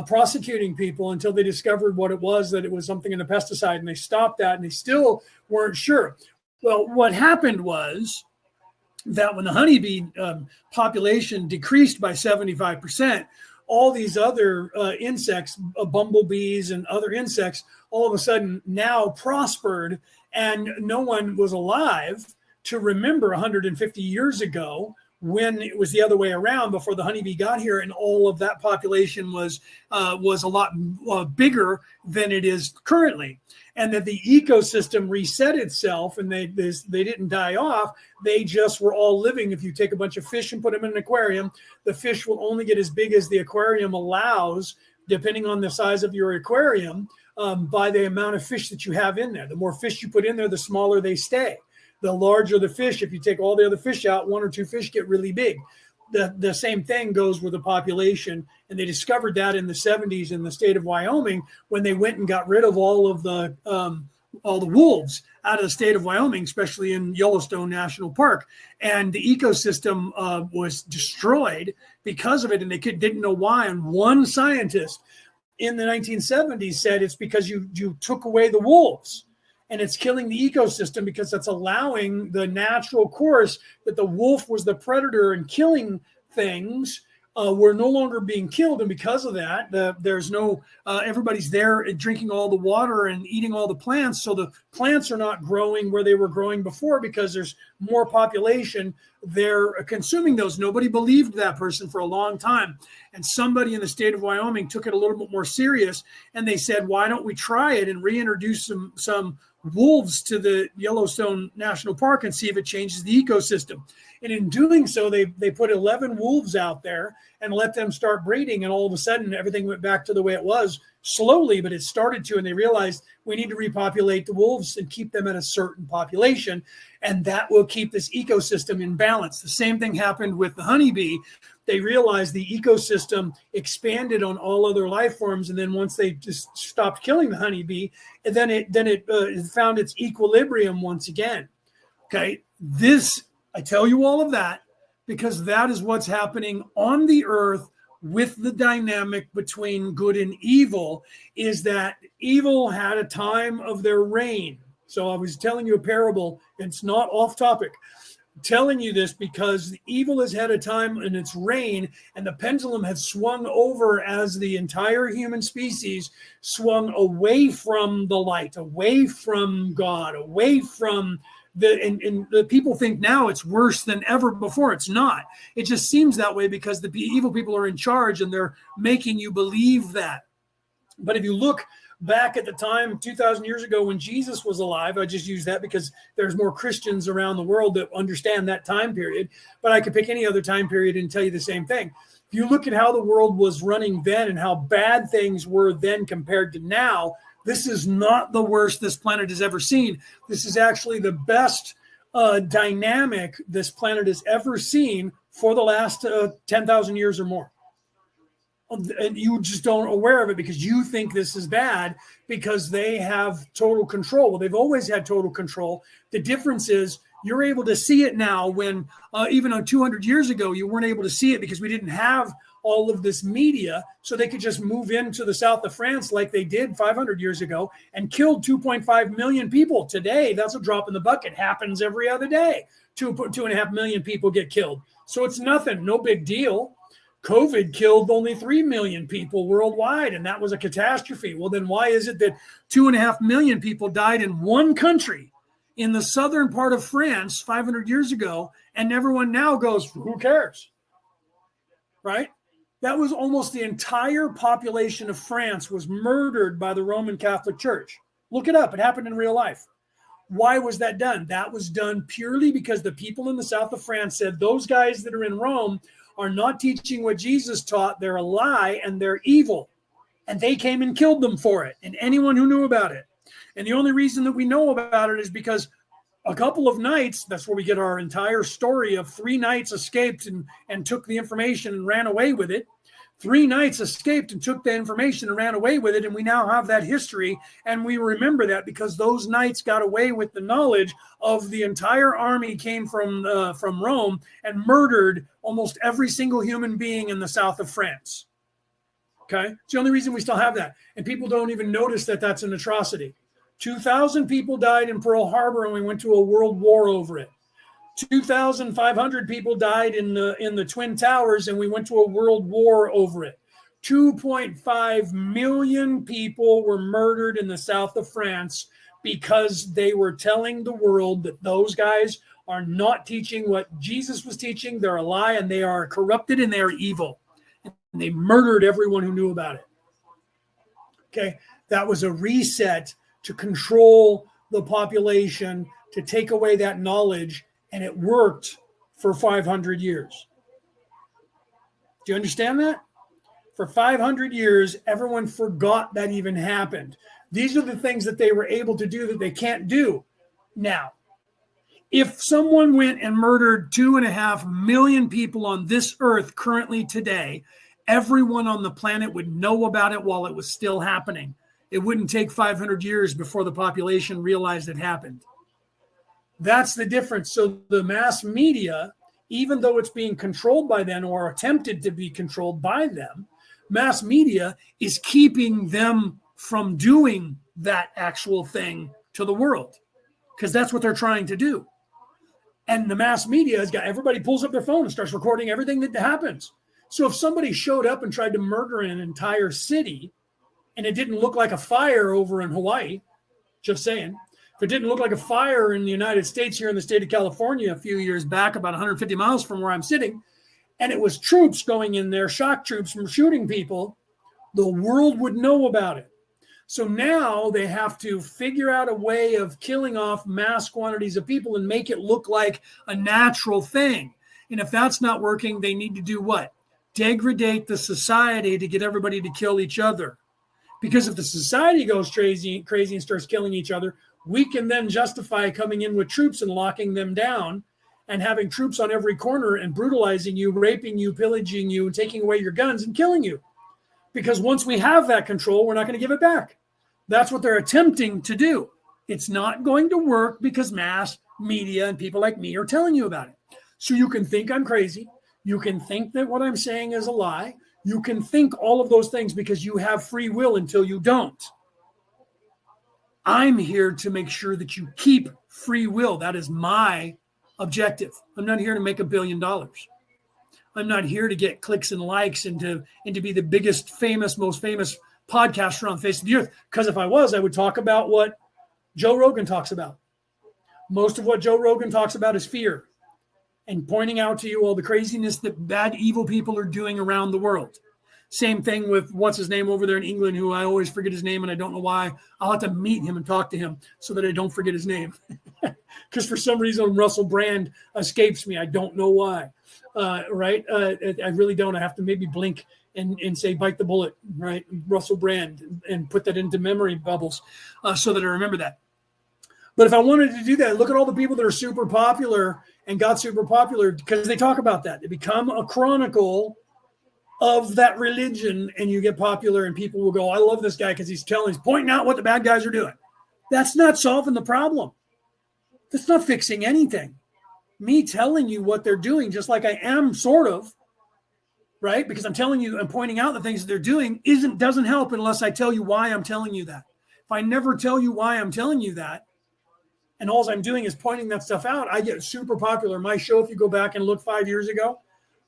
S1: prosecuting people until they discovered what it was, that it was something in a pesticide, and they stopped that, and they still weren't sure. Well, what happened was that when the honeybee population decreased by 75%, all these other insects, bumblebees and other insects, all of a sudden now prospered, and no one was alive to remember 150 years ago when it was the other way around, before the honeybee got here, and all of that population was a lot bigger than it is currently. And that the ecosystem reset itself, and they didn't die off. They just were all living. If you take a bunch of fish and put them in an aquarium, the fish will only get as big as the aquarium allows, depending on the size of your aquarium, by the amount of fish that you have in there. The more fish you put in there, the smaller they stay. The larger the fish, if you take all the other fish out, one or two fish get really big. The same thing goes with the population. And they discovered that in the 70s in the state of Wyoming, when they went and got rid of all the wolves out of the state of Wyoming, especially in Yellowstone National Park. And the ecosystem was destroyed because of it. And they didn't know why. And one scientist in the 1970s said it's because you took away the wolves. and it's killing the ecosystem because it's allowing the natural course that the wolf was the predator and killing things. We're no longer being killed, and because of that, there's no everybody's there drinking all the water and eating all the plants, so the plants are not growing where they were growing before because there's more population. They're consuming those. Nobody believed that person for a long time, and somebody in the state of Wyoming took it a little bit more serious, and they said, why don't we try it and reintroduce some wolves to the Yellowstone National Park and see if it changes the ecosystem. And in doing so, they put 11 wolves out there and let them start breeding. And all of a sudden, everything went back to the way it was, slowly, but it started to. And they realized we need to repopulate the wolves and keep them at a certain population. And that will keep this ecosystem in balance. The same thing happened with the honeybee. They realized the ecosystem expanded on all other life forms. And then once they just stopped killing the honeybee, and then it found its equilibrium once again. Okay, I tell you all of that because that is what's happening on the earth with the dynamic between good and evil, is that evil had a time of their reign. So I was telling you a parable. It's not off topic. I'm telling you this because the evil has had a time in its reign, and the pendulum has swung over as the entire human species swung away from the light, away from God, away from and the people think now it's worse than ever before. It's not. It just seems that way because the evil people are in charge and they're making you believe that. But if you look back at the time 2,000 years ago when Jesus was alive, I just use that because there's more Christians around the world that understand that time period. But I could pick any other time period and tell you the same thing. If you look at how the world was running then and how bad things were then compared to now, this is not the worst this planet has ever seen. This is actually the best dynamic this planet has ever seen for the last 10,000 years or more. And you just don't aware of it because you think this is bad because they have total control. Well, they've always had total control. The difference is you're able to see it now when even 200 years ago, you weren't able to see it because we didn't have all of this media, so they could just move into the south of France like they did 500 years ago and killed 2.5 million people. Today, that's a drop in the bucket. Happens every other day. 2.5 million people get killed. So it's nothing, no big deal. COVID killed only 3 million people worldwide, and that was a catastrophe. Well, then why is it that 2.5 million people died in one country in the southern part of France 500 years ago, and everyone now goes, who cares? Right? That was almost the entire population of France was murdered by the Roman Catholic Church. Look it up. It happened in real life. Why was that done? That was done purely because the people in the south of France said those guys that are in Rome are not teaching what Jesus taught. They're a lie and they're evil. And they came and killed them for it. And anyone who knew about it. And the only reason that we know about it is because a couple of knights, that's where we get our entire story of 3 knights escaped and took the information and ran away with it. 3 knights escaped and took the information and ran away with it. And we now have that history. And we remember that because those knights got away with the knowledge of the entire army came from Rome and murdered almost every single human being in the south of France. Okay. It's the only reason we still have that. And people don't even notice that that's an atrocity. 2,000 people died in Pearl Harbor and we went to a world war over it. 2,500 people died in the Twin Towers and we went to a world war over it. 2.5 million people were murdered in the south of France because they were telling the world that those guys are not teaching what Jesus was teaching. They're a lie and they are corrupted and they are evil. And they murdered everyone who knew about it. Okay, that was a reset to control the population, to take away that knowledge. And it worked for 500 years. Do you understand that? For 500 years, everyone forgot that even happened. These are the things that they were able to do that they can't do now. If someone went and murdered 2.5 million people on this earth currently today, everyone on the planet would know about it while it was still happening. It wouldn't take 500 years before the population realized it happened. That's the difference. So the mass media, even though it's being controlled by them or attempted to be controlled by them, mass media is keeping them from doing that actual thing to the world, because that's what they're trying to do. And the mass media has got everybody pulls up their phone and starts recording everything that happens. So if somebody showed up and tried to murder an entire city and it didn't look like a fire over in Hawaii, just saying, if it didn't look like a fire in the United States here in the state of California a few years back, about 150 miles from where I'm sitting, and it was troops going in there, shock troops from shooting people, the world would know about it. So now they have to figure out a way of killing off mass quantities of people and make it look like a natural thing. And if that's not working, they need to do what? Degrade the society to get everybody to kill each other. Because if the society goes crazy and starts killing each other, we can then justify coming in with troops and locking them down and having troops on every corner and brutalizing you, raping you, pillaging you, and taking away your guns and killing you. Because once we have that control, we're not going to give it back. That's what they're attempting to do. It's not going to work because mass media and people like me are telling you about it. So you can think I'm crazy. You can think that what I'm saying is a lie. You can think all of those things because you have free will until you don't. I'm here to make sure that you keep free will. That is my objective. I'm not here to make $1 billion. I'm not here to get clicks and likes and to be the biggest, most famous podcaster on the face of the earth. Because if I was, I would talk about what Joe Rogan talks about. Most of what Joe Rogan talks about is fear and pointing out to you all the craziness that bad, evil people are doing around the world. Same thing with what's his name over there in England, who I always forget his name and I don't know why. I'll have to meet him and talk to him so that I don't forget his name. Because for some reason, Russell Brand escapes me. I don't know why. Right? I really don't. I have to maybe blink and say, bite the bullet, right? Russell Brand, and put that into memory bubbles so that I remember that. But if I wanted to do that, look at all the people that are super popular and got super popular because they talk about that. They become a chronicle of that religion and you get popular and people will go, I love this guy because he's pointing out what the bad guys are doing. That's not solving the problem. That's not fixing anything. Me telling you what they're doing, just like I am sort of, right? Because I'm telling you and pointing out the things that they're doing doesn't help unless I tell you why I'm telling you that. If I never tell you why I'm telling you that, and all I'm doing is pointing that stuff out, I get super popular. My show, if you go back and look 5 years ago,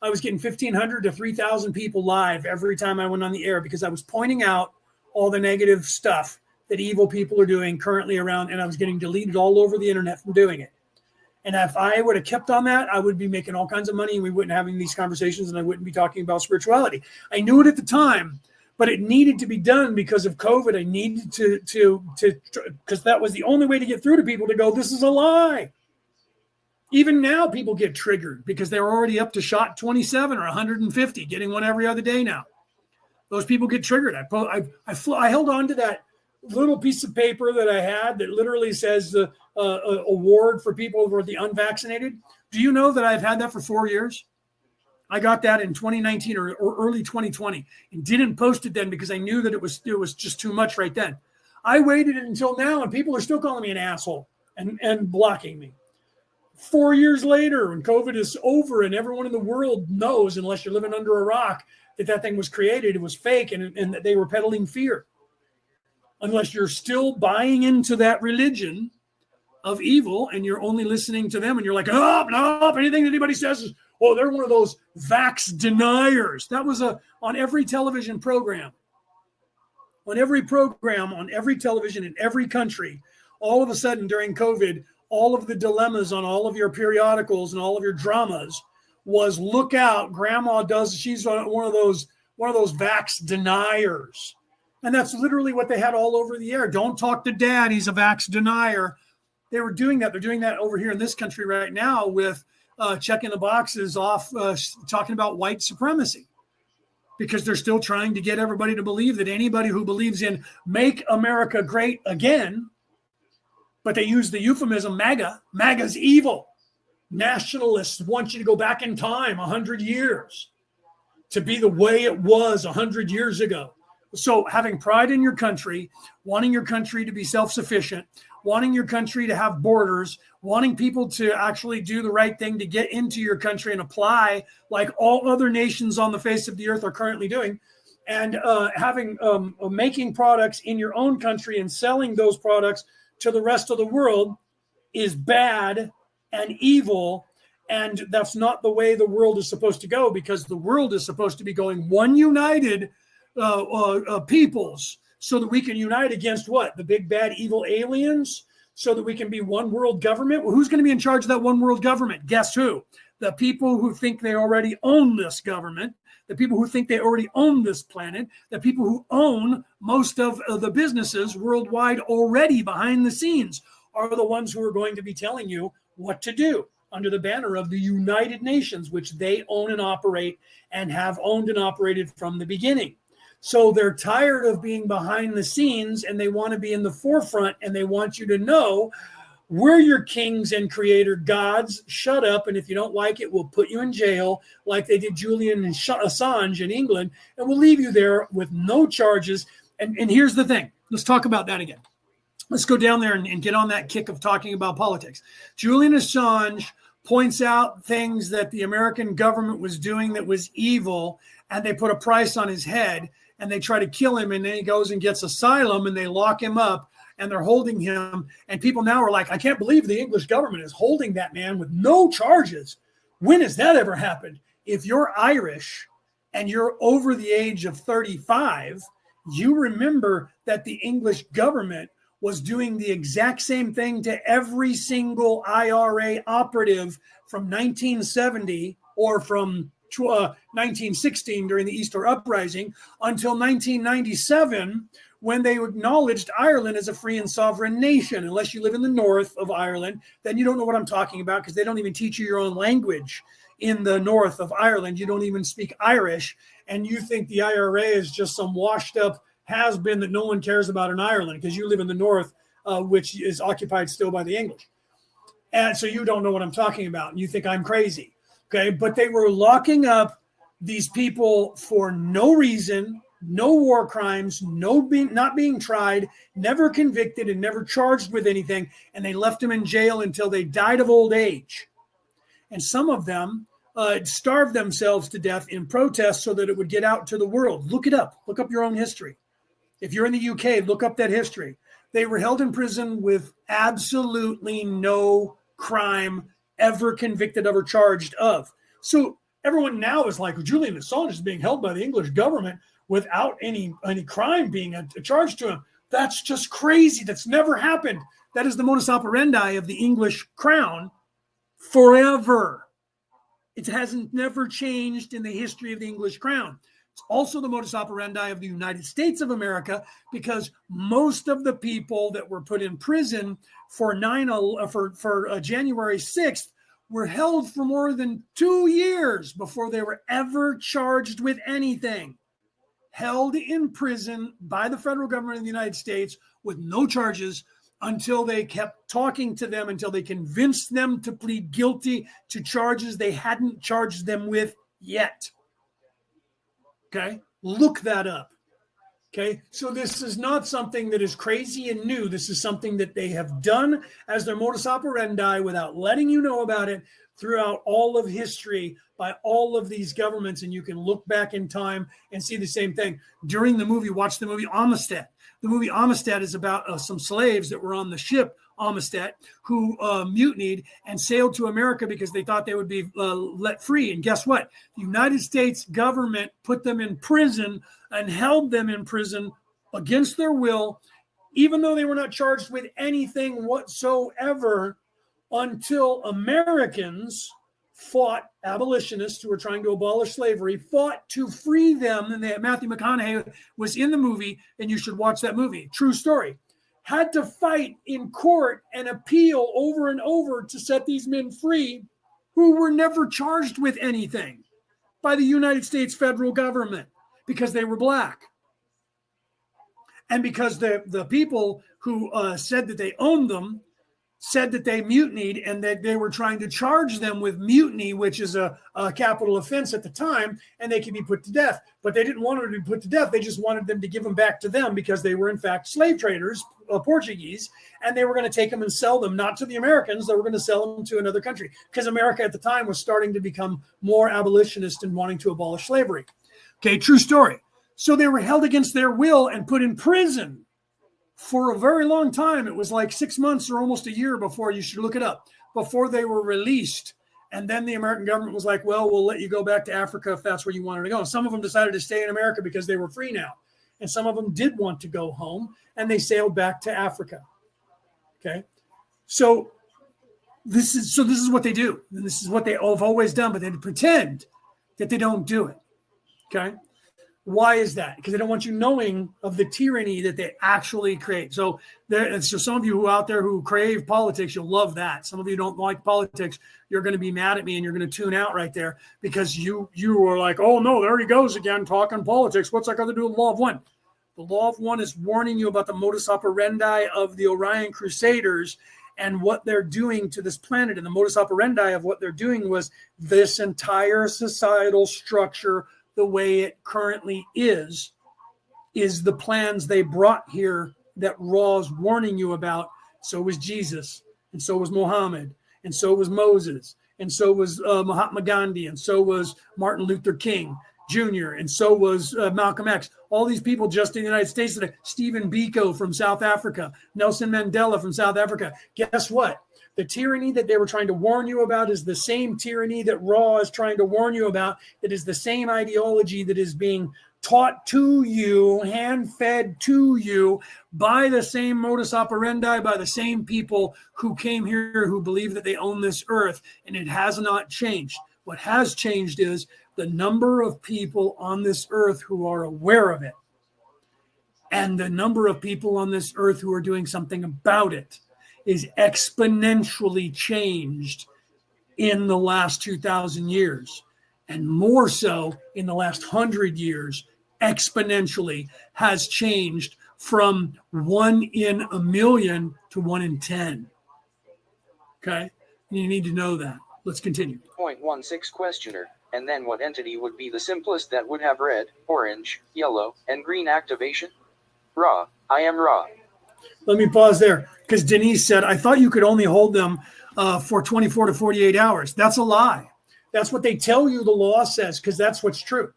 S1: I was getting 1,500 to 3,000 people live every time I went on the air because I was pointing out all the negative stuff that evil people are doing currently around, and I was getting deleted all over the internet from doing it. And if I would have kept on that, I would be making all kinds of money and we wouldn't be having these conversations and I wouldn't be talking about spirituality. I knew it at the time, but it needed to be done because of COVID. I needed to because that was the only way to get through to people to go, this is a lie. Even now, people get triggered because they're already up to shot 27 or 150, getting one every other day now. Those people get triggered. I held on to that little piece of paper that I had that literally says the award for people who are the unvaccinated. Do you know that I've had that for 4 years? I got that in 2019 or early 2020 and didn't post it then because I knew that it was just too much right then. I waited until now and people are still calling me an asshole and blocking me. 4 years later, when COVID is over and everyone in the world knows, unless you're living under a rock, that thing was created, it was fake, and that they were peddling fear. Unless you're still buying into that religion of evil and you're only listening to them and you're like, no, anything that anybody says is, they're one of those vax deniers. That was on every television program. On every program, on every television in every country, all of a sudden during COVID, all of the dilemmas on all of your periodicals and all of your dramas was look out, grandma she's one of those vax deniers. And that's literally what they had all over the air. Don't talk to dad, he's a vax denier. They were doing that. They're doing that over here in this country right now with checking the boxes off, talking about white supremacy. Because they're still trying to get everybody to believe that anybody who believes in make America great again, but they use the euphemism MAGA. MAGA's evil. Nationalists want you to go back in time 100 years to be the way it was 100 years ago. So having pride in your country, wanting your country to be self-sufficient, wanting your country to have borders, wanting people to actually do the right thing to get into your country and apply like all other nations on the face of the earth are currently doing, and making products in your own country and selling those products to the rest of the world is bad and evil. And that's not the way the world is supposed to go, because the world is supposed to be going one united peoples, so that we can unite against what? The big bad evil aliens, so that we can be one world government. Well, who's going to be in charge of that one world government? Guess who? The people who think they already own this government, the people who think they already own this planet, the people who own most of the businesses worldwide already behind the scenes are the ones who are going to be telling you what to do under the banner of the United Nations, which they own and operate and have owned and operated from the beginning. So they're tired of being behind the scenes, and they want to be in the forefront, and they want you to know, we're your kings and creator gods. Shut up. And if you don't like it, we'll put you in jail like they did Julian and Assange in England, and we'll leave you there with no charges. And here's the thing. Let's talk about that again. Let's go down there and get on that kick of talking about politics. Julian Assange points out things that the American government was doing that was evil, and they put a price on his head, and they try to kill him, and then he goes and gets asylum, and they lock him up, and they're holding him. And people now are like, I can't believe the English government is holding that man with no charges. When has that ever happened? If you're Irish and you're over the age of 35, you remember that the English government was doing the exact same thing to every single IRA operative from 1970 or from 1916 during the Easter Uprising until 1997, when they acknowledged Ireland as a free and sovereign nation. Unless you live in the north of Ireland, then you don't know what I'm talking about, because they don't even teach you your own language in the north of Ireland. You don't even speak Irish, and you think the IRA is just some washed up has-been that no one cares about in Ireland, because you live in the north, which is occupied still by the English. And so you don't know what I'm talking about, and you think I'm crazy. Okay, but they were locking up these people for no reason, no war crimes, not being tried, never convicted, and never charged with anything. And they left them in jail until they died of old age. And some of them starved themselves to death in protest so that it would get out to the world. Look it up. Look up your own history. If you're in the UK, look up that history. They were held in prison with absolutely no crime ever convicted of or charged of. So everyone now is like, Julian Assange is being held by the English government without any crime being charged to him. That's just crazy. That's never happened. That is the modus operandi of the English crown forever. It hasn't never changed in the history of the English crown. It's also the modus operandi of the United States of America, because most of the people that were put in prison for January 6th were held for more than 2 years before they were ever charged with anything. Held in prison by the federal government of the United States with no charges until they kept talking to them, until they convinced them to plead guilty to charges they hadn't charged them with yet. Okay, look that up. Okay, so this is not something that is crazy and new. This is something that they have done as their modus operandi without letting you know about it throughout all of history by all of these governments. And you can look back in time and see the same thing. During the movie, watch the movie Amistad. The movie Amistad is about some slaves that were on the ship Amistad who mutinied and sailed to America because they thought they would be let free. And guess what? The United States government put them in prison and held them in prison against their will, even though they were not charged with anything whatsoever, until Americans fought, abolitionists who were trying to abolish slavery, fought to free them. And Matthew McConaughey was in the movie, and you should watch that movie. True story. Had to fight in court and appeal over and over to set these men free, who were never charged with anything by the United States federal government because they were black. And because the people who said that they owned them said that they mutinied and that they were trying to charge them with mutiny, which is a capital offense at the time, and they could be put to death. But they didn't want them to be put to death. They just wanted them to give them back to them because they were, in fact, slave traders, Portuguese, and they were going to take them and sell them, not to the Americans. They were going to sell them to another country because America at the time was starting to become more abolitionist and wanting to abolish slavery. Okay, true story. So they were held against their will and put in prison for a very long time. It was like 6 months or almost a year before, you should look it up, before they were released. And then the American government was like, well, we'll let you go back to Africa if that's where you wanted to go. And some of them decided to stay in America because they were free now. And some of them did want to go home, and they sailed back to Africa. Okay. So this is what they do. And this is what they have always done, but they pretend that they don't do it. Okay. Why is that? Because they don't want you knowing of the tyranny that they actually create. So some of you who out there who crave politics, you'll love that. Some of you don't like politics. You're going to be mad at me and you're going to tune out right there because you were like, oh no, there he goes again talking politics. What's that got to do with the Law of One? The Law of One is warning you about the modus operandi of the Orion Crusaders and what they're doing to this planet. And the modus operandi of what they're doing was this entire societal structure, the way it currently is the plans they brought here that Ra's warning you about. So was Jesus, and so was Muhammad, and so was Moses, and so was Mahatma Gandhi, and so was Martin Luther King Jr., and so was Malcolm X. All these people just in the United States, Stephen Biko from South Africa, Nelson Mandela from South Africa. Guess what? The tyranny that they were trying to warn you about is the same tyranny that Ra is trying to warn you about. It is the same ideology that is being taught to you, hand-fed to you by the same modus operandi, by the same people who came here, who believe that they own this earth, and it has not changed. What has changed is the number of people on this earth who are aware of it, and the number of people on this earth who are doing something about it is exponentially changed in the last 2,000 years, and more so in the last 100 years, exponentially has changed from 1 in a million to 1 in 10. Okay? You need to know that. Let's continue.
S2: 0.16 questioner. And then what entity would be the simplest that would have red, orange, yellow, and green activation? Ra. I am Ra.
S1: Let me pause there because Denise said, I thought you could only hold them for 24 to 48 hours. That's a lie. That's what they tell you the law says, because that's what's true.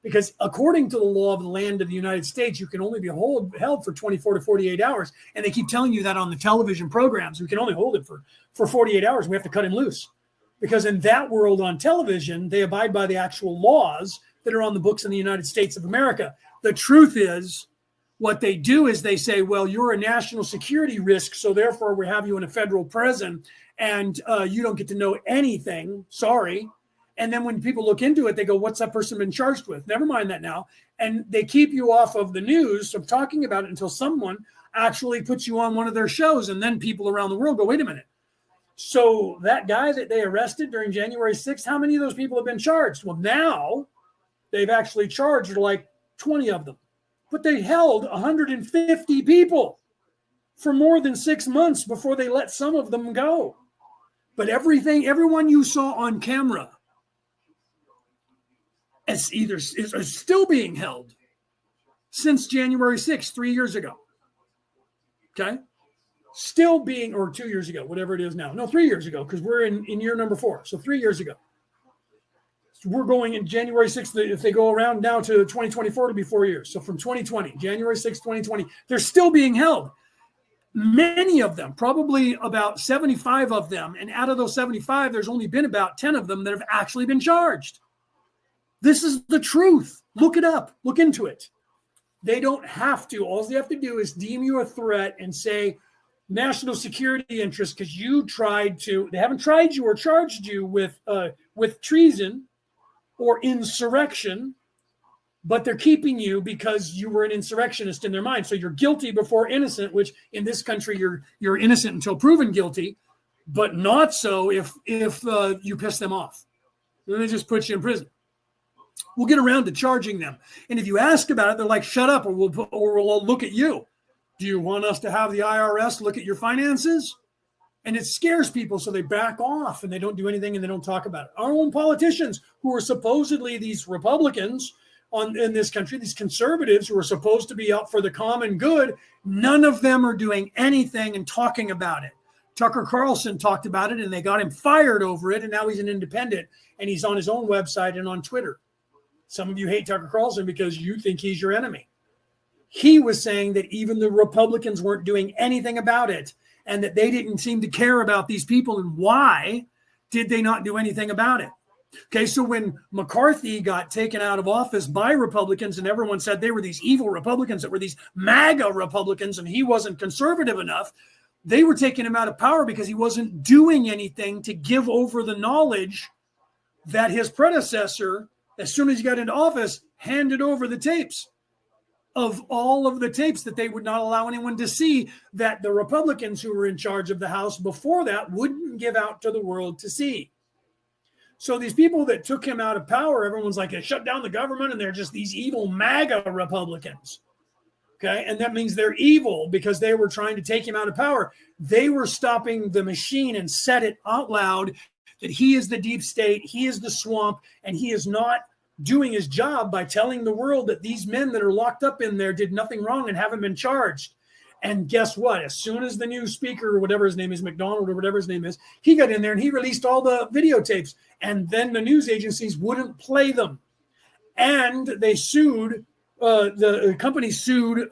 S1: Because according to the law of the land of the United States, you can only be held for 24 to 48 hours. And they keep telling you that on the television programs. We can only hold it for 48 hours. We have to cut him loose. Because in that world on television, they abide by the actual laws that are on the books in the United States of America. The truth is, what they do is they say, well, you're a national security risk, so therefore we have you in a federal prison, and you don't get to know anything. Sorry. And then when people look into it, they go, what's that person been charged with? Never mind that now. And they keep you off of the news of talking about it until someone actually puts you on one of their shows. And then people around the world go, wait a minute. So that guy that they arrested during January 6th, how many of those people have been charged? Well, now they've actually charged like 20 of them. But they held 150 people for more than 6 months before they let some of them go. But everyone you saw on camera is still being held since January 6th, 3 years ago. Okay? Still being, or 2 years ago, whatever it is now. No, 3 years ago, because we're in year number 4. So 3 years ago. So we're going in January 6th. If they go around now to 2024, it'll be 4 years. So from 2020, January 6th, 2020, they're still being held. Many of them, probably about 75 of them. And out of those 75, there's only been about 10 of them that have actually been charged. This is the truth. Look it up. Look into it. They don't have to. All they have to do is deem you a threat and say national security interest because you tried to. They haven't tried you or charged you with treason or insurrection, but they're keeping you because you were an insurrectionist in their mind. So you're guilty before innocent, which in this country you're innocent until proven guilty, but not so if you piss them off. Then they just put you in prison. We'll get around to charging them. And if you ask about it, they're like, shut up or we'll look at you. Do you want us to have the IRS look at your finances? And it scares people, so they back off and they don't do anything and they don't talk about it. Our own politicians who are supposedly these Republicans in this country, these conservatives who are supposed to be out for the common good, none of them are doing anything and talking about it. Tucker Carlson talked about it and they got him fired over it, and now he's an independent and he's on his own website and on Twitter. Some of you hate Tucker Carlson because you think he's your enemy. he was saying that even the Republicans weren't doing anything about it, and that they didn't seem to care about these people. And why did they not do anything about it? Okay, so when McCarthy got taken out of office by Republicans and everyone said they were these evil Republicans that were these MAGA Republicans and he wasn't conservative enough, they were taking him out of power because he wasn't doing anything to give over the knowledge that his predecessor, as soon as he got into office, handed over the tapes of all of the tapes that they would not allow anyone to see, that the Republicans who were in charge of the House before that wouldn't give out to the world to see. So these people that took him out of power, everyone's like, they shut down the government and they're just these evil MAGA Republicans. Okay. And that means they're evil because they were trying to take him out of power. They were stopping the machine and said it out loud that he is the deep state, he is the swamp, and he is not doing his job by telling the world that these men that are locked up in there did nothing wrong and haven't been charged. And guess what? As soon as the new speaker, or whatever his name is, McDonald or whatever his name is, he got in there and he released all the videotapes. And then the news agencies wouldn't play them. And they sued, the company sued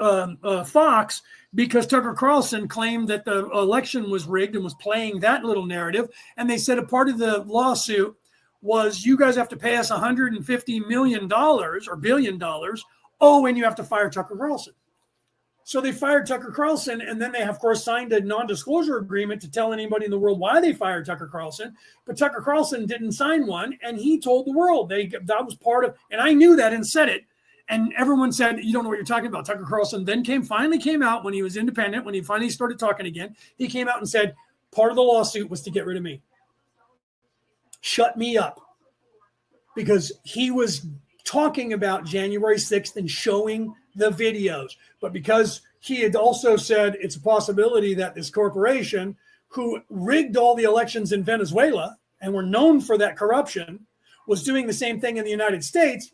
S1: Fox because Tucker Carlson claimed that the election was rigged and was playing that little narrative. And they said a part of the lawsuit was, you guys have to pay us $150 million or $1 billion. Oh, and you have to fire Tucker Carlson. So they fired Tucker Carlson, and then they, of course, signed a non-disclosure agreement to tell anybody in the world why they fired Tucker Carlson. But Tucker Carlson didn't sign one, and he told the world that was part of, and I knew that and said it. And everyone said, you don't know what you're talking about. Tucker Carlson then finally came out when he was independent, when he finally started talking again. He came out and said, part of the lawsuit was to get rid of me. Shut me up. Because he was talking about January 6th and showing the videos. But because he had also said it's a possibility that this corporation who rigged all the elections in Venezuela and were known for that corruption was doing the same thing in the United States,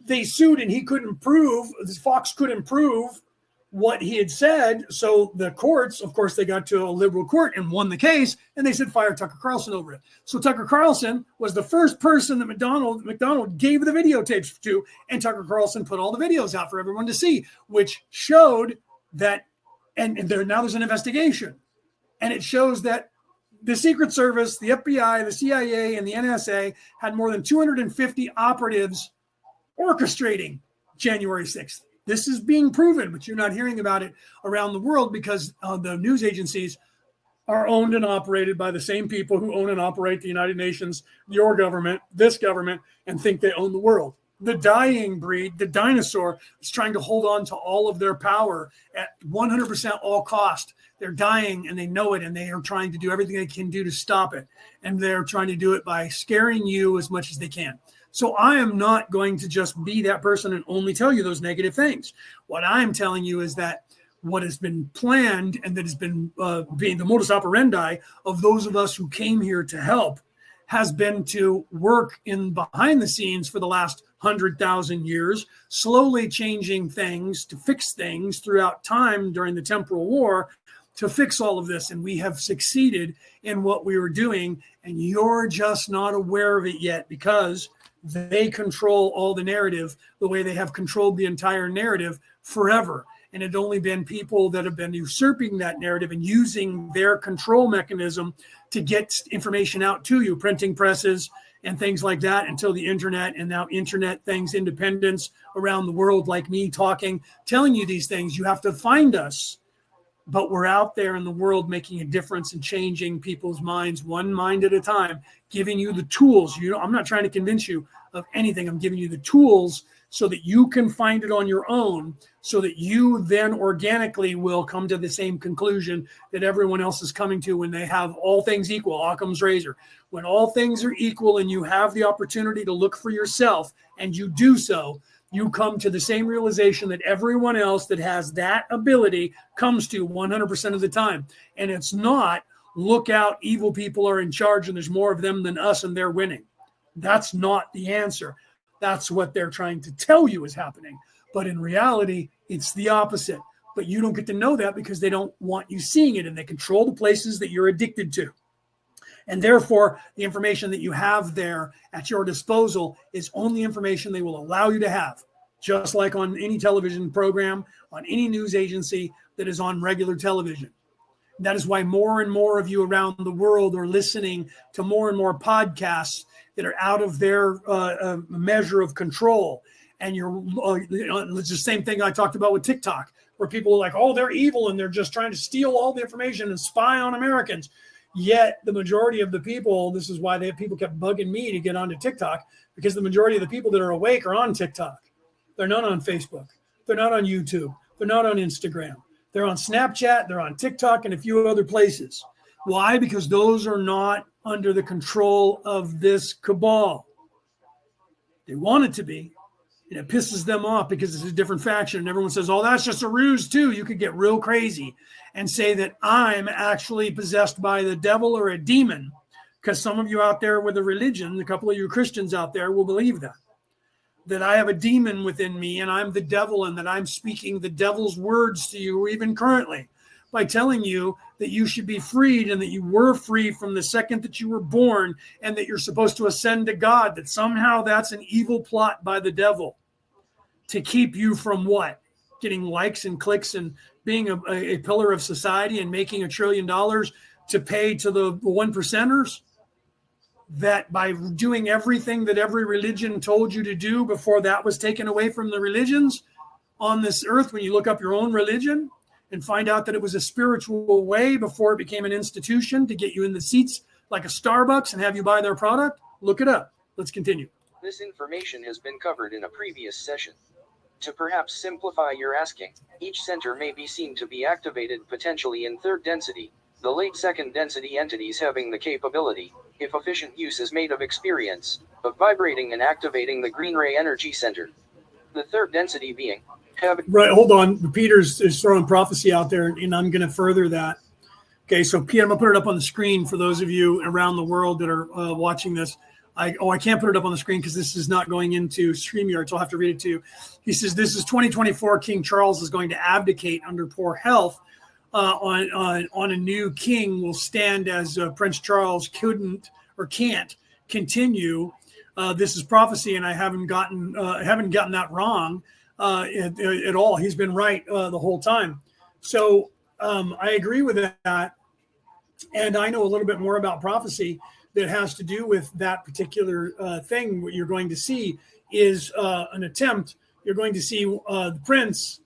S1: they sued and he couldn't prove, Fox couldn't prove what he had said. So the courts, of course, they got to a liberal court and won the case, and they said fire Tucker Carlson over it. So Tucker Carlson was the first person that McDonald gave the videotapes to, and Tucker Carlson put all the videos out for everyone to see, which showed that, and now there's an investigation, and it shows that the Secret Service, the FBI, the CIA, and the NSA had more than 250 operatives orchestrating January 6th. This is being proven, but you're not hearing about it around the world because the news agencies are owned and operated by the same people who own and operate the United Nations, your government, this government, and think they own the world. The dying breed, the dinosaur, is trying to hold on to all of their power at 100% all cost. They're dying and they know it, and they are trying to do everything they can do to stop it. And they're trying to do it by scaring you as much as they can. So I am not going to just be that person and only tell you those negative things. What I'm telling you is that what has been planned and that has been being the modus operandi of those of us who came here to help has been to work in behind the scenes for the last 100,000 years, slowly changing things to fix things throughout time during the temporal war to fix all of this. And we have succeeded in what we were doing. And you're just not aware of it yet because they control all the narrative the way they have controlled the entire narrative forever. And it's only been people that have been usurping that narrative and using their control mechanism to get information out to you, printing presses and things like that, until the internet, and now internet things, independence around the world, like me talking, telling you these things. You have to find us. But we're out there in the world making a difference and changing people's minds one mind at a time, giving you the tools. I'm not trying to convince you of anything. I'm giving you the tools so that you can find it on your own, so that you then organically will come to the same conclusion that everyone else is coming to when they have all things equal, Occam's razor. When all things are equal and you have the opportunity to look for yourself and you do so, you come to the same realization that everyone else that has that ability comes to 100% of the time. And it's not, look out, evil people are in charge and there's more of them than us and they're winning. That's not the answer. That's what they're trying to tell you is happening. But in reality, it's the opposite. But you don't get to know that because they don't want you seeing it, and they control the places that you're addicted to. And therefore, the information that you have there at your disposal is only information they will allow you to have. just like on any television program, on any news agency that is on regular television. That is why more and more of you around the world are listening to more and more podcasts that are out of their measure of control. And it's the same thing I talked about with TikTok, where people are like, oh, they're evil and they're just trying to steal all the information and spy on Americans. Yet the majority of the people, this is why people kept bugging me to get onto TikTok, because the majority of the people that are awake are on TikTok. They're not on Facebook. They're not on YouTube. They're not on Instagram. They're on Snapchat. They're on TikTok and a few other places. Why? Because those are not under the control of this cabal. They want it to be. And it pisses them off because it's a different faction. And everyone says, oh, that's just a ruse too. You could get real crazy and say that I'm actually possessed by the devil or a demon, because some of you out there with a religion, a couple of you Christians out there will believe that I have a demon within me and I'm the devil, and that I'm speaking the devil's words to you even currently by telling you that you should be freed, and that you were free from the second that you were born, and that you're supposed to ascend to God, that somehow that's an evil plot by the devil to keep you from what? Getting likes and clicks and being a pillar of society and making $1 trillion to pay to the one percenters? That by doing everything that every religion told you to do before that was taken away from the religions on this earth, when you look up your own religion and find out that it was a spiritual way before it became an institution to get you in the seats like a Starbucks and have you buy their product, look it up. Let's continue.
S2: This information has been covered in a previous session. To perhaps simplify your asking, each center may be seen to be activated potentially in third density, the late second density entities having the capability, if efficient use is made of experience, of vibrating and activating the green ray energy center. The third density being
S1: right. Hold on. Peter's is throwing prophecy out there, and I'm going to further that. Okay, so Peter, I'm going to put it up on the screen for those of you around the world that are watching this. I can't put it up on the screen because this is not going into StreamYard, so I'll have to read it to you. He says, this is 2024. King Charles is going to abdicate under poor health. On a new king will stand as Prince Charles couldn't or can't continue. This is prophecy, and I haven't gotten that wrong at all. He's been right the whole time. So I agree with that, and I know a little bit more about prophecy that has to do with that particular thing. What you're going to see is an attempt. You're going to see the prince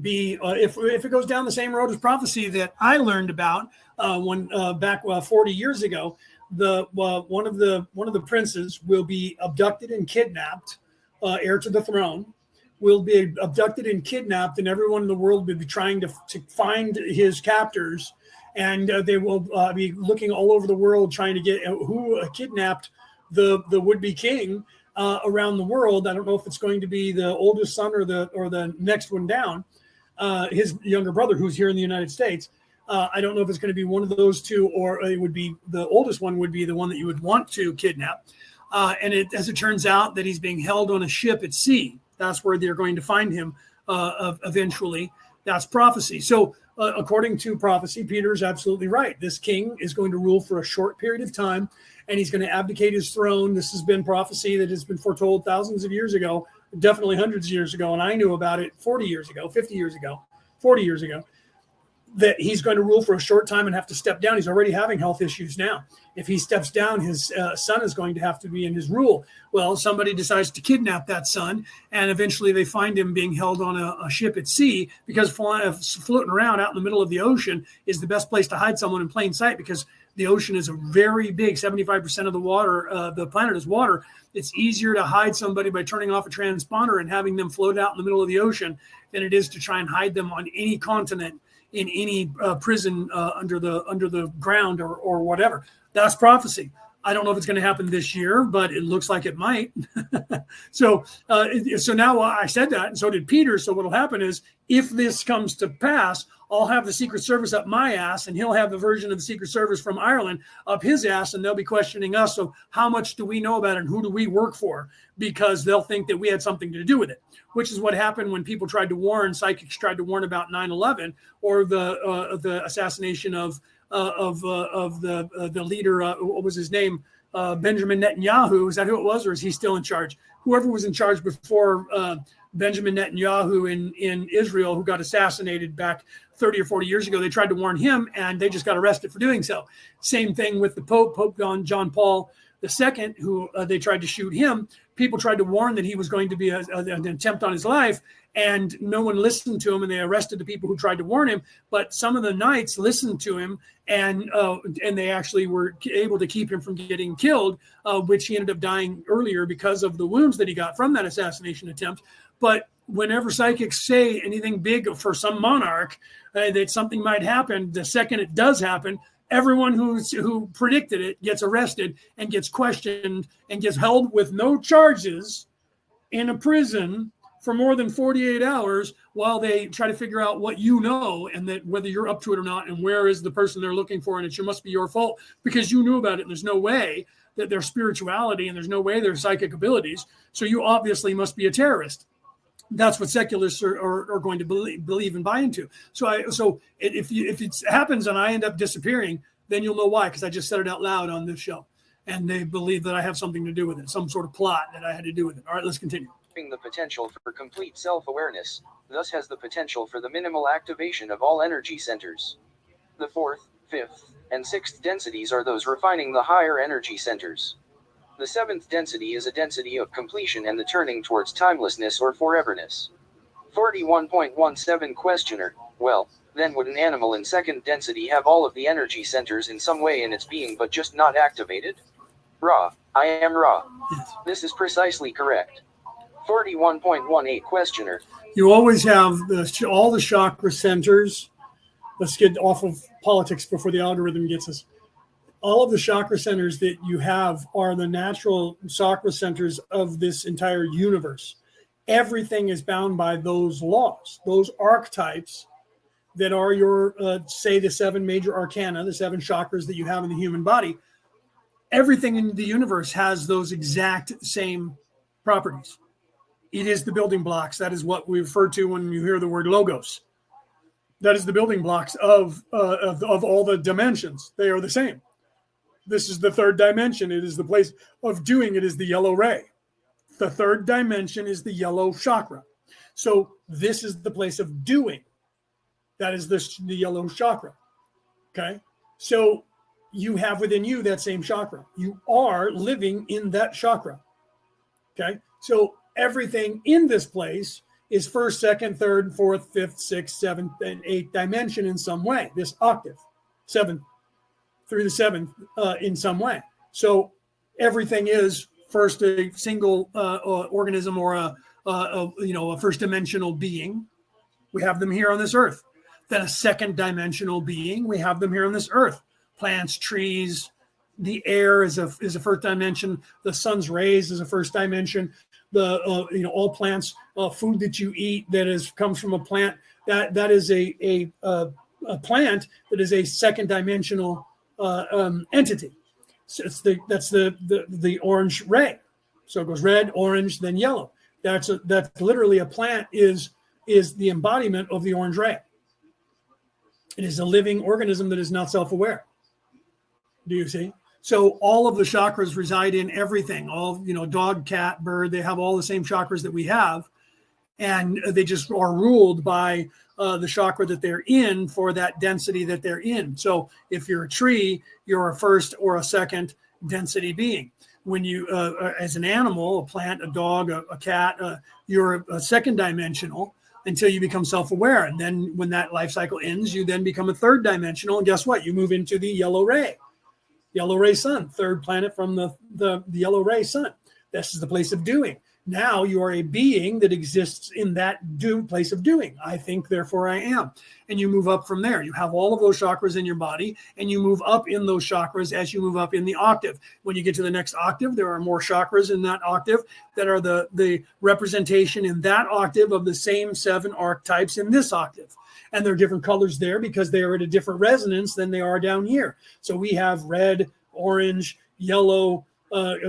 S1: be if it goes down the same road as prophecy that I learned about when back 40 years ago. One of the princes will be abducted and kidnapped, heir to the throne, will be abducted and kidnapped, and everyone in the world will be trying to find his captors, and they will be looking all over the world trying to get who kidnapped the would-be king around the world. I don't know if it's going to be the oldest son or the next one down, his younger brother who's here in the United States. I don't know if it's going to be one of those two, or it would be the oldest one would be the one that you would want to kidnap. As it turns out, that he's being held on a ship at sea. That's where they're going to find him eventually. That's prophecy. So according to prophecy, Peter is absolutely right. This king is going to rule for a short period of time, and he's going to abdicate his throne. This has been prophecy that has been foretold thousands of years ago, definitely hundreds of years ago. And I knew about it 40 years ago, 50 years ago, 40 years ago, that he's going to rule for a short time and have to step down. He's already having health issues now. If he steps down, his son is going to have to be in his rule. Well, somebody decides to kidnap that son, and eventually they find him being held on a ship at sea, because floating around out in the middle of the ocean is the best place to hide someone in plain sight, because the ocean is a very big, 75% of the water, the planet is water. It's easier to hide somebody by turning off a transponder and having them float out in the middle of the ocean than it is to try and hide them on any continent, in any prison under the ground or whatever. That's prophecy. I don't know if it's going to happen this year, but it looks like it might. So now I said that, and so did Peter. So what'll happen is, if this comes to pass, I'll have the Secret Service up my ass, and he'll have the version of the Secret Service from Ireland up his ass, and they'll be questioning us. So how much do we know about it, and who do we work for? Because they'll think that we had something to do with it, which is what happened when people tried to warn, psychics tried to warn about 9/11 or the assassination of the leader. What was his name? Benjamin Netanyahu. Is that who it was, or is he still in charge? Whoever was in charge before Benjamin Netanyahu in Israel, who got assassinated back 30 or 40 years ago, they tried to warn him, and they just got arrested for doing so. Same thing with the Pope John Paul II, who they tried to shoot him. People tried to warn that he was going to be an attempt on his life, and no one listened to him, and they arrested the people who tried to warn him. But some of the knights listened to him, and they actually were able to keep him from getting killed, which he ended up dying earlier because of the wounds that he got from that assassination attempt. But whenever psychics say anything big for some monarch, that something might happen, the second it does happen, everyone who predicted it gets arrested and gets questioned and gets held with no charges in a prison for more than 48 hours while they try to figure out what you know, and that whether you're up to it or not, and where is the person they're looking for, and it must be your fault because you knew about it. And there's no way that their spirituality, and there's no way their psychic abilities. So you obviously must be a terrorist. That's what secularists are going to believe and buy into. So if it happens and I end up disappearing, then you'll know why, because I just said it out loud on this show, and they believe that I have something to do with it, some sort of plot that I had to do with it. All right, let's continue.
S2: The potential for complete self-awareness, thus has the potential for the minimal activation of all energy centers. The fourth, fifth, and sixth densities are those refining the higher energy centers. The seventh density is a density of completion and the turning towards timelessness or foreverness. 41.17 Questioner, well, then would an animal in second density have all of the energy centers in some way in its being but just not activated? Ra, I am Ra. This is precisely correct. 41.18 Questioner.
S1: You always have all the chakra centers. Let's get off of politics before the algorithm gets us. All of the chakra centers that you have are the natural chakra centers of this entire universe. Everything is bound by those laws, those archetypes that are your, say, the seven major arcana, the seven chakras that you have in the human body. Everything in the universe has those exact same properties. It is the building blocks. That is what we refer to when you hear the word logos. That is the building blocks of all the dimensions. They are the same. This is the third dimension. It is the place of doing. It is the yellow ray. The third dimension is the yellow chakra. So this is the place of doing. That is the yellow chakra. Okay. So you have within you that same chakra. You are living in that chakra. Okay. So everything in this place is first, second, third, fourth, fifth, sixth, seventh, and eighth dimension in some way. This octave, seventh through the seventh, in some way. So everything is first a single organism or a first dimensional being. We have them here on this earth. Then a second dimensional being. We have them here on this earth. Plants, trees, the air is a first dimension. The sun's rays is a first dimension. The all plants, food that you eat that comes from a plant, that is a plant that is a second dimensional entity. So that's the orange ray. So it goes red, orange, then yellow. That's literally a plant is the embodiment of the orange ray. It is a living organism that is not self-aware. Do you see? So all of the chakras reside in everything. All, dog, cat, bird, they have all the same chakras that we have. And they just are ruled by the chakra that they're in for that density that they're in. So if you're a tree, you're a first or a second density being. When you, as an animal, a plant, a dog, a cat, you're a second dimensional until you become self-aware. And then when that life cycle ends, you then become a third dimensional. And guess what? You move into the yellow ray sun, third planet from the yellow ray sun. This is the place of doing. Now you are a being that exists in that place of doing. I think, therefore I am. And you move up from there. You have all of those chakras in your body, and you move up in those chakras as you move up in the octave. When you get to the next octave, there are more chakras in that octave that are the representation in that octave of the same seven archetypes in this octave. And there are different colors there because they are at a different resonance than they are down here. So we have red, orange, yellow,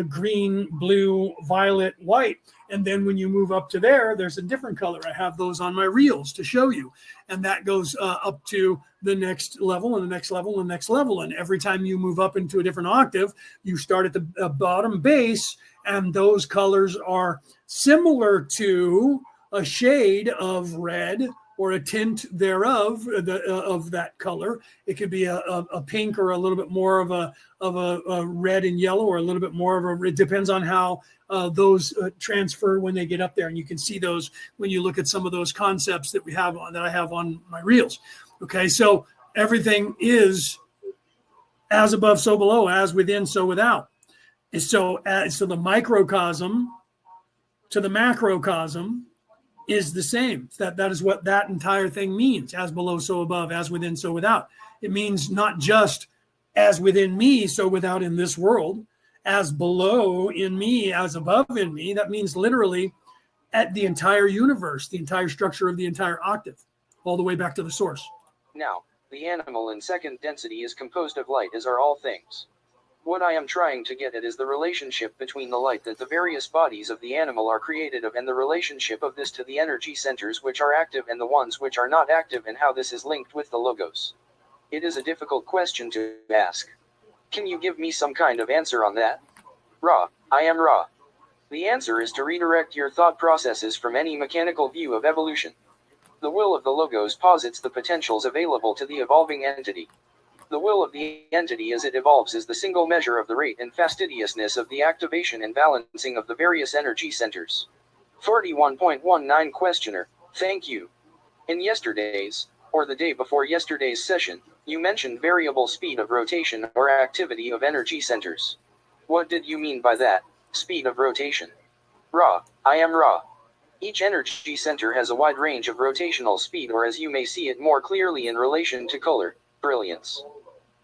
S1: green, blue, violet, white. And then when you move up to there's a different color. I have those on my reels to show you. And that goes up to the next level and the next level and the next level. And every time you move up into a different octave, you start at the bottom base, and those colors are similar to a shade of red or a tint thereof of that color. It could be a pink or a little bit more of a red and yellow, or a little bit more of a, it depends on how those transfer when they get up there. And you can see those when you look at some of those concepts that I have on my reels. Okay, so everything is as above, so below, as within, so without. And so the microcosm to the macrocosm is the same. That is what that entire thing means: as below, so above, as within, so without. It means not just as within me, so without in this world, as below in me, as above in me. That means literally at the entire universe, the entire structure of the entire octave, all the way back to the source.
S2: Now, the animal in second density is composed of light, as are all things. What I am trying to get at is the relationship between the light that the various bodies of the animal are created of, and the relationship of this to the energy centers which are active and the ones which are not active, and how this is linked with the logos. It is a difficult question to ask. Can you give me some kind of answer on that? Ra, I am Ra. The answer is to redirect your thought processes from any mechanical view of evolution. The will of the logos posits the potentials available to the evolving entity. The will of the entity as it evolves is the single measure of the rate and fastidiousness of the activation and balancing of the various energy centers. 41.19 Questioner, thank you. In yesterday's, or the day before yesterday's session, you mentioned variable speed of rotation or activity of energy centers. What did you mean by that, speed of rotation? Ra, I am Ra. Each energy center has a wide range of rotational speed, or as you may see it more clearly in relation to color, brilliance.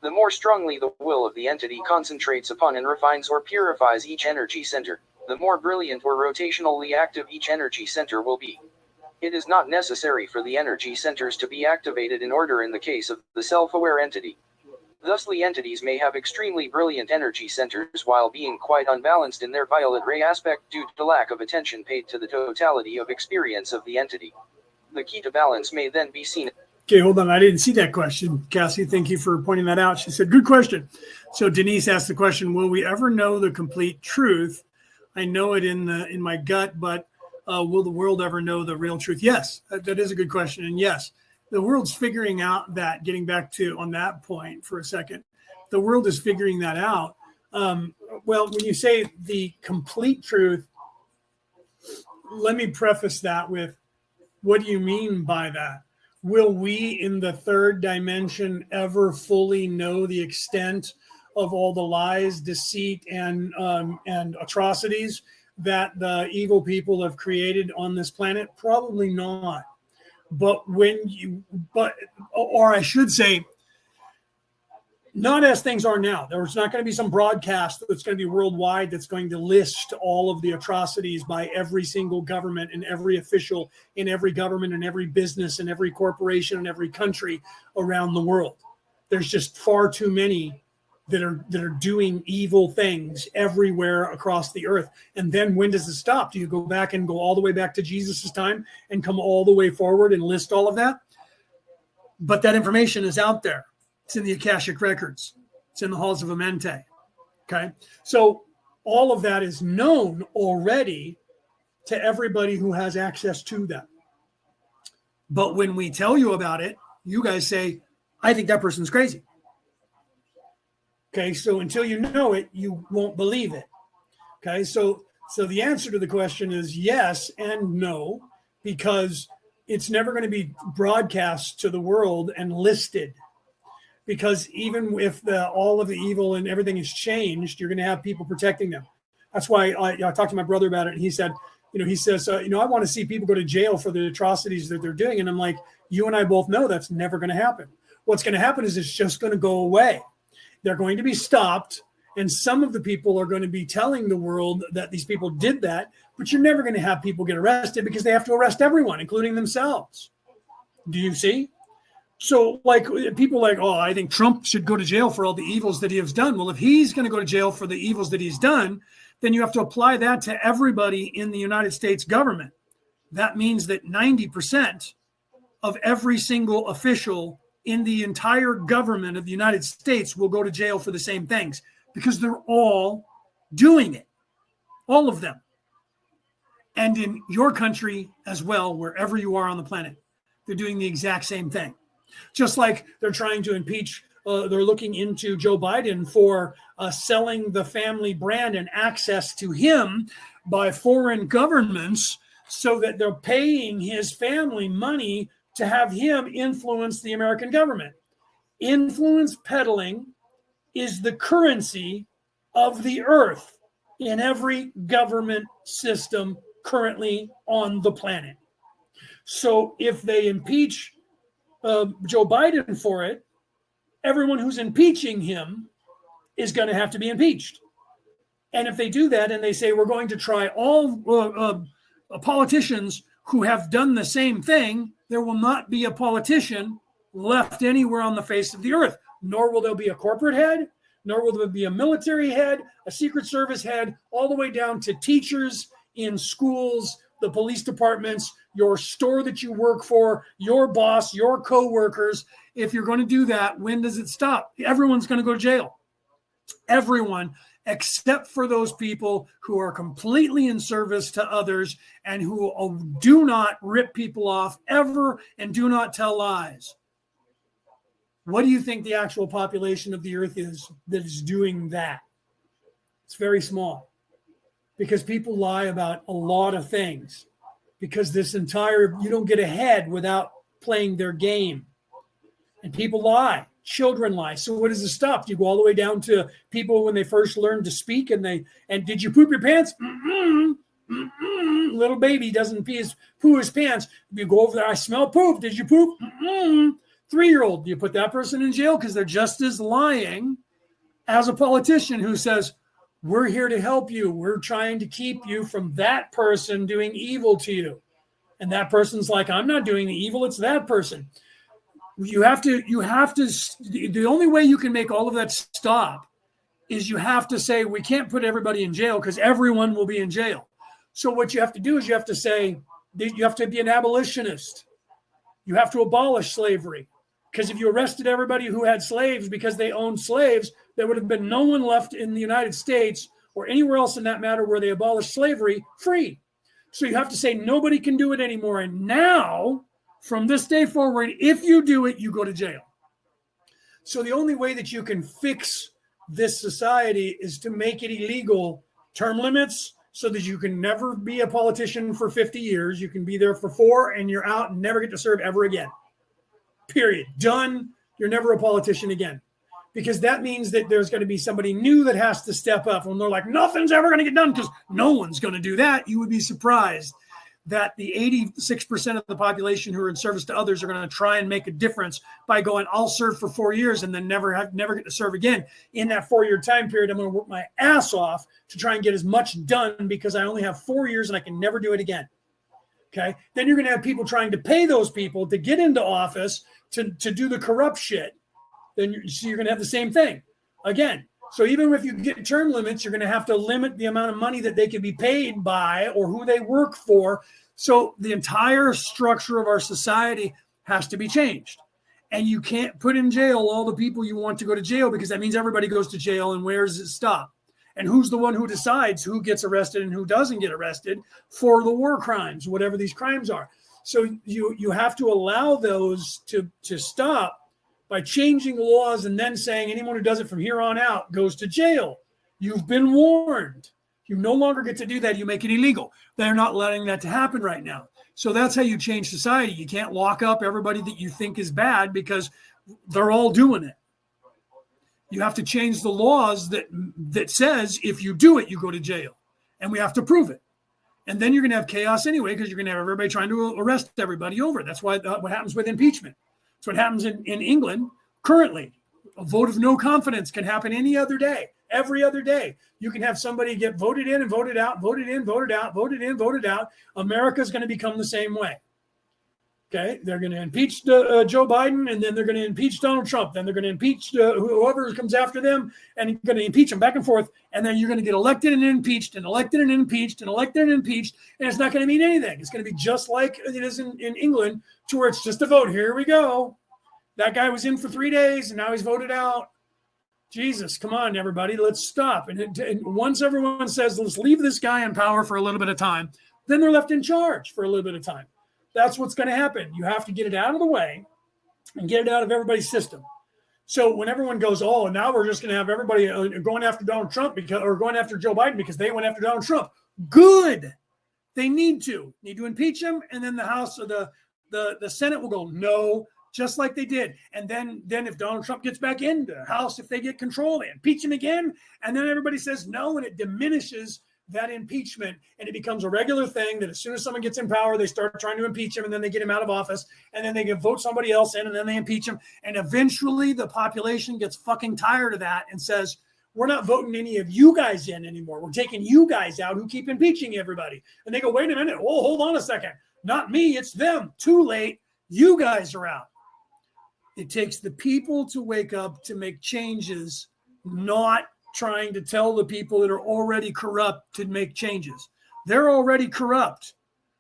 S2: The more strongly the will of the entity concentrates upon and refines or purifies each energy center, the more brilliant or rotationally active each energy center will be. It is not necessary for the energy centers to be activated in order in the case of the self-aware entity. Thusly, entities may have extremely brilliant energy centers while being quite unbalanced in their violet ray aspect due to lack of attention paid to the totality of experience of the entity. The key to balance may then be seen.
S1: Okay, hold on. I didn't see that question, Cassie. Thank you for pointing that out. She said, good question. So Denise asked the question, will we ever know the complete truth? I know it in my gut, but will the world ever know the real truth? Yes, that is a good question. And yes, the world's figuring out that, getting back to on that point for a second, the world is figuring that out. Well, when you say the complete truth, let me preface that with, what do you mean by that? Will we in the third dimension ever fully know the extent of all the lies, deceit, and atrocities that the evil people have created on this planet? Probably not. But or I should say, not as things are now. There's not going to be some broadcast that's going to be worldwide that's going to list all of the atrocities by every single government and every official in every government and every business and every corporation and every country around the world. There's just far too many that are doing evil things everywhere across the earth. And then when does it stop? Do you go back and go all the way back to Jesus's time and come all the way forward and list all of that? But that information is out there. It's in the Akashic records. It's in the halls of Amente. Okay. So all of that is known already to everybody who has access to them. But when we tell you about it, you guys say, I think that person's crazy. Okay. So until you know it, you won't believe it. Okay. So the answer to the question is yes and no, because it's never going to be broadcast to the world and listed. Because even if all of the evil and everything has changed, you're going to have people protecting them. That's why I talked to my brother about it. And he said, he says, I want to see people go to jail for the atrocities that they're doing. And I'm like, you and I both know that's never going to happen. What's going to happen is it's just going to go away. They're going to be stopped. And some of the people are going to be telling the world that these people did that. But you're never going to have people get arrested because they have to arrest everyone, including themselves. Do you see? So like people like, oh, I think Trump should go to jail for all the evils that he has done. Well, if he's going to go to jail for the evils that he's done, then you have to apply that to everybody in the United States government. That means that 90% of every single official in the entire government of the United States will go to jail for the same things because they're all doing it, all of them. And in your country as well, wherever you are on the planet, they're doing the exact same thing. Just like they're trying to impeach, they're looking into Joe Biden for selling the family brand and access to him by foreign governments so that they're paying his family money to have him influence the American government. Influence peddling is the currency of the earth in every government system currently on the planet. So if they impeach Joe Biden for it, everyone who's impeaching him is going to have to be impeached. And if they do that and they say, we're going to try all politicians who have done the same thing, there will not be a politician left anywhere on the face of the earth, nor will there be a corporate head, nor will there be a military head, a Secret Service head, all the way down to teachers in schools, the police departments, your store that you work for, your boss, your co-workers. If you're going to do that, when does it stop? Everyone's going to go to jail. Everyone, except for those people who are completely in service to others and who do not rip people off ever and do not tell lies. What do you think the actual population of the earth is that is doing that? It's very small because people lie about a lot of things because you don't get ahead without playing their game. And people lie. Children lie. So what does it stop? You go all the way down to people when they first learn to speak and did you poop your pants? Little baby doesn't poo his pants. You go over there, I smell poop. Did you poop? 3-year-old. Do you put that person in jail? Because they're just as lying as a politician who says, we're here to help you. We're trying to keep you from that person doing evil to you. And that person's like, I'm not doing the evil. It's that person. You have to, the only way you can make all of that stop is you have to say, we can't put everybody in jail because everyone will be in jail. So what you have to do is you have to say, you have to be an abolitionist. You have to abolish slavery. Because if you arrested everybody who had slaves because they owned slaves, there would have been no one left in the United States or anywhere else in that matter where they abolished slavery free. So you have to say nobody can do it anymore. And now, from this day forward, if you do it, you go to jail. So the only way that you can fix this society is to make it illegal, term limits, so that you can never be a politician for 50 years. You can be there for 4 and you're out and never get to serve ever again. Period. Done. You're never a politician again. Because that means that there's going to be somebody new that has to step up. And they're like, nothing's ever going to get done because no one's going to do that. You would be surprised that the 86% of the population who are in service to others are going to try and make a difference by going, I'll serve for 4 years and then never get to serve again. In that 4-year time period, I'm going to work my ass off to try and get as much done because I only have 4 years and I can never do it again. Okay. Then you're going to have people trying to pay those people to get into office to do the corrupt shit. Then you're going to have the same thing again. So even if you get term limits, you're going to have to limit the amount of money that they can be paid by or who they work for. So the entire structure of our society has to be changed. And you can't put in jail all the people you want to go to jail because that means everybody goes to jail. And where does it stop? And who's the one who decides who gets arrested and who doesn't get arrested for the war crimes, whatever these crimes are? So you have to allow those to stop by changing the laws and then saying anyone who does it from here on out goes to jail. You've been warned. You no longer get to do that. You make it illegal. They're not letting that to happen right now. So that's how you change society. You can't lock up everybody that you think is bad because they're all doing it. You have to change the laws that says if you do it, you go to jail. And we have to prove it. And then you're going to have chaos anyway because you're going to have everybody trying to arrest everybody over. That's why what happens with impeachment. That's what happens in England currently. A vote of no confidence can happen any other day, every other day. You can have somebody get voted in and voted out, voted in, voted out, voted in, voted out. America's going to become the same way. Okay, they're going to impeach Joe Biden, and then they're going to impeach Donald Trump. Then they're going to impeach whoever comes after them, and you're going to impeach them back and forth. And then you're going to get elected and impeached, and elected and impeached, and elected and impeached, and it's not going to mean anything. It's going to be just like it is in England, to where it's just a vote. Here we go. That guy was in for 3 days and now he's voted out. Jesus, come on, everybody, let's stop. And once everyone says, let's leave this guy in power for a little bit of time, then they're left in charge for a little bit of time. That's what's going to happen. You have to get it out of the way and get it out of everybody's system. So when everyone goes, oh, now we're just going to have everybody going after Donald Trump or going after Joe Biden because they went after Donald Trump. Good. They need to impeach him. And then the House or the Senate will go, no, just like they did. And then if Donald Trump gets back in the House, if they get control, they impeach him again. And then everybody says no, and it diminishes that impeachment. And it becomes a regular thing that as soon as someone gets in power, they start trying to impeach him, and then they get him out of office, and then they can vote somebody else in, and then they impeach him. And eventually the population gets fucking tired of that and says, we're not voting any of you guys in anymore. We're taking you guys out who keep impeaching everybody. And they go, wait a minute. Oh, hold on a second. Not me. It's them. Too late. You guys are out. It takes the people to wake up to make changes, not trying to tell the people that are already corrupt to make changes. They're already corrupt.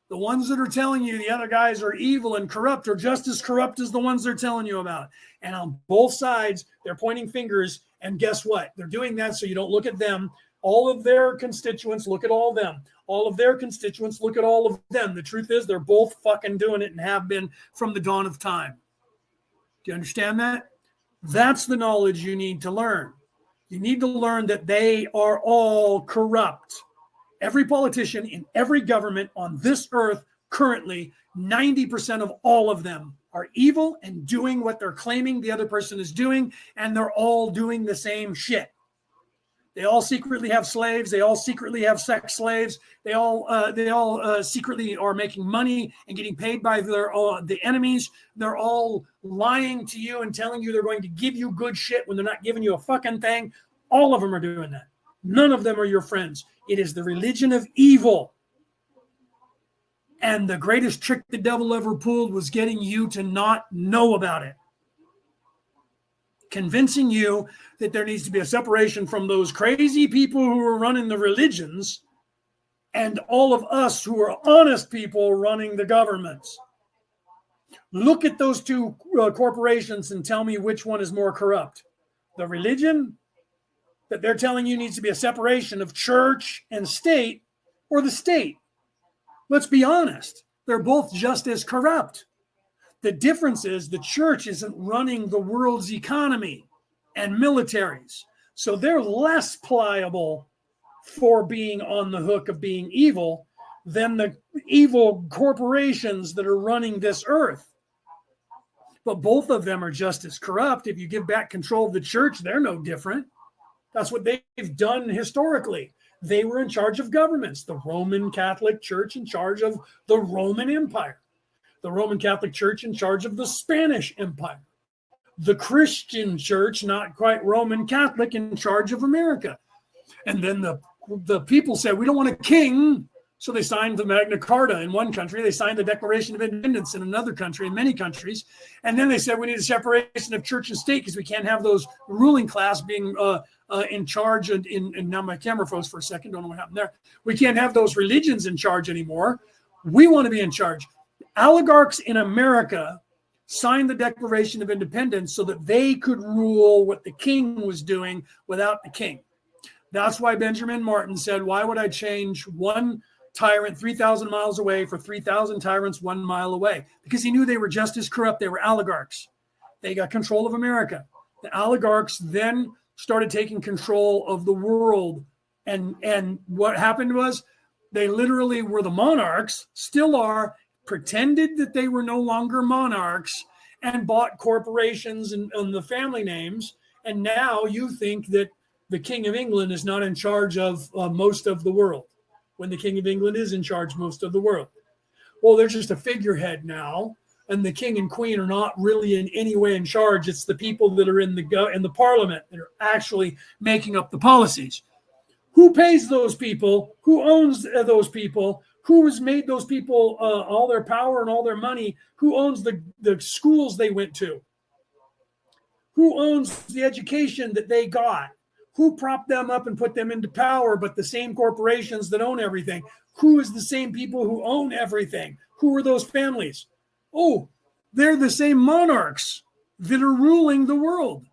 S1: The ones that are telling you the other guys are evil and corrupt are just as corrupt as the ones they're telling you about. And on both sides, they're pointing fingers. And guess what? They're doing that so you don't look at them. All of their constituents look at all of them. All of their constituents look at all of them. The truth is they're both fucking doing it and have been from the dawn of time. Do you understand that? That's the knowledge you need to learn. You need to learn that they are all corrupt. Every politician in every government on this earth currently, 90% of all of them are evil and doing what they're claiming the other person is doing, and they're all doing the same shit. They all secretly have slaves. They all secretly have sex slaves. They all secretly are making money and getting paid by the enemies. They're all lying to you and telling you they're going to give you good shit when they're not giving you a fucking thing. All of them are doing that. None of them are your friends. It is the religion of evil. And the greatest trick the devil ever pulled was getting you to not know about it. Convincing you that there needs to be a separation from those crazy people who are running the religions and all of us who are honest people running the governments. Look at those two corporations and tell me which one is more corrupt. The religion that they're telling you needs to be a separation of church and state, or the state. Let's be honest. They're both just as corrupt. The difference is the church isn't running the world's economy and militaries. So they're less pliable for being on the hook of being evil than the evil corporations that are running this earth. But both of them are just as corrupt. If you give back control of the church, they're no different. That's what they've done historically. They were in charge of governments. The Roman Catholic Church in charge of the Roman Empire. The Roman Catholic Church in charge of the Spanish Empire. The Christian Church, not quite Roman Catholic, in charge of America. And then the people said, we don't want a king. So they signed the Magna Carta in one country. They signed the Declaration of Independence in another country, in many countries. And then they said we need a separation of church and state because we can't have those ruling class being in charge. And now my camera froze for a second. Don't know what happened there. We can't have those religions in charge anymore. We want to be in charge. Oligarchs in America signed the Declaration of Independence so that they could rule what the king was doing without the king. That's why Benjamin Martin said, why would I change one tyrant 3,000 miles away for 3,000 tyrants 1 mile away? Because he knew they were just as corrupt. They were oligarchs. They got control of America. The oligarchs then started taking control of the world. And what happened was they literally were the monarchs, still are, pretended that they were no longer monarchs and bought corporations and the family names. And now you think that the King of England is not in charge of most of the world, when the King of England is in charge most of the world. Well, they're just a figurehead now, and the King and Queen are not really in any way in charge. It's the people that are in the Parliament that are actually making up the policies. Who pays those people? Who owns those people? Who has made those people all their power and all their money? Who owns the schools they went to? Who owns the education that they got? Who propped them up and put them into power, but the same corporations that own everything? Who is the same people who own everything? Who are those families? Oh, they're the same monarchs that are ruling the world.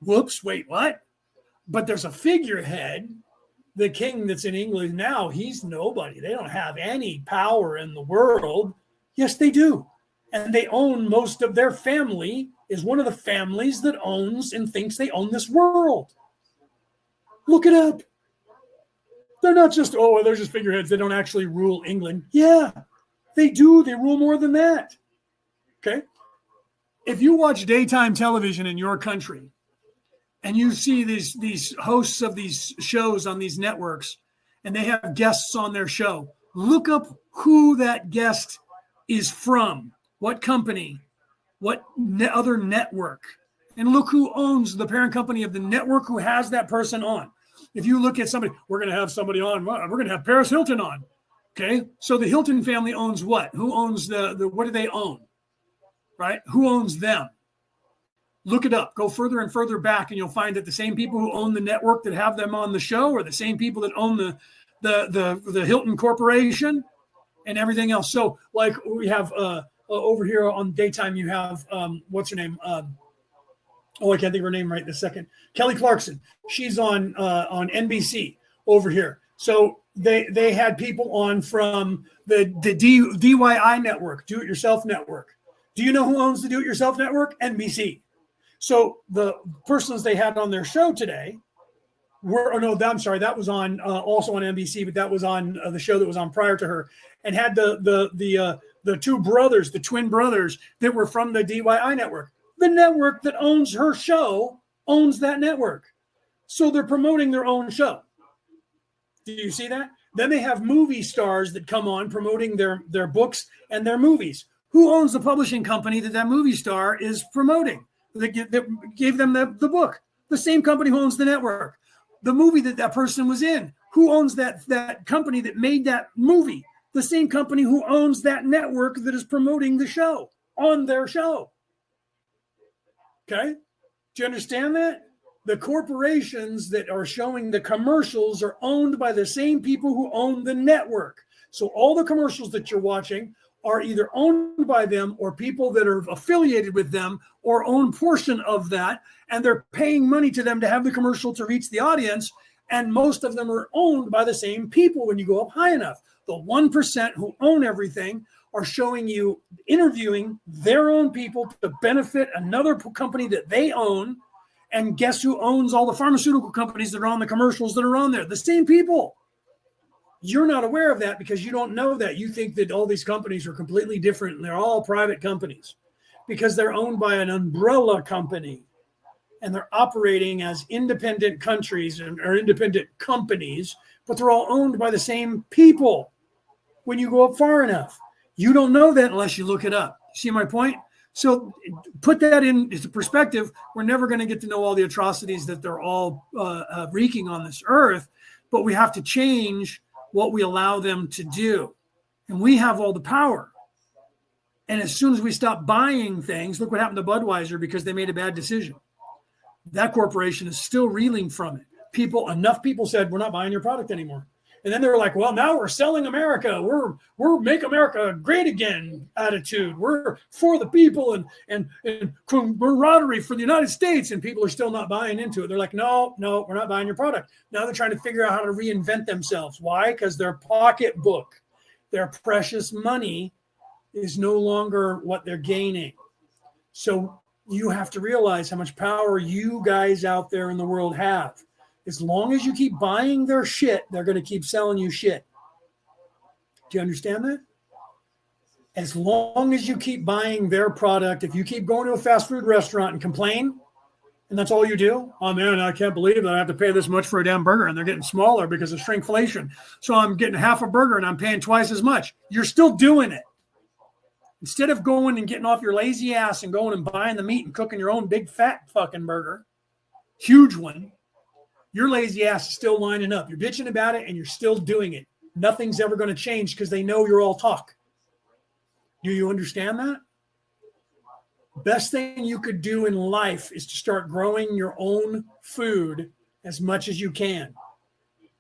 S1: Whoops, wait, what? But there's a figurehead. The king that's in England now, he's nobody. They don't have any power in the world. Yes, they do. And they own most of their family, is one of the families that owns and thinks they own this world. Look it up. They're not just, oh, they're just figureheads. They don't actually rule England. Yeah, they do. They rule more than that. Okay? If you watch daytime television in your country and you see these hosts of these shows on these networks and they have guests on their show, look up who that guest is from, what company, what other network, and look who owns the parent company of the network who has that person on. If you look at somebody, we're going to have somebody on, we're going to have Paris Hilton on. Okay. So the Hilton family owns what? Who owns what do they own? Right? Who owns them? Look it up. Go further and further back, and you'll find that the same people who own the network that have them on the show are the same people that own the Hilton Corporation and everything else. So, like we have over here on daytime, you have what's her name? I can't think of her name right this second. Kelly Clarkson. She's on NBC over here. So they had people on from the DIY network, Do It Yourself Network. Do you know who owns the Do It Yourself Network? NBC. So the persons they had on their show today that was on also on NBC, but that was on the show that was on prior to her, and had the two brothers, the twin brothers that were from the DIY network. The network that owns her show owns that network. So they're promoting their own show. Do you see that? Then they have movie stars that come on promoting their books and their movies. Who owns the publishing company that movie star is promoting? That gave them the book. The same company who owns the network. The movie that person was in. Who owns that company that made that movie? The same company who owns that network that is promoting the show on their show. Okay? Do you understand that? The corporations that are showing the commercials are owned by the same people who own the network. So all the commercials that you're watching are either owned by them or people that are affiliated with them or own portion of that, and they're paying money to them to have the commercial to reach the audience, and most of them are owned by the same people when you go up high enough. The 1% who own everything are showing you, interviewing their own people to benefit another company that they own, and guess who owns all the pharmaceutical companies that are on the commercials that are on there? The same people. You're not aware of that because you don't know that. You think that all these companies are completely different and they're all private companies because they're owned by an umbrella company and they're operating as independent countries or independent companies, but they're all owned by the same people when you go up far enough. You don't know that unless you look it up. See my point? So put that into perspective. We're never going to get to know all the atrocities that they're all wreaking on this earth, but we have to change what we allow them to do. And we have all the power. And as soon as we stop buying things, look what happened to Budweiser because they made a bad decision. That corporation is still reeling from it. Enough people said, we're not buying your product anymore. And then they were like, well, now we're selling America. We're make America great again attitude. We're for the people and camaraderie for the United States. And people are still not buying into it. They're like, no, we're not buying your product. Now they're trying to figure out how to reinvent themselves. Why? Because their pocketbook, their precious money is no longer what they're gaining. So you have to realize how much power you guys out there in the world have. As long as you keep buying their shit, they're going to keep selling you shit. Do you understand that? As long as you keep buying their product, if you keep going to a fast food restaurant and complain, and that's all you do, oh man, I can't believe that I have to pay this much for a damn burger and they're getting smaller because of shrinkflation. So I'm getting half a burger and I'm paying twice as much. You're still doing it. Instead of going and getting off your lazy ass and going and buying the meat and cooking your own big fat fucking burger, huge one, your lazy ass is still lining up. You're bitching about it and you're still doing it. Nothing's ever going to change because they know you're all talk. Do you understand that? Best thing you could do in life is to start growing your own food as much as you can.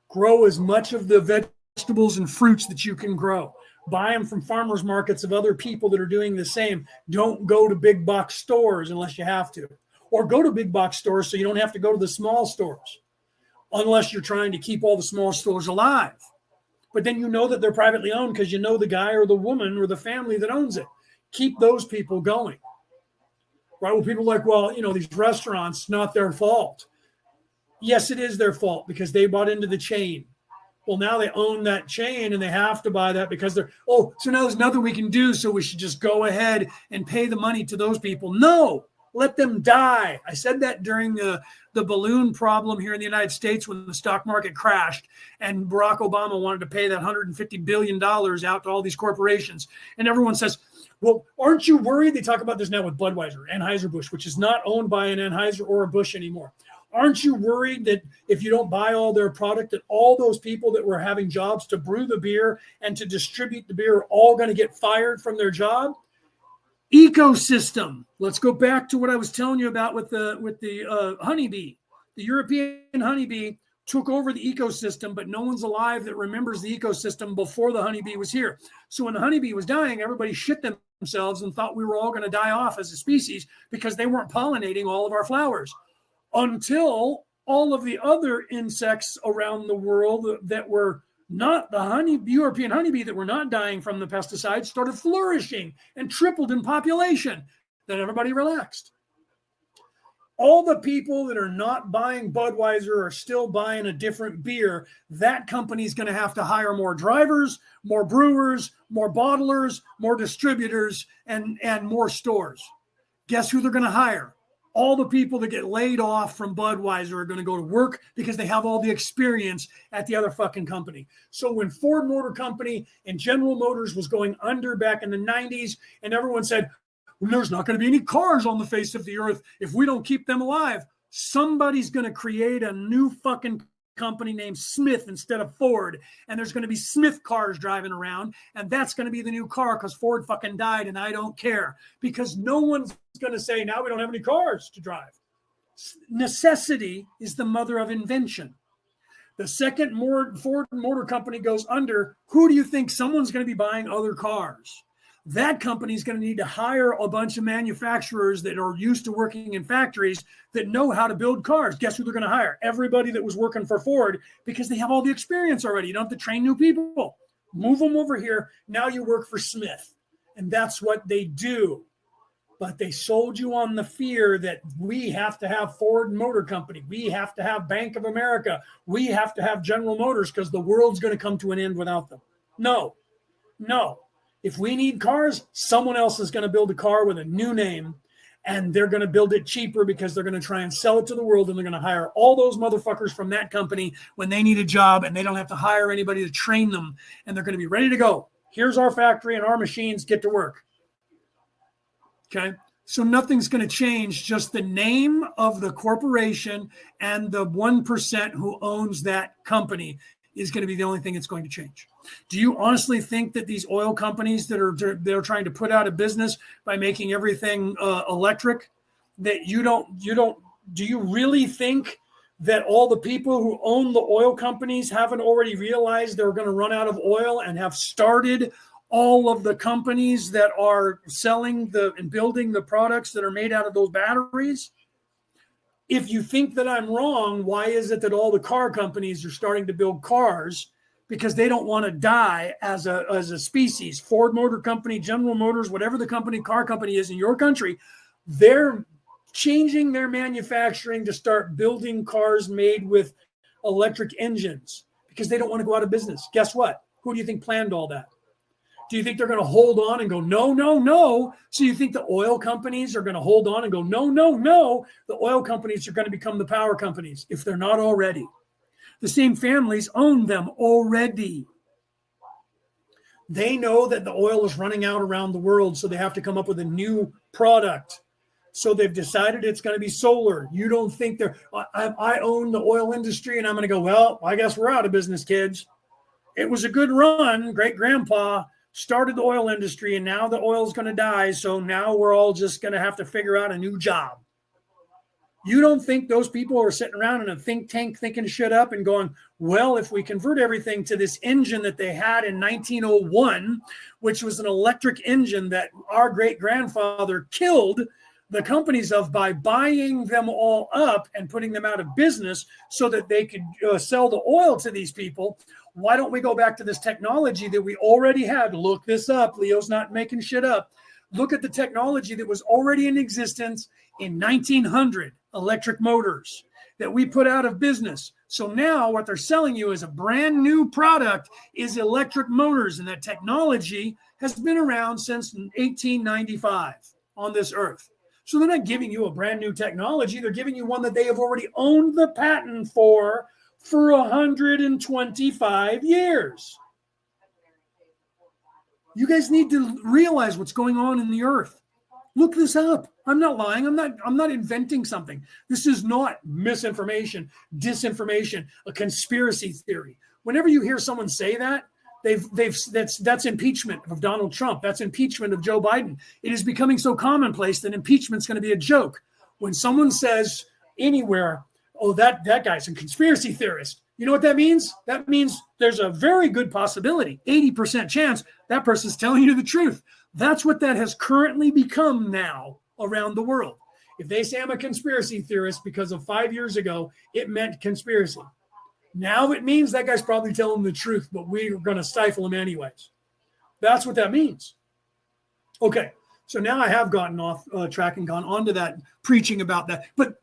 S1: Grow as much of the vegetables and fruits that you can grow. Buy them from farmers markets of other people that are doing the same. Don't go to big box stores unless you have to, or go to big box stores so you don't have to go to the small stores unless you're trying to keep all the small stores alive. But then you know that they're privately owned because you know the guy or the woman or the family that owns it. Keep those people going. Right? Well, people are like, well, these restaurants, not their fault. Yes, it is their fault because they bought into the chain. Well, now they own that chain and they have to buy that because so now there's nothing we can do. So we should just go ahead and pay the money to those people. No, let them die. I said that during the balloon problem here in the United States when the stock market crashed and Barack Obama wanted to pay that $150 billion out to all these corporations. And everyone says, well, aren't you worried? They talk about this now with Budweiser, Anheuser-Busch, which is not owned by an Anheuser or a Busch anymore. Aren't you worried that if you don't buy all their product, that all those people that were having jobs to brew the beer and to distribute the beer are all going to get fired from their job? Ecosystem. Let's go back to what I was telling you about with the honeybee. The European honeybee took over the ecosystem, but no one's alive that remembers the ecosystem before the honeybee was here. So when the honeybee was dying, everybody shit themselves and thought we were all going to die off as a species because they weren't pollinating all of our flowers. Until all of the other insects around the world that were not the European honeybee, that were not dying from the pesticides, started flourishing and tripled in population. Then everybody relaxed. All the people that are not buying Budweiser are still buying a different beer. That company's going to have to hire more drivers, more brewers, more bottlers, more distributors, and more stores. Guess who they're going to hire? All the people that get laid off from Budweiser are going to go to work because they have all the experience at the other fucking company. So when Ford Motor Company and General Motors was going under back in the 90s, and everyone said, well, there's not going to be any cars on the face of the earth if we don't keep them alive, somebody's going to create a new fucking company named Smith instead of Ford, and there's going to be Smith cars driving around, and that's going to be the new car because Ford fucking died, and I don't care, because no one's going to say now we don't have any cars to drive. Necessity is the mother of invention. The second Ford Motor Company goes under, who do you think someone's going to be buying other cars? That company is going to need to hire a bunch of manufacturers that are used to working in factories that know how to build cars. Guess who they're going to hire? Everybody that was working for Ford, because they have all the experience already. You don't have to train new people. Move them over here. Now you work for Smith. And that's what they do. But they sold you on the fear that we have to have Ford Motor Company. We have to have Bank of America. We have to have General Motors because the world's going to come to an end without them. No. If we need cars, someone else is going to build a car with a new name, and they're going to build it cheaper because they're going to try and sell it to the world, and they're going to hire all those motherfuckers from that company when they need a job, and they don't have to hire anybody to train them, and they're going to be ready to go. Here's our factory and our machines, get to work. Okay? So nothing's going to change, just the name of the corporation and the 1% who owns that company is going to be the only thing that's going to change. Do you honestly think that these oil companies they're trying to put out of business by making everything electric, that do you really think that all the people who own the oil companies haven't already realized they're going to run out of oil and have started all of the companies that are selling and building the products that are made out of those batteries? If you think that I'm wrong, why is it that all the car companies are starting to build cars? Because they don't want to die as a species. Ford Motor Company, General Motors, whatever the car company is in your country, they're changing their manufacturing to start building cars made with electric engines because they don't want to go out of business. Guess what? Who do you think planned all that? Do you think they're going to hold on and go, no? So you think the oil companies are going to hold on and go, no? The oil companies are going to become the power companies if they're not already. The same families own them already. They know that the oil is running out around the world, so they have to come up with a new product. So they've decided it's going to be solar. You don't think I own the oil industry, and I'm going to go, well, I guess we're out of business, kids. It was a good run. Great-grandpa started the oil industry, and now the oil's going to die, so now we're all just going to have to figure out a new job. You don't think those people are sitting around in a think tank thinking shit up and going, well, if we convert everything to this engine that they had in 1901, which was an electric engine that our great grandfather killed the companies of by buying them all up and putting them out of business so that they could sell the oil to these people. Why don't we go back to this technology that we already had? Look this up. Leo's not making shit up. Look at the technology that was already in existence in 1900, electric motors that we put out of business. So now what they're selling you as a brand new product is electric motors, and that technology has been around since 1895 on this earth. So they're not giving you a brand new technology. They're giving you one that they have already owned the patent for 125 years. You guys need to realize what's going on in the earth. Look this up. I'm not lying. I'm not inventing something. This is not misinformation, disinformation, a conspiracy theory. Whenever you hear someone say that, that's impeachment of Donald Trump. That's impeachment of Joe Biden. It is becoming so commonplace that impeachment's going to be a joke. When someone says anywhere, oh, that guy's a conspiracy theorist, you know what that means? That means there's a very good possibility, 80% chance that person's telling you the truth. That's what that has currently become now around the world. If they say I'm a conspiracy theorist because of 5 years ago, it meant conspiracy. Now it means that guy's probably telling the truth, but we're going to stifle him anyways. That's what that means. Okay, so now I have gotten off track and gone on to that, preaching about that. But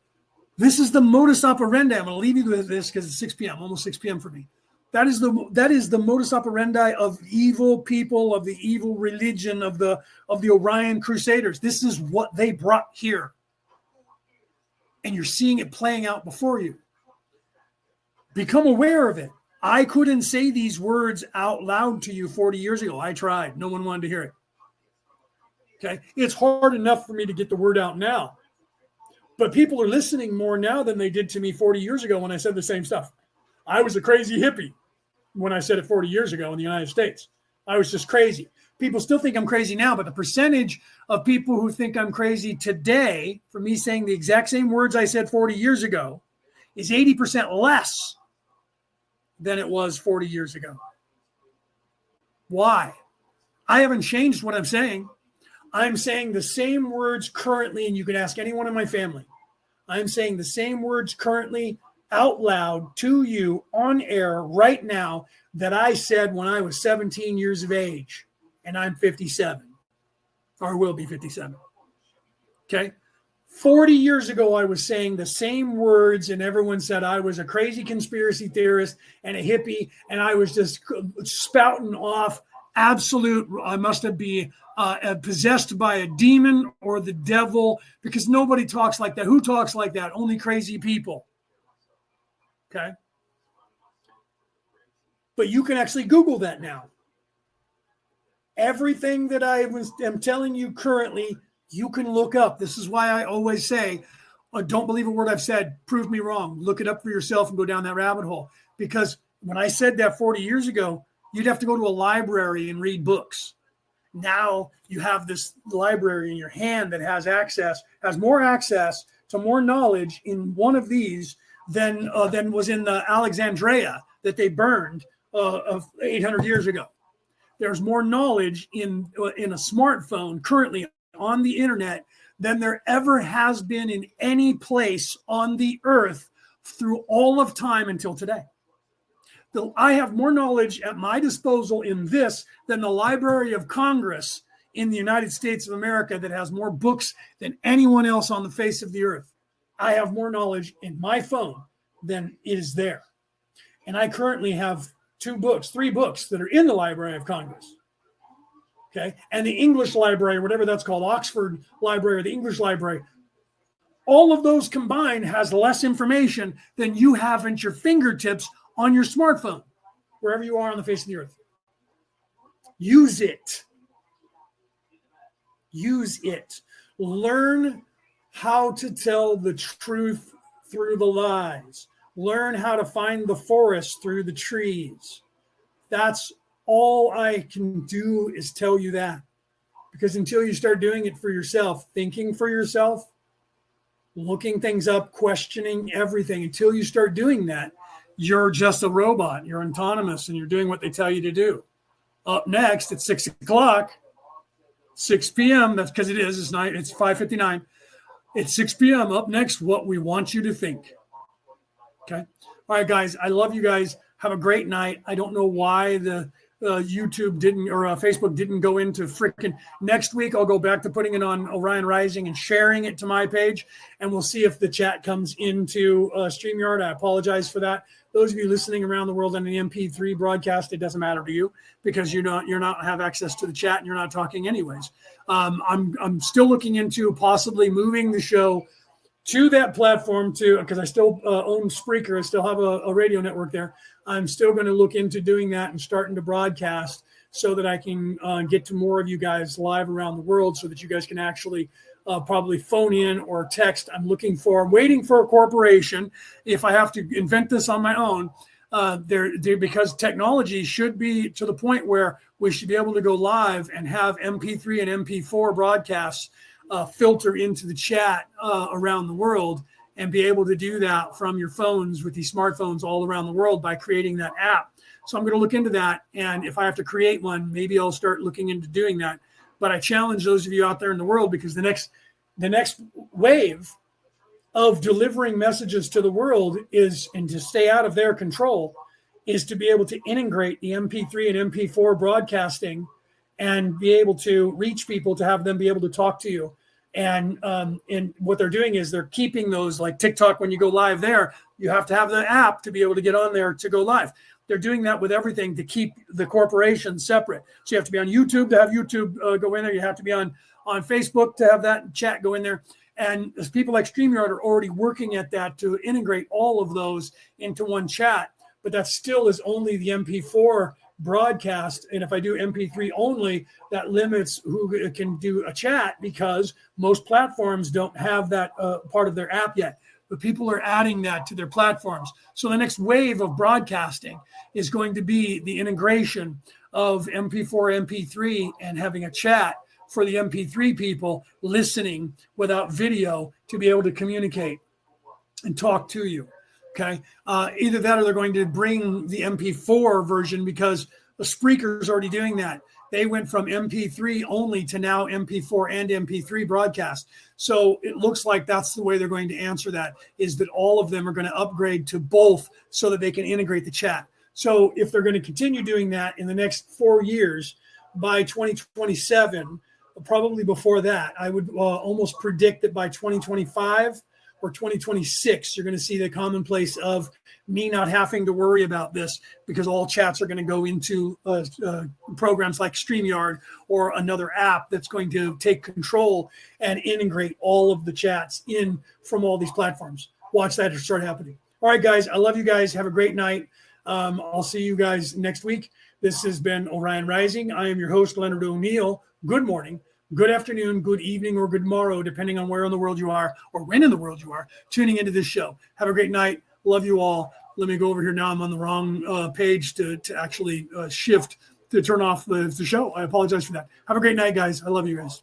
S1: this is the modus operandi. I'm going to leave you with this because it's 6 p.m., almost 6 p.m. for me. That is the modus operandi of evil people, of the evil religion, of the Orion Crusaders. This is what they brought here. And you're seeing it playing out before you. Become aware of it. I couldn't say these words out loud to you 40 years ago. I tried. No one wanted to hear it. Okay? It's hard enough for me to get the word out now. But people are listening more now than they did to me 40 years ago when I said the same stuff. I was a crazy hippie when I said it 40 years ago in the United States. I was just crazy. People still think I'm crazy now, but the percentage of people who think I'm crazy today for me saying the exact same words I said 40 years ago is 80% less than it was 40 years ago. Why? I haven't changed what I'm saying. I'm saying the same words currently, and you can ask anyone in my family. I'm saying the same words currently out loud to you on air right now that I said when I was 17 years of age, and I'm 57, or will be 57. Okay? 40 years ago, I was saying the same words, and everyone said I was a crazy conspiracy theorist and a hippie, and I was just spouting off absolute, I must have been possessed by a demon or the devil, because nobody talks like that. Who talks like that? Only crazy people. Okay? But you can actually Google that now. Everything that I am telling you currently, you can look up. This is why I always say, don't believe a word I've said. Prove me wrong. Look it up for yourself and go down that rabbit hole. Because when I said that 40 years ago, you'd have to go to a library and read books. Now you have this library in your hand that has more access to more knowledge in one of these than was in the Alexandria that they burned of 800 years ago. There's more knowledge in a smartphone currently on the internet than there ever has been in any place on the earth through all of time until today. I have more knowledge at my disposal in this than the Library of Congress in the United States of America that has more books than anyone else on the face of the earth. I have more knowledge in my phone than is there. And I currently have 3 books that are in the Library of Congress. Okay. And the English library, whatever that's called, Oxford Library, or the English library, all of those combined has less information than you have at your fingertips on your smartphone, wherever you are on the face of the earth. Use it. Use it. Learn how to tell the truth through the lies. Learn how to find the forest through the trees. That's all I can do, is tell you that. Because until you start doing it for yourself, thinking for yourself, looking things up, questioning everything. Until you start doing that, you're just a robot. You're autonomous, and you're doing what they tell you to do. Up next at 6 o'clock, 6 p.m. That's because it's 5:59. It's 6 p.m. Up next, what we want you to think. Okay. All right, guys. I love you guys. Have a great night. I don't know why the YouTube didn't or Facebook didn't go into frickin' next week. I'll go back to putting it on Orion Rising and sharing it to my page, and we'll see if the chat comes into StreamYard. I apologize for that. Those of you listening around the world on the MP3 broadcast, it doesn't matter to you because you're not have access to the chat and you're not talking anyways. I'm still looking into possibly moving the show to that platform because I still own Spreaker. I still have a radio network there. I'm still going to look into doing that and starting to broadcast so that I can get to more of you guys live around the world so that you guys can actually probably phone in or text. I'm waiting for a corporation. If I have to invent this on my own, because technology should be to the point where we should be able to go live and have MP3 and MP4 broadcasts filter into the chat around the world and be able to do that from your phones with these smartphones all around the world by creating that app. So I'm going to look into that. And if I have to create one, maybe I'll start looking into doing that. But I challenge those of you out there in the world, because the next wave of delivering messages to the world is, and to stay out of their control, is to be able to integrate the MP3 and MP4 broadcasting and be able to reach people, to have them be able to talk to you. And what they're doing is they're keeping those, like TikTok, when you go live there, you have to have the app to be able to get on there to go live. They're doing that with everything to keep the corporation separate. So you have to be on YouTube to have YouTube go in there. You have to be on Facebook to have that chat go in there. And people like StreamYard are already working at that to integrate all of those into one chat. But that still is only the MP4 broadcast. And if I do MP3 only, that limits who can do a chat, because most platforms don't have that part of their app yet. But people are adding that to their platforms. So the next wave of broadcasting is going to be the integration of MP4, MP3, and having a chat for the MP3 people listening without video to be able to communicate and talk to you. Okay. Either that or they're going to bring the MP4 version, because the Spreaker's already doing that. They went from MP3 only to now MP4 and MP3 broadcast. So it looks like that's the way they're going to answer that, is that all of them are going to upgrade to both so that they can integrate the chat. So if they're going to continue doing that in the next 4 years, by 2027, probably before that, I would almost predict that by 2025 or 2026, you're going to see the commonplace of me not having to worry about this, because all chats are going to go into programs like StreamYard or another app that's going to take control and integrate all of the chats in from all these platforms. Watch that start happening. All right, guys, I love you guys. Have a great night. I'll see you guys next week. This has been Orion Rising. I am your host, Leonard O'Neill. Good morning, good afternoon, good evening, or good morrow, depending on where in the world you are or when in the world you are tuning into this show. Have a great night. Love you all. Let me go over here now. I'm on the wrong page to actually shift to turn off the show. I apologize for that. Have a great night, guys. I love you guys.